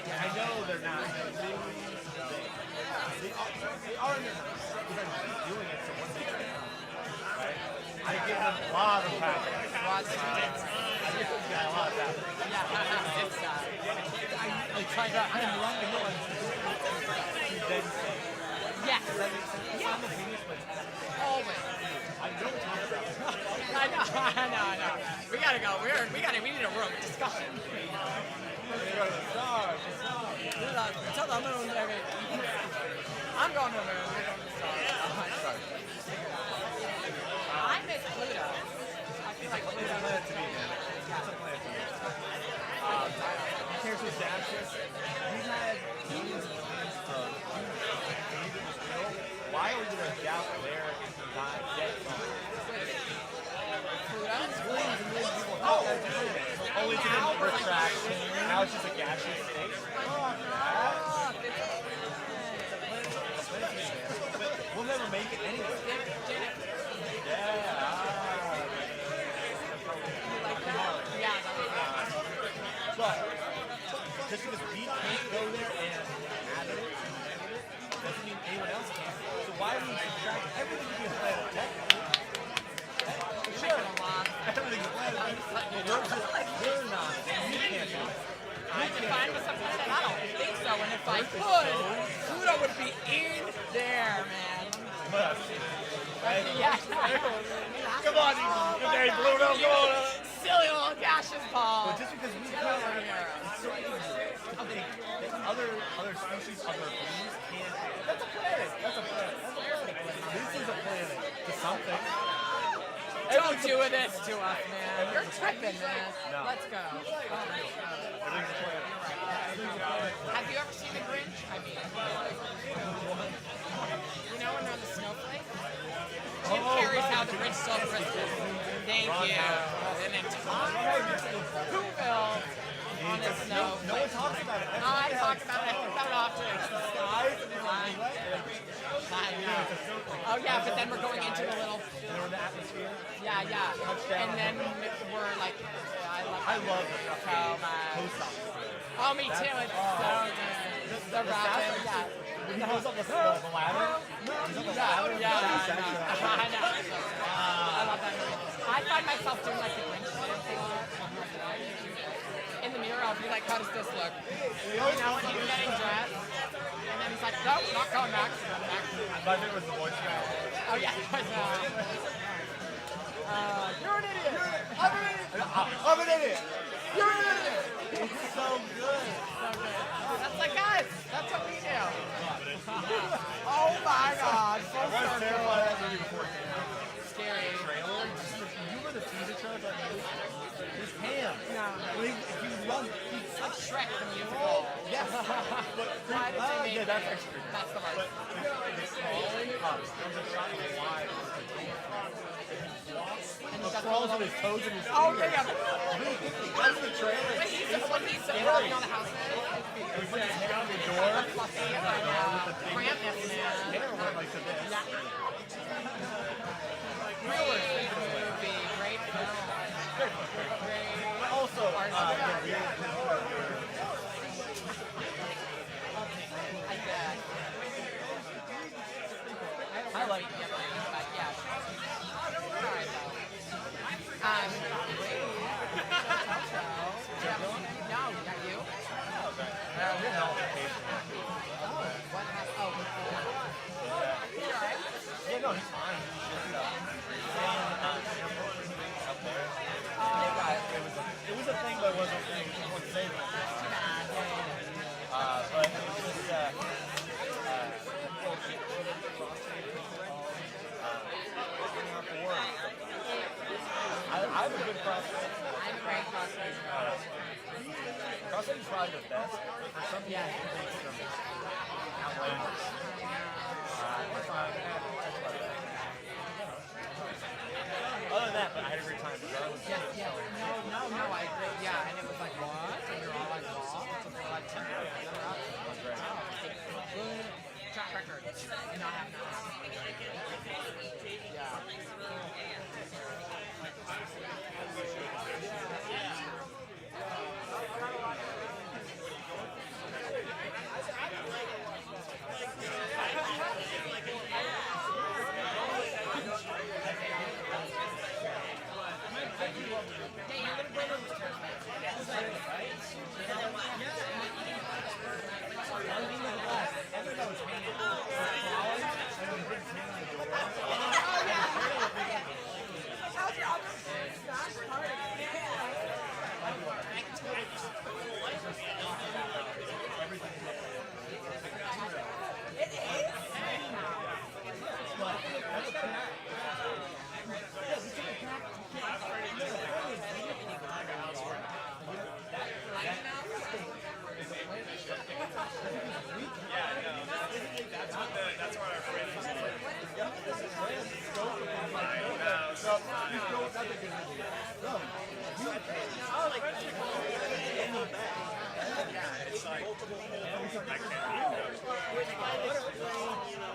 I know they're not. They are because I keep doing it, so once they try it, right? I give them a lot of practice. I give them a lot of practice. Yeah, it's I try to, I am wrong, I know I'm to then say. Yes. Yeah. Always. I don't talk about it. I know. We gotta go. We need a room discussion. To the moon, baby. I'm going to the moon. We're going to the stars. I miss Pluto. I feel like Pluto. It's a planet to me, man. It's a planet to me. Here's his dad. We've had millions of plans of why are we going to doubt there and not get from Pluto? millions and millions of people know that it's a planet. Only to then retract. Now it's just a gaseous state. But we'll never make it anyway. Yeah. Yeah, I'm just letting you know. You're not. You can't do it. I'm fine with some planet. I don't think so. And if I could, Pluto would be in there, man. Yeah. Come on, you day, Pluto, come on. Silly little gaseous ball. But just because we Get can't, over here. it's so easy. Other species, other beings can't. That's a planet. That's a planet. This is a planet to something. Don't do this to us, man. You're tripping, man. No. Let's go. Oh my God. Everything's a planet. Have you ever seen The Grinch? I mean, you know when they're the snowflake? Jim Carrey's How the Grinch Stole Christmas. Thank you. An entire Whoville on a snowflake. No one talks about it. I talk about it. I think about it often. I know. Oh yeah, but then we're going into the little. The atmosphere. Yeah, yeah. And then we're like, I love it so much. Oh, me too. It's so good. The rapid, yeah. When he goes up the ladder. Yeah, I know. I love that movie. I find myself doing like the Grinch thing in the mirror. I'll be like, how does this look? You know, and he's getting dressed. And then he's like, nope, not going back. My favorite was the Boy Scout. Oh, yeah. You're an idiot. I'm an idiot. You're an idiot. It's so good. So good. That's like us. That's what we do. Oh my God. So terrified of that movie before it came out. Scary. Trailer. You remember the teaser trailer for that movie? There's Ham. No. He runs. It's like Shrek the musical. Yes. Why did they make yeah, that's extra. That's the But it's crawling. There's a shot of the wide. And He crawls with his toes and his Oh, fingers. yeah. That's the trailer. When he's running on the house. He puts his hand on the door. Krampus, man. Hair went like to this. Really good movie. Great film. But also, I like it, but yeah. Alright, though. No, not you? What happened? Oh, yeah, no, he's fine. It was a thing, but it wasn't saving it. But it was just, I have a good crossfit. I'm a great crossfit. Crossfit is probably the best. For some people, Yeah. it makes them outlandish. It's fine. Other than that, but I had a great time regardless. Yes, yeah. No, I agree. Yeah, and it was like, what? And you're all like, what? And we're like, track record. Not have none. Yeah.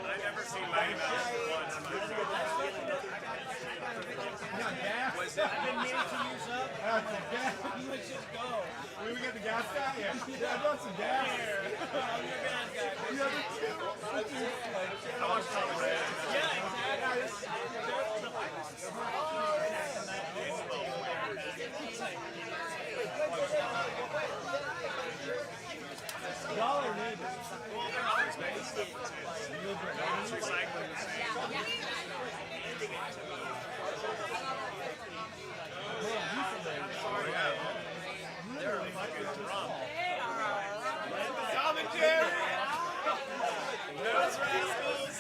I've never seen Mighty Mouse once. Was that? I've been meaning to use up. Let's just go. We got the gas guy? Yeah. I brought some gas. I'm your gas guy. The other two? How much time was that? Yeah, exactly. Y'all are neighbors. Tom and Jerry! Those rascals!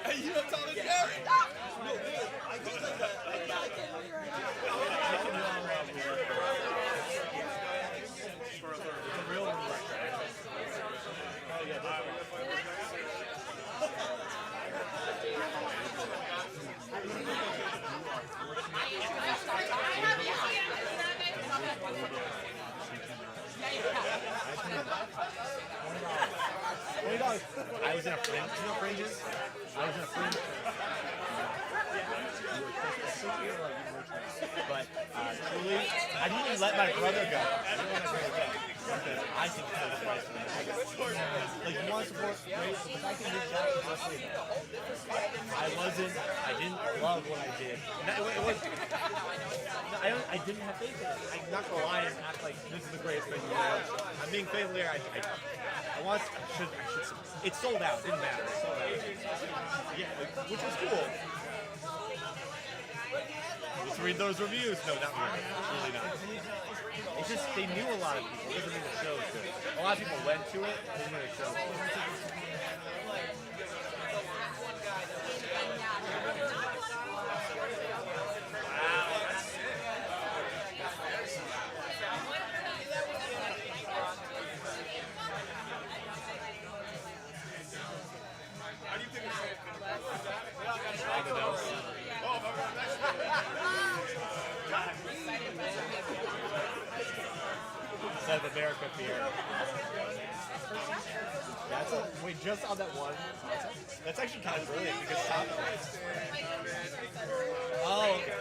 Hey, you know Tom and Jerry? I was in a fringe. You know fringes? I was in a fringe. But truly, I didn't even let my brother go. I didn't let my brother go because I think it's the price for me. Like you want support, great, but if I can reach out to mostly, I didn't love what I did. It was. I didn't have faith in it. I'm not gonna lie and act like this is the greatest thing in the world. I'm being faithful here. I should. It sold out. Didn't matter. It sold out. Yeah, which was cool. Let's read those reviews. No, not really. Really not. It's just they knew a lot of people. It doesn't mean the show is good. A lot of people went to it. It doesn't mean the show is good. Instead of America Pier. That's a, wait, just on that one. That's actually kind of brilliant because Tom. Oh, okay.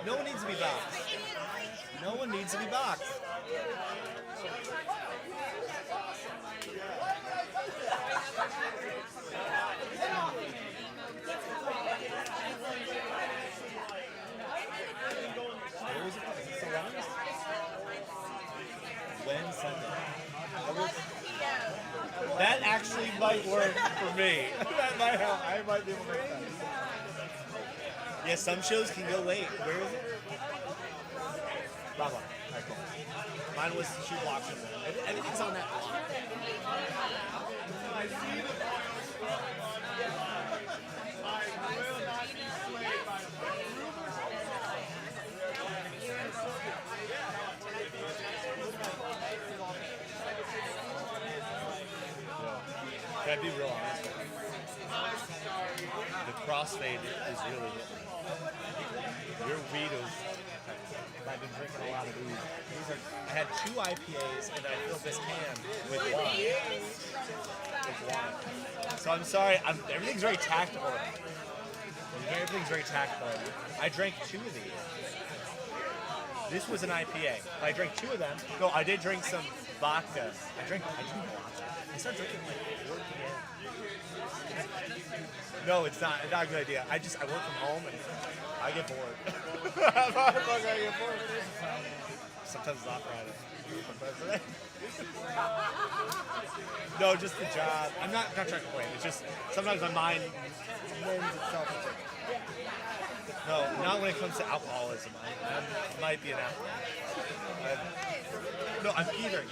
No one needs to be boxed. No one needs to be boxed. What was it? Is it still running? When Sunday. That actually might work for me. That might help. I might be able to make that. Yeah, some shows can go late. Where is it? Bravo. Alright, cool. Mine was Shoe Blocks. Everything's on that block. I see the I will not be swayed by Can I be real honest? The crossfade is really hitting. Your weed is. I've been drinking a lot of weed. I had 2 IPAs and I filled this can with wine. So I'm sorry. Everything's very tactical. Everything's very tactical. I drank 2 of these. This was an IPA. I drank 2 of them. No, I did drink some vodka. I drink vodka. I started drinking like 4 p.m. No, it's not a good idea. I work from home and I get bored. I get bored. Sometimes it's not Friday. No, just the job. I'm not trying to complain. It's just sometimes my mind lends itself. No, not when it comes to alcoholism. I might be an alcoholic. No, I'm Peter.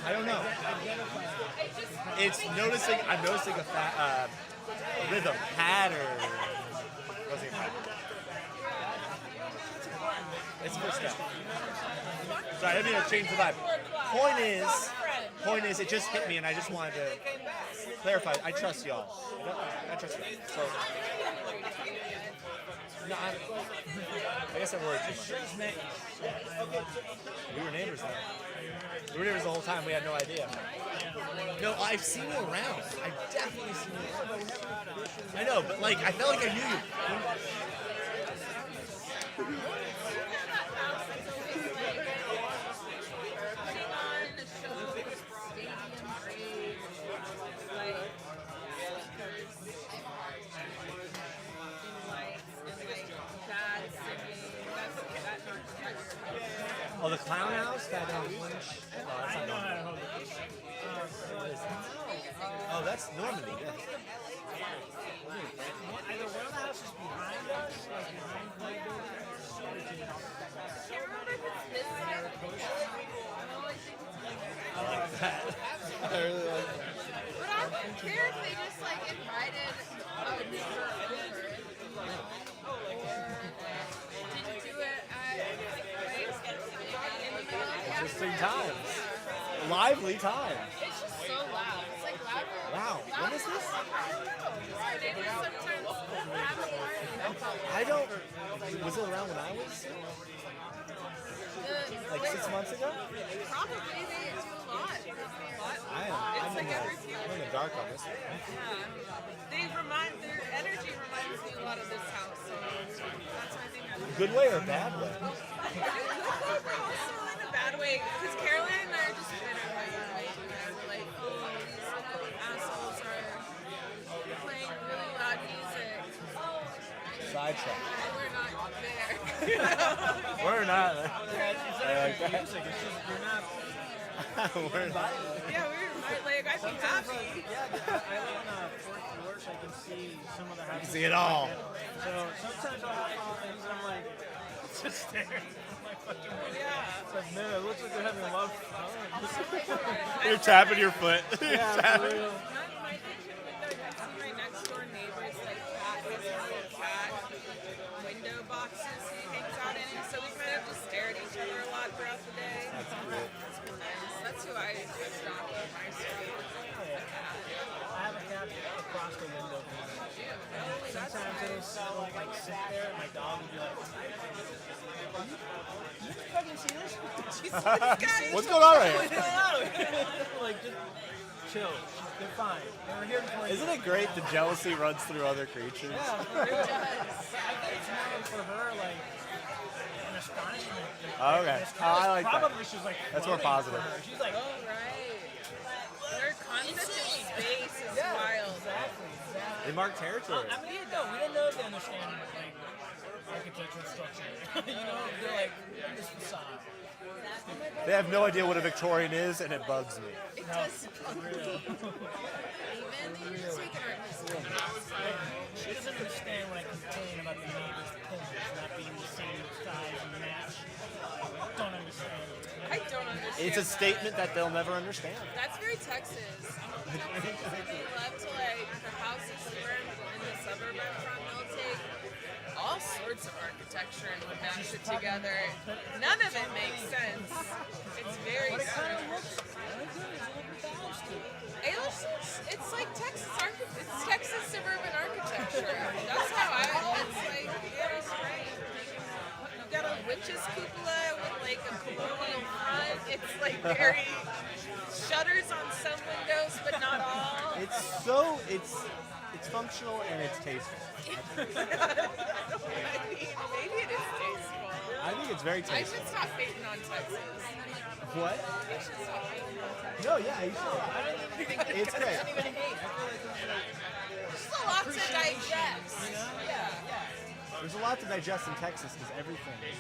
I don't know. It's noticing. I'm noticing a rhythm, pattern. It's good stuff. Sorry, I didn't mean to change the vibe. Point is, it just hit me, and I just wanted to clarify. I trust y'all. I trust y'all. So, no, I guess I'm worried too much. We were neighbors then. We were neighbors the whole time. We had no idea. No, I've seen you around. I've definitely seen you around. I know, but like, I felt like I knew you. Oh, the Clown House? That I know how to hold it. Oh, that's Normandy, yeah. Either one of the houses behind us, like behind Playboy, I like that. I really like that. But I wouldn't care if they just like invited a neighbor over. Didn't do it at Interesting times. Lively times. It's just so loud. It's like louder. Wow. When is this? Our neighbors sometimes have a party. I don't. Was it around when I was? Like 6 months ago? Probably they do a lot. I'm in the dark on this one. Yeah. Their energy reminds me a lot of this house. So that's why I think that's Good way or bad way? also in a bad way, because Caroline and I are just bitter right now. We're like, oh, these assholes are playing really loud music. Sidetrack. And we're not there. We're not. It's like music, it's just, you're not. We're not. Yeah, like, I'd be happy. Yeah, I live on a fourth floor, so I can see some of the houses. You can see it all. So sometimes I'll have all things and I'm like, just staring at my fucking window. Yeah. It's like, man, it looks like they're having a love. You're tapping your foot. Yeah, for real. My kitchen window, I see my next door neighbor's like cat has his little cat window boxes he hangs out in, so we kind of just stare at each other a lot throughout the day. That's good. That's who I adopt on my street. I have a cat across the window from me. Sometimes it'll like sit there and my dog will be like, you fucking see this? What's going on right What's here? going on? Like, just chill. They're fine. We're here to play. Isn't it great the jealousy runs through other creatures? Yeah, for real. I think it's more for her, like, an astonishment. Oh, okay. I like that. Probably she's like, That's more floating positive. for her. She's like, Oh, right. Their concept of space is wild. Exactly. They mark territory. I mean, we don't know if they understand, like, architectural structure. You know, they're like, this facade. They have no idea what a Victorian is, and it bugs me. It does. Even speaking She doesn't understand when I complain about the neighbor's pillars not being the same size and match. Don't understand. I don't understand. It's a statement that they'll never understand. That's very Texas. They love to like the houses we're in the suburb I'm from. They'll take all sorts of architecture and would mash it together. None of it makes sense. It's very strange. It's like it's Texas suburban architecture. That's how it's like very strange. You've got a witch's cupola with like a colonial front. It's like very shutters on some windows, but not all. It's functional and it's tasteful. I mean, maybe it is tasteful. I think it's very I tasteful. should stop hating on Texas. What? I should stop hating on Texas. No, yeah, you should. It's great. There's a lot to digest. Yeah. There's a lot to digest in Texas because everything is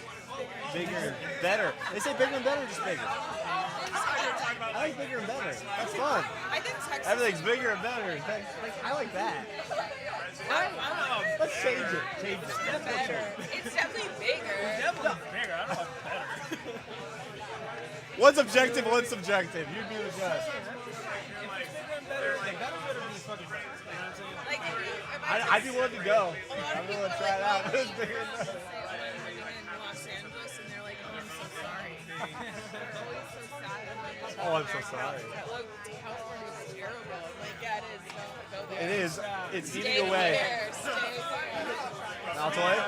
bigger and better. They say bigger and better or just bigger? I like bigger and better. That's fun. I think Texas. Everything's bigger and better. I like that. Let's change it. Change it. Better. It's definitely bigger. Bigger, I don't know better. One's objective, one's subjective. You do the judge. Like, I'd be willing to go. I'm willing to try it out. It was bigger and better. Living in Los Angeles, and they're I'm so sorry. California is terrible. I'm like, yeah, it is. Don't go there. It is. It's Stay eating away. There. Stay away. Altoid?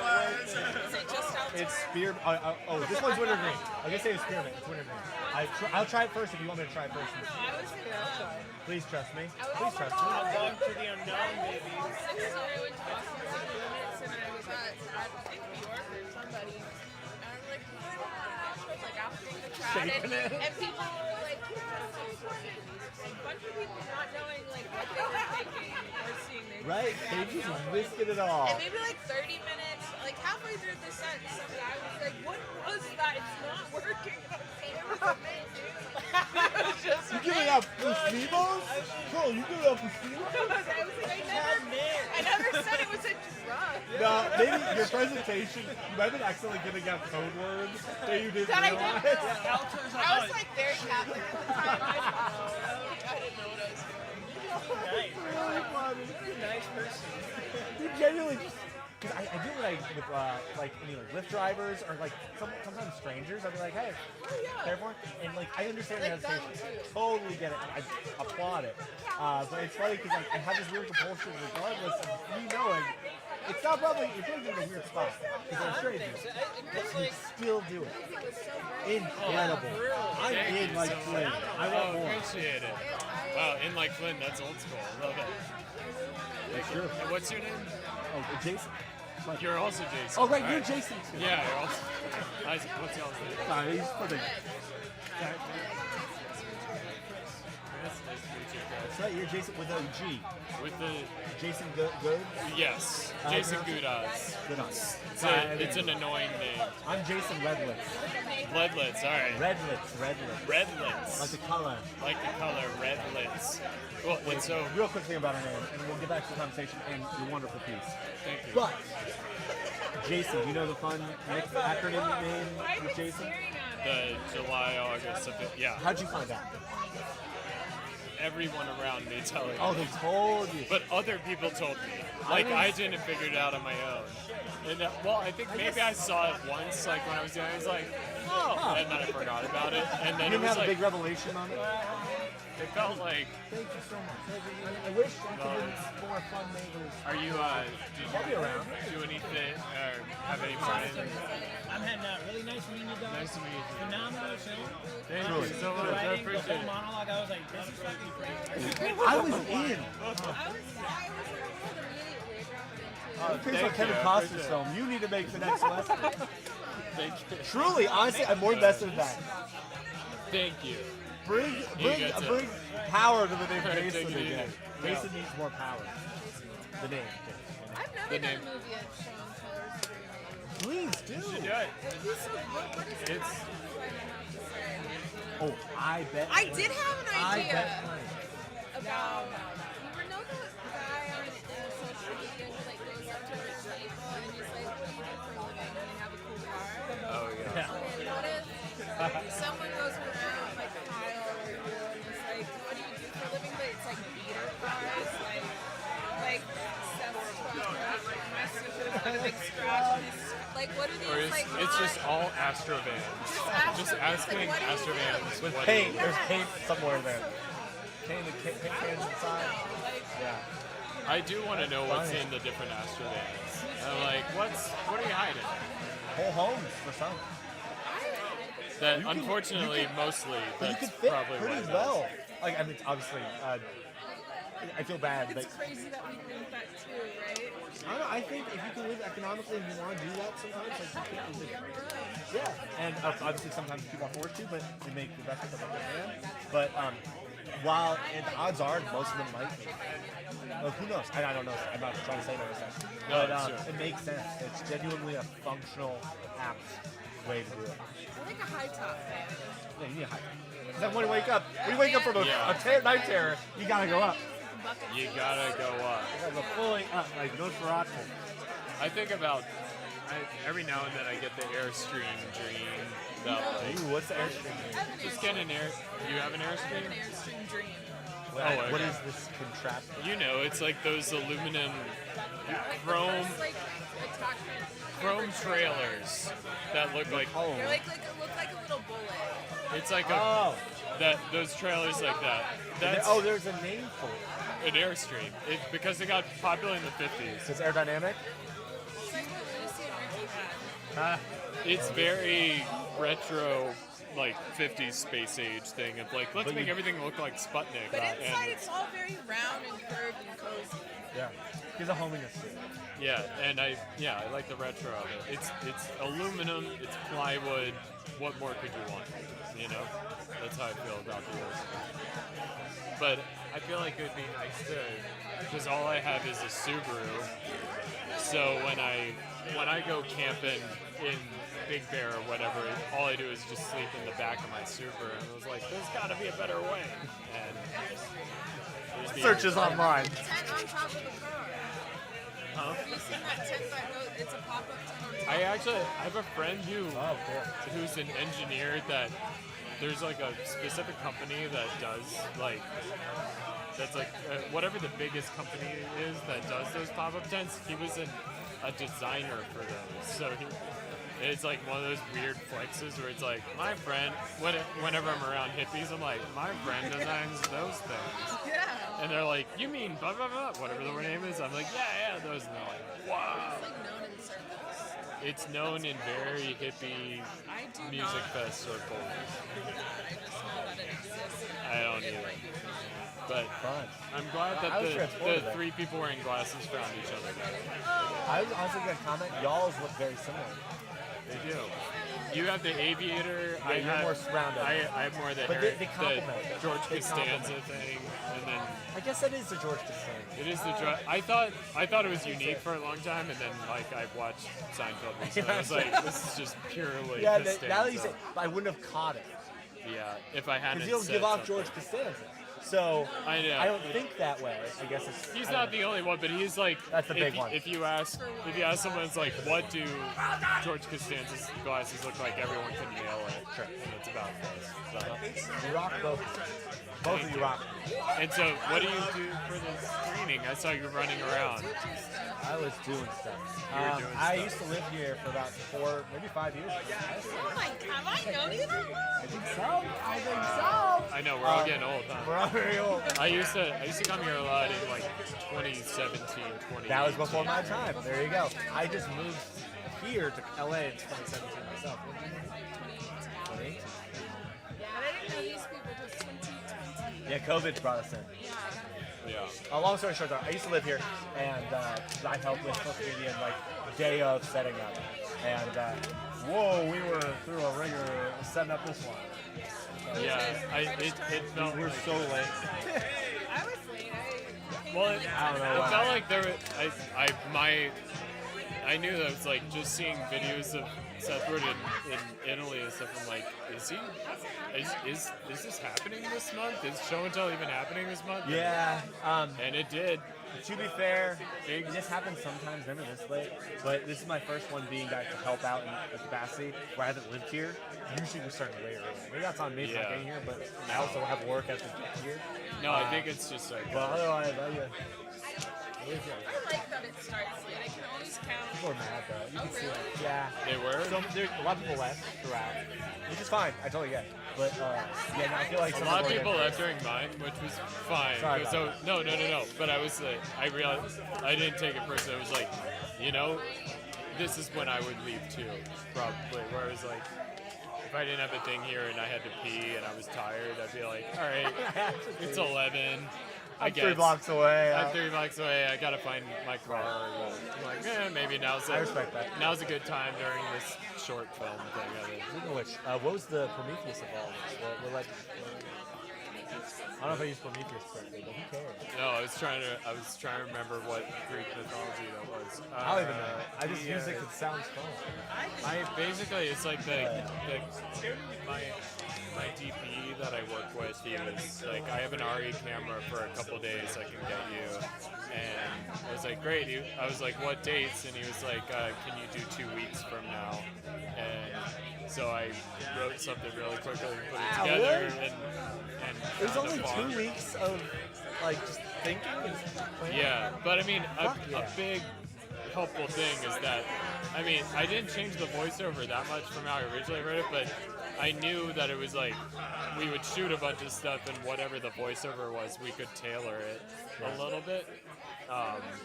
Is it just Altoid? It's spear. Oh, this one's wintergreen. I guess say it's spearmint. It's wintergreen. I'll try it first if you want me to try it first. I was in Altoid. Please trust me. Please trust me. Walk to the unknown, baby. 6 year I went to Boston for 2 minutes and I was at think New York or somebody. And I was like, oh my gosh. I was like after the crowd Shaking it. and people were like, a bunch of people not knowing like what they were thinking or seeing. Right? They just whisked it all. And maybe like 30 minutes, like halfway through the set, some guy was like, what was that? It's not working. And I was like, it was amazing. It was just You giving out placebos? Bro, you giving out placebos? I never said it was a drug. No, maybe your presentation, you might have been accidentally giving out code words that you didn't That I realize. didn't know. I was like very captive at the time. I didn't know what I was doing. Nice. Really funny. You're a nice person. You genuinely just, because I do what I, with like any like Lyft drivers or like sometimes strangers, I'll be like, hey, therefore, and like I understand the Like them hesitation, too. totally get it, I applaud it, but it's funny because like, I have this weird compulsion regardless of me knowing, it's not probably, it's probably in a weird spot, because they're strangers, but you still do it. Incredible. I'm in like Flynn. I want more. Appreciate it. Wow, in like Flynn, that's old school. Love it. Yeah, sure. And what's your name? Oh, Jason. You're also Jason. Oh, right, you're Alright. Jason too. Yeah, you're also. Isaac, what's y'all's name? Nah, he's for the. Nice to meet you, Chris. That's right, you're Jason with a G. With the Jason Good? yes, Jason Gudas. Gudas. It's an annoying name. I'm Jason Redlitz. Redlitz, all right. Redlitz. Redlitz. Like the color. Like the color, Redlitz. Well, and so Real quick thing about our name, and we'll get back to the conversation and your wonderful piece. thank you. But, Jason, you know the fun acronym name with Jason? The July, August, September. Yeah. How'd you find out? Everyone around me telling me. Oh, they told you. But other people told me. Like, I didn't figure it out on my own. And well, I think maybe I saw it once, like when I was young. I was like, oh, and then I forgot about it. And then You it didn't was have a like, big revelation on it? it felt like. Thank you so much. I wish I could have more fun neighbors. Are you? I'll be around. Do anything or have any friends? I'm heading out. Really nice meeting you guys. Nice to meet you. Phenomenal film. Thank you so much. I Writing, the appreciate whole it. monologue, I was like, this is fucking crazy. I was in. Oh, Here's thank a Kevin you, I Costner appreciate it. film. You need to make the next Western. Thank you. Truly, honestly, I'm more invested in that. Thank you. Bring get to- power to the name Take Jason it again. easy. Jason needs more power. The name. I've never The done name. a movie at Sean Keller's Screen. Please do. You should do it. It'd be so good. What is it? It's Oh, I bet. I did have an I idea bet. about. You know the guy on social media who like goes up to rich people and he's like, "What do you do for a living?" And they have a cool car. Oh yeah. And what if someone goes around like Kyle or you and it's like, "What do you do for a living?" But it's like beater cars, like messages, like a big scratch on his. Like what are these Or like? it's just all Astrovans. Just asking Like, what do you do? Astrovans With what paint. do you There's paint somewhere there. Paint cans inside. Yeah. I do want to know what's in the different Astrovans. I'm like, what are you hiding? Whole homes for some. That You can- unfortunately, you can- mostly, But you that's could fit probably pretty what it well. Like, I mean, obviously, I feel bad, but It's crazy that we think that too, right? I don't know, I think if you can live economically and you want to do that sometimes, like, you can live. Yeah, and obviously sometimes people are forced to, but they make the best of what they can. But while, and the odds are most of them might be. Oh, who knows? I don't know. I'm not trying to say that. But sure. it makes sense. It's genuinely a functional, apt way to do it. I like a high top fan. Yeah, you need a high. Then when you wake up from Yeah. a night terror, you gotta go up. You gotta go up. You gotta go fully up, like Nosferatu. I think about every now and then I get the Airstream dream. That like, Ooh, what's the Airstream? just get an air. You have an I have Airstream? an Airstream dream. Oh, What okay. is this contraption? You know, it's like those aluminum Like chrome the first, like attachment. chrome trailers that look like They're like look like a little bullet. It's like those trailers like that. There's a name for it. An Airstream. Because it got popular in the 50s. It's aerodynamic. It's like what Lucy and Ricky had. It's very retro, like 50s space age thing of like, let's make everything look like Sputnik. But inside it's all very round and curved and cozy. Yeah. He's a hominess. Yeah, and I like the retro of it. It's aluminum, it's plywood. What more could you want? You know? That's how I feel about the Airstream. But I feel like it would be nice to, because all I have is a Subaru. So when I go camping in Big Bear or whatever, all I do is just sleep in the back of my Subaru. And I was like, there's got to be a better way. And searches online. Tent on top of the car. Huh? Have you seen that tent that goes? It's a pop-up tent on top. I have a friend who's an engineer that there's like a specific company that does like whatever the biggest company is that does those pop-up tents. He was a designer for those, so it's like one of those weird flexes where it's like my friend. Whenever I'm around hippies, I'm like, my friend designs those things. Yeah. And they're like, you mean blah blah blah, whatever the name is. I'm like, yeah, those. And they're like, wow. It's like known in circles. It's known in very hippie music fest circles. I just know that it exists. I don't either. But I'm glad that the three people wearing glasses found each other. I was also going to comment, y'all's look very similar. They do. You have the Aviator. Yeah, you're more rounded. I have more the, they complement. the George Costanza thing, and then I guess that is the George Costanza. it is the. I thought it was unique for a long time, and then like I watched Seinfeld recently. I was like, this is just purely. Yeah, Costanza. now that you say, I wouldn't have caught it. Yeah, if I hadn't. Because you don't said give off something. George Costanza. So I know. I don't think that way. I guess it's. He's not the only one, but he's like. That's the big one. If you ask someone, it's like, what do George Costanza's glasses look like? Everyone can nail it. Sure. And it's about this. So. You rock both. Both of you rock. And so, what do you do for the screening? I saw you running around. I was doing stuff. You were doing I stuff. used to live here for about 4, maybe 5 years. Oh my God, have I known you that long? I think so. I think so. I know, we're all getting old, huh? We're all very old. I used to come here a lot in like 2017, 2018. That was before my time. There you go. I just moved here to LA in 2017 myself. 2018. But I didn't know these people till 2020. Yeah, COVID brought us in. Yeah. Long story short, though, I used to live here, and I helped with social media and like the day of setting up. And whoa, we were through a ringer setting up this one. So, Yeah, it felt we were like, so late. I was late. well, I don't know it why. felt like there was, I knew that it was like just seeing videos of Seth Rogen in Italy and stuff. I'm like, is this happening this month? Is Show and Tell even happening this month? Yeah. And it did. To be fair, it just happens sometimes, never this late. But this is my first one being back to help out in a capacity where I haven't lived here. Usually we're starting way early. Maybe that's on me for not Yeah. getting here, but I also have work as a get here. No, I think it's just like. But otherwise, I like that it starts late. I can always count. people are mad though. You Oh, can see really? it. Yeah. They were? So there's a lot of people left throughout, which is fine. I totally get it. But yeah, no, I feel like A some lot of are people there. left during mine, which was fine. Sorry about So no. But I was like, I realized I didn't take it personally. I was like, this is when I would leave too, probably. Where I was like, if I didn't have a thing here and I had to pee and I was tired, I'd be like, all right, it's 11. I'm 3 blocks away. I'm 3 blocks away. I gotta find my car. I'm like, maybe now's I respect that. Now's a good time during this short film thing. Speaking of which, what was the Prometheus of all this? We're like, I don't know if I used Prometheus correctly, but who cares? No, I was trying to remember what Greek mythology that was. I don't even know. I just use it 'cause it sounds fun. Basically, it's like my DP that I work with. He was like, I have an RE camera for a couple days. I can get you. And I was like, great. I was like, what dates? And he was like, can you do 2 weeks from now? And so I wrote something really quickly and put it together. Really? And It was found a only farm. 2 weeks of like just thinking. Yeah, but I mean, a yeah. big helpful thing is that, I mean, I didn't change the voiceover that much from how I originally wrote it, but I knew that it was like we would shoot a bunch of stuff, and whatever the voiceover was, we could tailor it a little bit.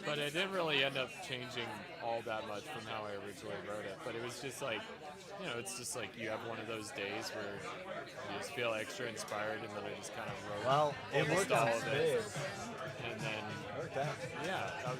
But it didn't really end up changing all that much from how I originally wrote it. But it was just like, you know, it's just like you have one of those days where you just feel extra inspired, and then I just kind of wrote it almost worked all out of it. big. And then, Worked out. yeah, I was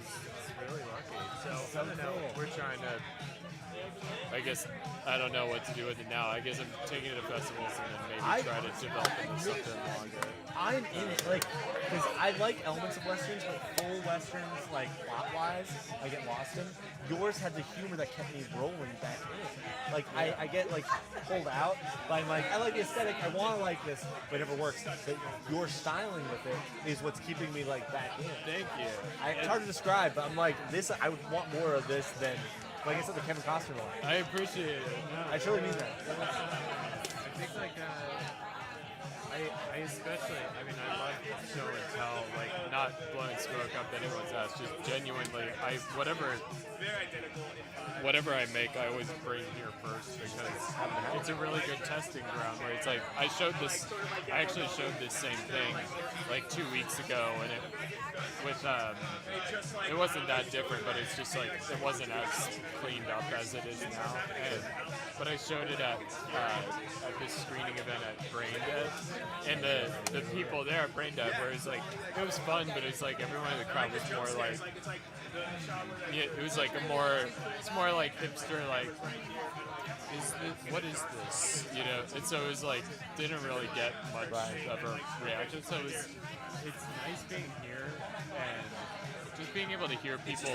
really lucky. So, So I don't know, cool. we're trying to, I guess, I don't know what to do with it now. I guess I'm taking it to festivals and then maybe try to develop it into something longer. I'm in it, like, because I like elements of westerns, but full westerns, like plot-wise, I get lost in. Yours had the humor that kept me rolling back in. Like, I get like pulled out, but I'm like, I like the aesthetic, I want to like this, but it never works. But your styling with it is what's keeping me like back in. Thank you. It's hard to describe, but I'm like, this. I would want more of this than, like I said, the Kevin Costner one. I appreciate it. No, I truly mean that. I think like I especially, I mean, I love show and tell, like not blowing smoke up anyone's ass, just genuinely, whatever I make, I always bring here first because it's a really good testing ground where it's like, I actually showed this same thing like 2 weeks ago, and it wasn't that different, but it's just like, it wasn't as cleaned up as it is now. But I showed it at this screening event at Brain Dead, and the people there at Brain Dead, where it's like, it was fun, but it's like everyone in the crowd was more like, yeah, it was like it's more like hipster, like, what is this, you know? And so it was like, didn't really get much of a reaction. So it's nice being here and just being able to hear people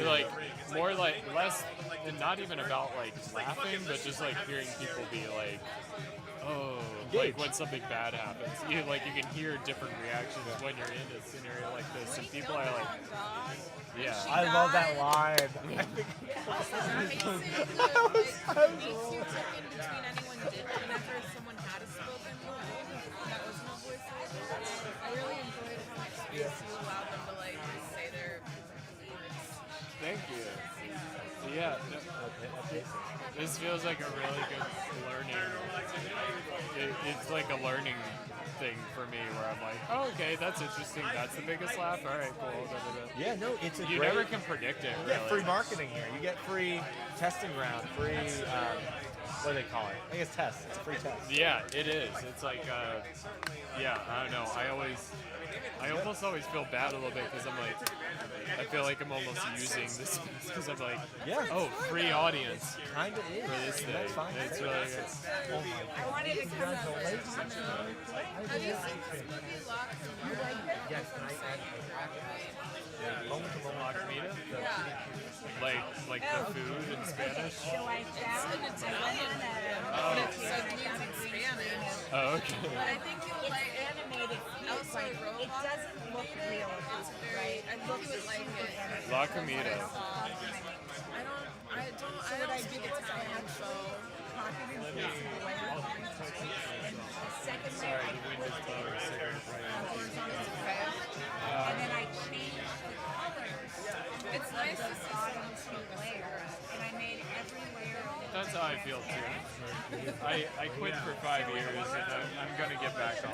like more like less, and not even about like laughing, but just like hearing people be like, oh, like when something bad happens, you can hear different reactions when you're in a scenario like this, and people are like, yeah. I love that line. Thank you. Yeah. This feels like a really good learning. It's like a learning thing for me where I'm like, oh, okay, that's interesting. That's the biggest laugh. All right, cool. Da, da, da. Yeah, no, it's a You great, never can predict it. You Really. get free marketing here. You get free testing ground, free, what do they call it? I think it's tests. It's a free test. Yeah, it is. It's like, yeah, I don't know. I almost always feel bad a little bit because I'm like, I feel like I'm almost using this because I'm like, yeah, oh, free audience. Kind of is. For this thing. That's fine. It's really good. Oh my God. I wanted to come out. Have you seen this movie Lock Yes, La comida? Yeah. Like the food in Spanish? It's an Italian Oh. but it means in Spanish. Oh, okay. But I think you'll like animated. Also, it doesn't look real. It's very. I think you would like it. La comida. I don't speak Italian, so. Sorry, the wind is blowing cigarettes right now. And then I changed the colors. It's nice to see some layers, and I made every layer. That's how I feel too. I quit for 5 years and I'm gonna get back on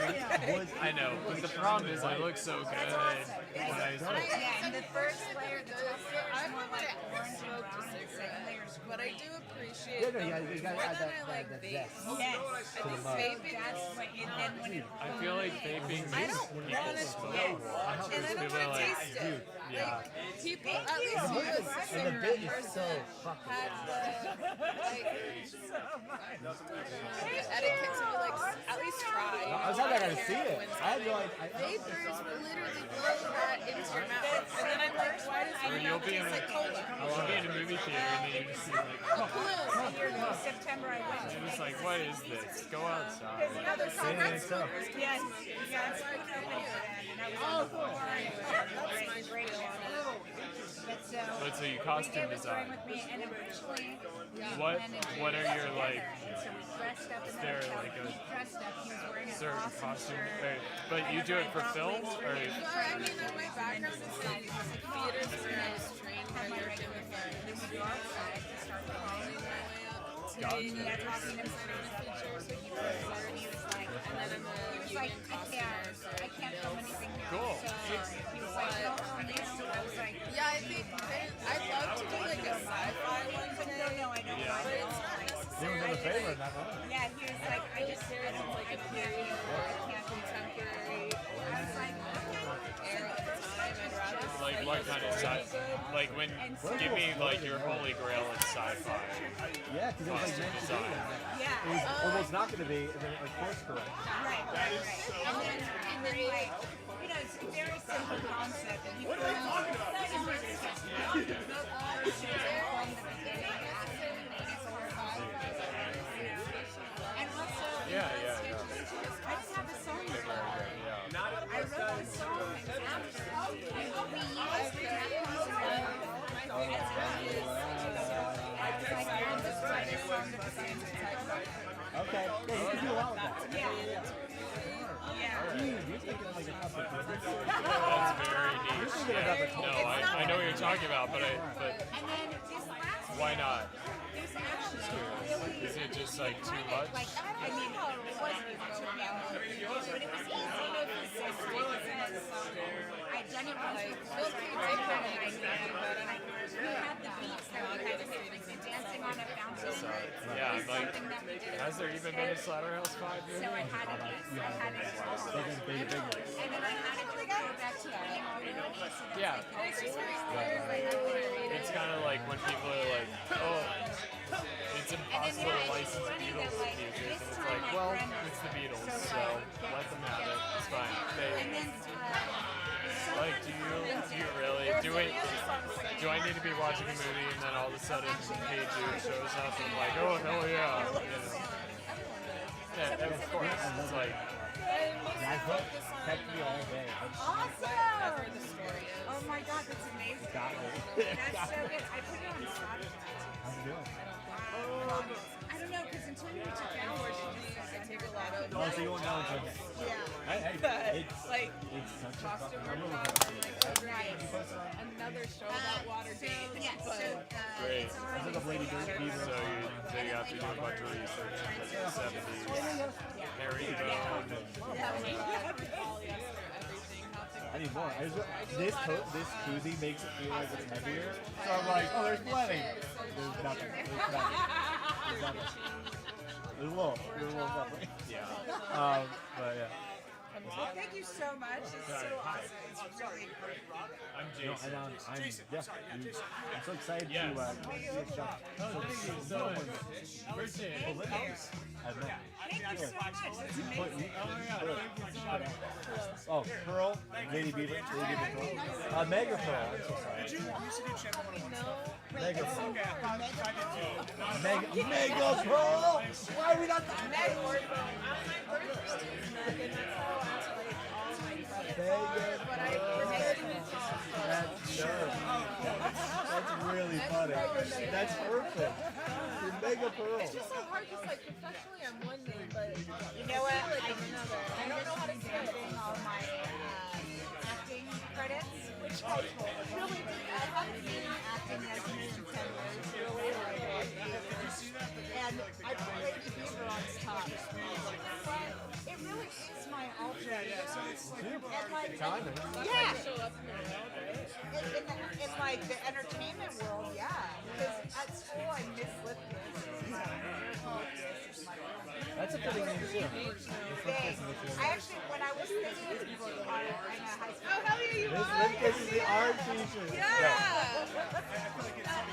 it. I know, but the problem is I look so good when I Yeah, and the first layer, the top layer is more like orange and brown, and the second layer is but I do appreciate Yeah, no, you gotta more add than that- I like that vape. zest Yes, to I the think mug. vaping is what you then when it I feel like vaping I makes don't people want to smoke. and I don't People want are to like, taste dude, it. yeah. Like, people, at least you as a And the cigarette bit is person so fucking had the, like, etiquette to be like, at least try. I was happy I got to see it. I had no idea. Vapors will literally blow that into your mouth. And then I'm like, why does Or it you'll not be in taste like cola? you'll be in a movie theater and then you just see like, oh, September I went. and it's like, what is this? Go outside. Other cigarette smokers. Yes, That's why I come here. Oh, cool. That's great show. But so you costume design. And originally, What are your like? so we dressed up Is and there then like a dressed up. He was wearing a certain awesome costume? shirt. But you do it for film, or? I mean, my background is like theaters where I was trained by working with Then we go outside to start filming. talking him sort of in the future, so he was like, and then I'm I can't film anything here. Cool. So he was like, no, I was like, yeah, I think I'd love to do like a sci-fi one today. No, I don't. Yeah. But it's not He was in the favor in that one. Yeah, he was like, I just there isn't like a period or I can't contemporary or I was like, era of the time. I'd rather Like what kind of sci? Like when give me like your holy grail in sci-fi. Yeah, because it was like meant to be. yeah. It was almost not going to be, and then it like course correct. Right. And then like, you know, it's a very simple concept. And he filmed from the beginning, actually made it horrifying. And also, Yeah. I just have a song for it. I wrote the song after we used the demos Okay. Yeah, you can do a lot with that. Yeah. Dude, you're thinking like a couple of That's very niche. Yeah. No, I know what you're talking about, but And then this last why not? this actually really Is it just like too much? like I mean it wasn't too bad, but it was easy because I'd done it like really different and I knew but we had the beats that we had to do like the dancing on a fountain. Yeah, is like something that we did has there even been a Slaughterhouse 5 movie? so I had it and then I had to go back to being all the Yeah. It's kind of like when people are like, oh, it's impossible to license Beatles music. And it's like, well, it's the Beatles, so let them have it. It's fine. Like, do you really, do I need to be watching a movie and then all of a sudden Hey Jude shows up and I'm like, oh, hell yeah. You know? Yeah, of course. It's like, Text me all day. Awesome! Oh my god, that's amazing. Got me. That's so good. I put it on Spotify. How's it doing? I don't know, because until you took out where I take a lot of Oh, so you won't know until okay. yeah. It's like it's such a costume fun. workshop and like another show about Watergate. But great. It's like a Lady Bird Beaver. So you have to do a bunch of research into the 70s. Harry Bone. I need more. This koozie makes it feel like it's heavier. So I'm like, oh, there's plenty. There's nothing. There's nothing. There's nothing. There's a little something. Yeah. But yeah. Well, thank you so much. It's so awesome. It's really great. I'm No, Jason. I'm so excited to see a shot. Oh, thank you so much. Appreciate it. I know. Thank you so much. That's amazing. Oh, Pearl, Lady Beaver, Pearl. Mega Pearl. I'm so sorry. Did you used to do Channel 101? Mega Pearl. Okay, I did too. Mega Pearl. Why are we not? That's really funny. That's perfect. You're Mega Pearl. It's just so hard because like professionally I'm one name, but You know what? like another. I don't know how to say all my acting credits, which I really I haven't been acting as me in 10 years, really. And I put Lady Beaver on top. But it really is my alter ego. And like, yeah. In like the entertainment world, yeah. Because at school I miss lip That's a pretty name too. I actually, when I was thinking in high school. Oh, hell yeah, you This are! Lip is the art teacher. Yeah!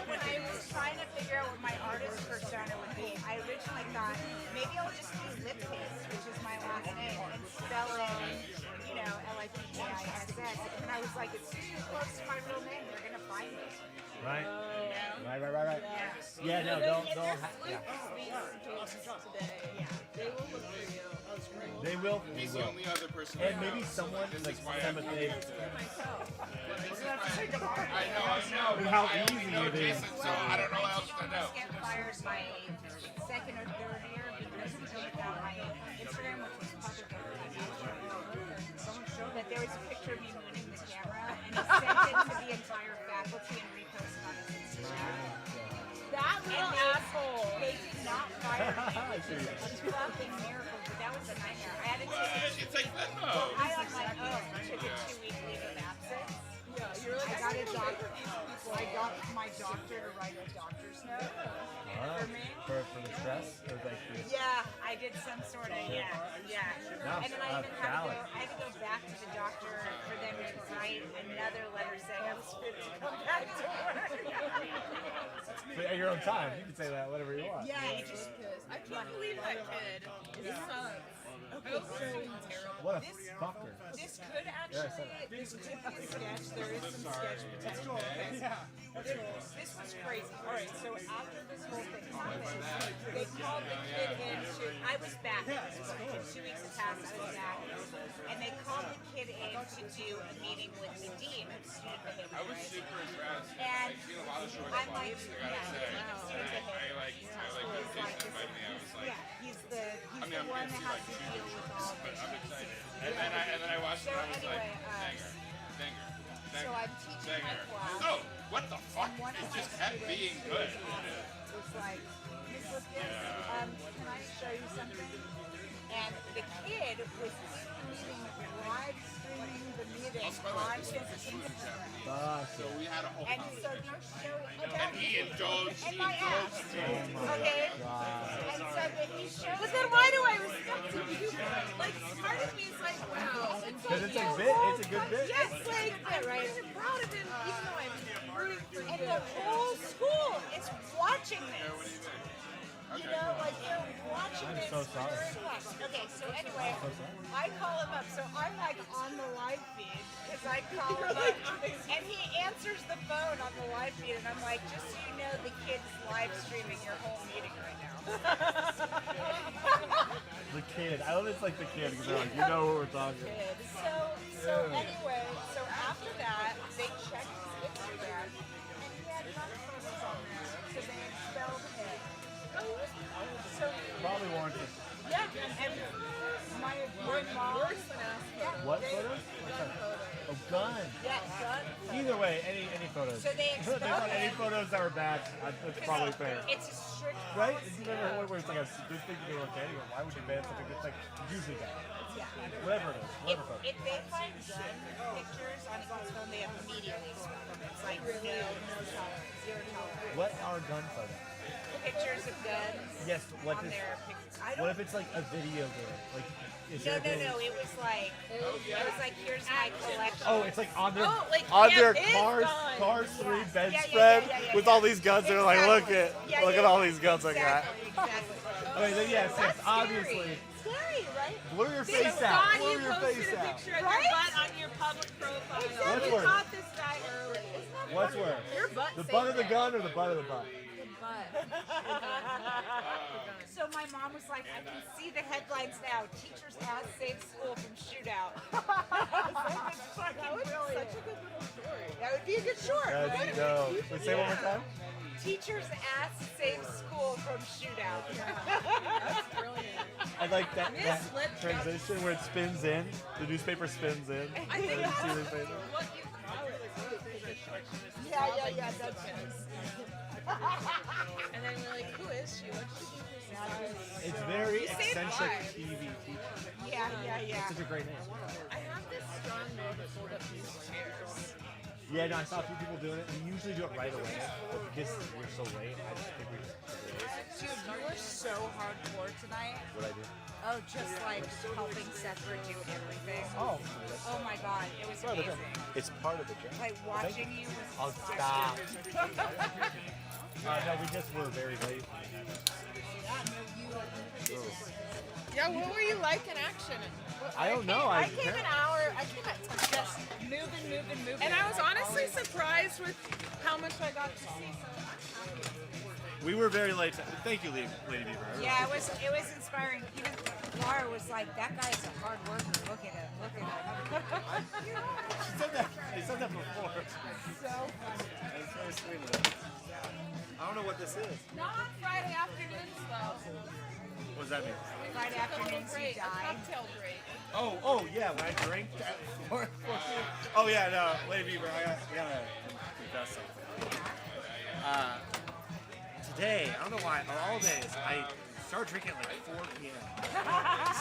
When I was trying to figure out what my artist persona would be, I originally thought maybe I'll just use Lipkiss, which is my last name, and spell it, you know, Lipkiss. And I was like, it's too close to my real name. They're gonna find it. Right. Right. Yeah, no, they'll yeah. They will. He's the only other person. And maybe someone like Timothy. I know. How easy it is. So I don't know what else to do. Get fired my second or third year because he took down my Instagram, which was public. That there was a picture of me moving the camera, and he sent it to the entire faculty and reposted on his Instagram. That little asshole! They did not fucking miracle, but that was a nightmare. I had to take It's like Venmo. I on my own took a 2-week leave of absence. Yeah, you're like, I got a doctor. I got my doctor to write a doctor's note for me. For the stress? Or like the... Yeah, I did some sort of yeah. No, And then I even had valid. I had to go back to the doctor for them to write another letter saying I was fit to come back to work. But at your own time, you can say that whatever you want. Yeah, it just I can't believe that kid. His son. Okay, so What a fucker. This could Yeah, I said actually, this could be a sketch. There is some sketch potential. This was crazy. All right, so after this whole thing happened, they called the kid in to. I was back at this point. 2 weeks had passed. I was back, and they called the kid in to do a meeting with the dean of student behavior. I was super impressed. And I've seen a lot of short I'm like, films, I gotta say. I like when Jason invited me. I was like, yeah, he's the I mean, I'm one gonna that see has like to 2 deal with pictures, all but this. I'm excited. And then I watched it and I was like, dinger. So I'm teaching my class. Oh, what the fuck? And one of It my just kept students being good. was like, Miss Lipkin, can I show you something? And the kid was live streaming the meeting on his Instagram. So we had a whole And so they're showing And he indulged and my ass. me. Okay? And so then he showed. But then why do I respect you? Like, part of me is like, wow. Because it's a bit, it's a good bit. Yes, like, I'm really proud of him, even though I'm rooting for And you. the whole school is watching this. You know, like they're watching I'm this. so sorry. during class. Okay, so anyway, I call him up. So I'm like on the live feed because I call him up, and he answers the phone on the live feed, and I'm like, just so you know, the kid's live streaming your whole meeting right now. The kid. I love it's like the kid because they're like, you know what we're talking about. So anyway, so after that, they checked his Instagram, and he had none photos on there, so they expelled him. So Probably warranted. yeah, and my mom. Yeah, What they- photos? Oh, gun. Yeah, gun. Either way, any photos. So they If they want expelled any him. photos that were bad, that's probably fair. It's a strict Right? policy. Isn't there one where it's like a good thing to do okay? You go, why would you ban such a good thing? Usually bad. Yeah. Whatever it is. Whatever photo. If they find gun pictures on his phone, they immediately strike them. It's like no tolerance, zero tolerance. What are gun photos? Pictures of guns. Yes, what on is- their pictures. I What don't. if it's like a video game? Like, is No, there a game? no. It was like here's my collection. Oh, it's like on their like, on yeah, their his Cars gun. 3 Yeah, bedspread yeah, with all these guns. They're like, look at Yeah, look at all these guns I got. Exactly. Okay, then yes, obviously. Scary, right? Blur your This face out. guy, Blur you your posted face a out. picture of Right? your butt on your public profile. What's You worse? caught this guy early. What's worse? Your butt The saved butt of the it. gun or the butt of the butt? So my mom was like, I can see the headlines now. Teacher's ass saves school from shootout. That would be such a good little story. That would be a good short. That's right? dope. Wait, say it one more time. Teacher's ass saves school from shootout. That's brilliant. I like that, Miss that Lipkin. transition where it spins in. The newspaper spins in. I think You that's see the newspaper? what you call it too, because it's like Yeah, that's and then we're like, who is she? What does she do for society? It's very You saved eccentric lives. TV teacher. Yeah. It's such a great name. I have this strong will to fold up these chairs. Yeah, no, I saw a few people doing it. We usually do it right away, but because we're so late, I just think we just Dude, you were so hardcore tonight. what I do. Oh, just like helping Sephora do everything. Oh. Oh my god, it was Part of the amazing. job. It's part of the job. Like watching you was I'll stop. No, we just were very late. Yeah, what were you like in action? I don't know. I came an hour. I came at just moving. And I was honestly surprised with how much I got to see. We were very late. Thank you, Lady Beaver. Yeah, it was inspiring. Even Laura was like, "That guy's a hard worker. Look at him. Look at him." She said that. They said that before. So funny. That's very sweet of them. I don't know what this is. Not on Friday afternoons though. What does that mean? Friday A little afternoons break, you a die. cocktail break. Oh yeah, when I drink at 4. Oh yeah, no, Lady Beaver, I gotta confess something. Today, I don't know why, on all days, I started drinking at like 4 p.m.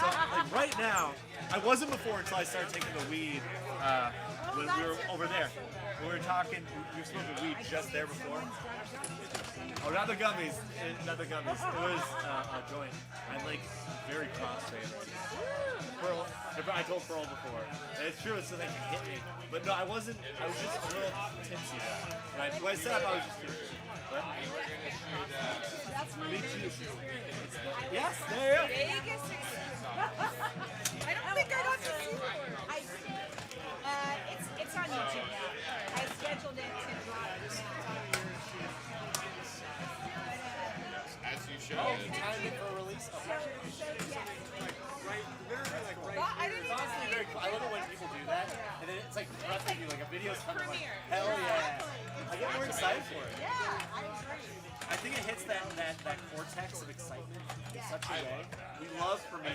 So like right now, I wasn't before until I started taking the weed when we were over there. We were talking, we were smoking weed just there before. Oh, not the gummies, not the gummies. It was a joint. I'm like very cross-trained. Pearl, I told Pearl before. And it's true, it's so they can hit me. But no, I wasn't, I was just a little tipsy. When I set up, I was just tipsy. But, me too. Yes, there you go. Vegas. I don't think I got to see it. It's on YouTube now. I scheduled it to drop this time. As you should. Oh, you timed it for a release? Okay. I didn't even Honestly, see very cool. I love it when people do that, and then it's like breathtaking, like a video's coming. Like, hell yeah! I get more excited for it. Yeah, I agree. I think it hits that cortex of excitement in such a way. We love premiere.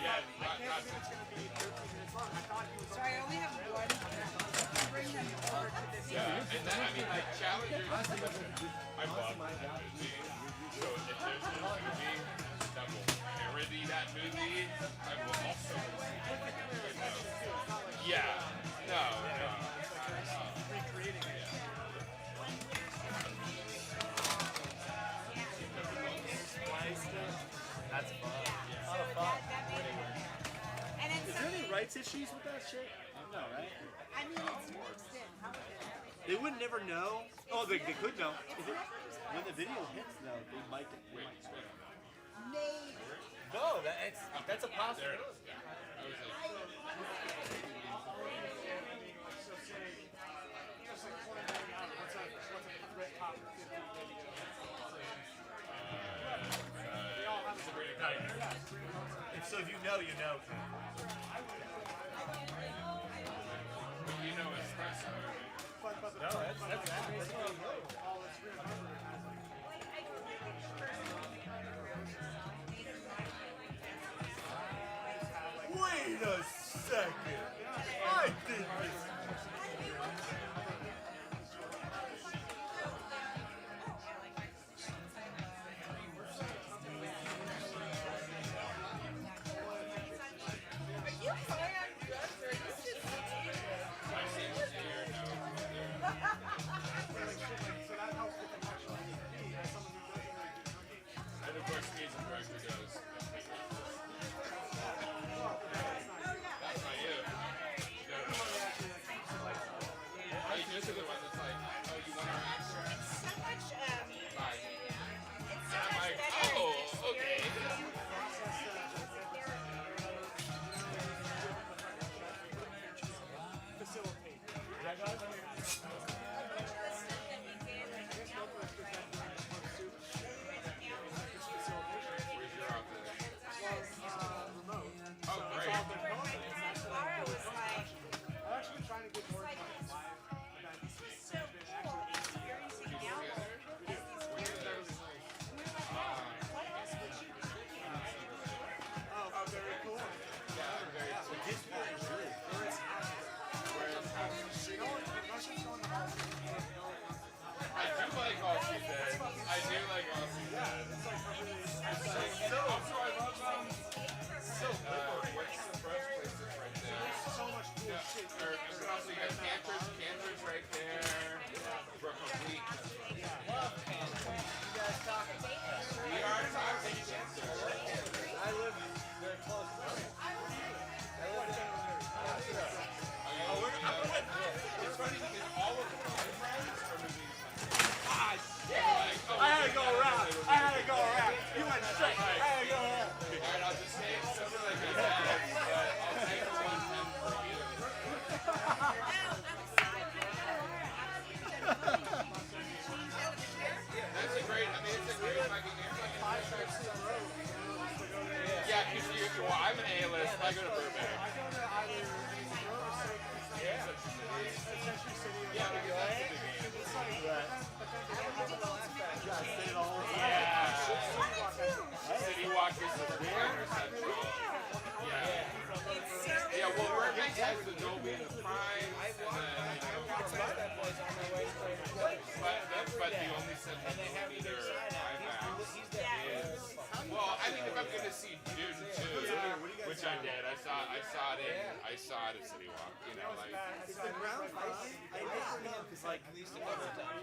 Sorry, I only have one. Bring them over to this. Yeah, and then, I mean, like, challengers, I love that movie. So if there's a movie that will parody that movie, I will also yeah, no. Recreating it. That's fun. A lot of fun. Is there any rights issues with that shit? No, right? I mean, it's mixed in. How is it? They would never know. Oh, they could know. When the video hits, though, they might get Maybe. No, that's a possibility. So if you know, you know. You know espresso. No, that's Wait a second. I did this. And of course, the agent director goes, that's not you. No. Oh, you just are the one that's like, oh, you want our answer? So much, Bye. it's so And I'm much like, better oh, okay. I do like all she did. I do like all she did. It's like, also I love what's the first place that's right there? So much cool shit. But also you got Cantor's right there. Brooklyn Week. We are talking Cantor. I live very close. It's funny because all of the friends are moving. I had to go around. You went straight. I had to go around. Alright, I'll just say something like this, but I'll take 110 for either. That's a great, I mean, it's a great fucking name. Yeah, because well, I'm an A-list, I go to Burbank. Yeah, because that's the big game. Yeah. City Walk is the Prime Central. Yeah. Yeah, well, Burbank has the Dolby and the Prime. But the only Central millimeter IMAX is... Well, I mean, if I'm going to see Dune 2, which I did. I saw it at City Walk. You know, like. It's the ground fight. I for him because like we used to go to town.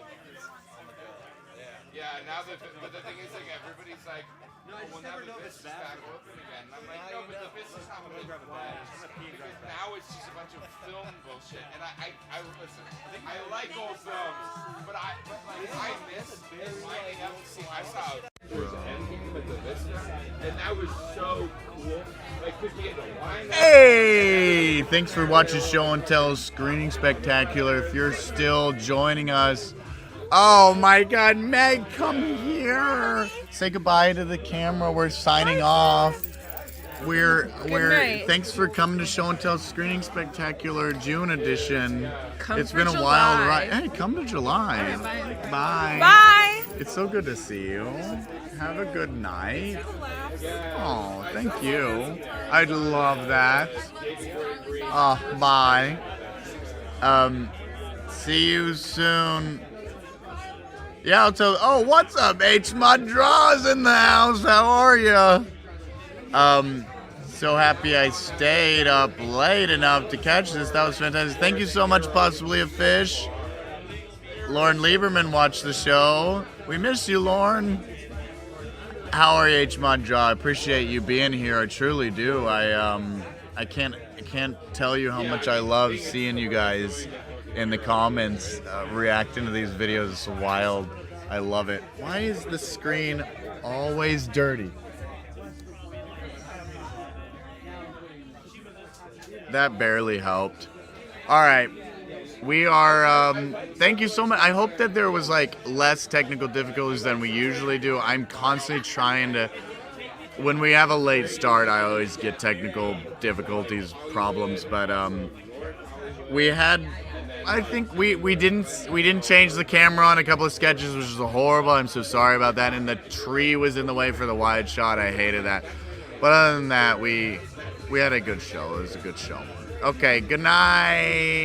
Yeah, now but the thing is, like, everybody's like, No, I just we'll never have know the if it's business bad back for open again. And I'm like, Now no, you but the know. business I'm haven't gonna been grab a bad. bag. I'm gonna pee and grab a bag. Now it's just a bunch of film bullshit. And I listen, I like old films, but I miss lining up to see. I saw anything with the business, and that was so cool. Like, could be in a wine. Hey, thanks for watching Show and Tell Screening Spectacular. If you're still joining us, oh my God, Meg, come here. Say goodbye to the camera. We're signing off. We're night. thanks for coming to Show and Tell Screening Spectacular June edition. It's for been a July. wild ride. Hey, come to July. Alright, Bye. Bye. It's so good to see you. Have a good night. Oh, thank you. I'd love that. Bye. See you soon. Yeah, I'll tell. Oh, what's up? H Mud Draws in the house. How are you? So happy I stayed up late enough to catch this. That was fantastic. Thank you so much, Possibly a Fish. Lauren Lieberman watched the show. We miss you, Lauren. How are you, H Mod Draw? I appreciate you being here. I truly do. I can't tell you how much I love seeing you guys in the comments reacting to these videos. It's wild. I love it. Why is the screen always dirty? That barely helped. All right. We are, thank you so much. I hope that there was like less technical difficulties than we usually do. I'm constantly trying to, when we have a late start, I always get technical difficulties, problems, but we had, I think we didn't change the camera on a couple of sketches, which is horrible. I'm so sorry about that. And the tree was in the way for the wide shot. I hated that. But other than that, we had a good show. It was a good show. Okay, good night.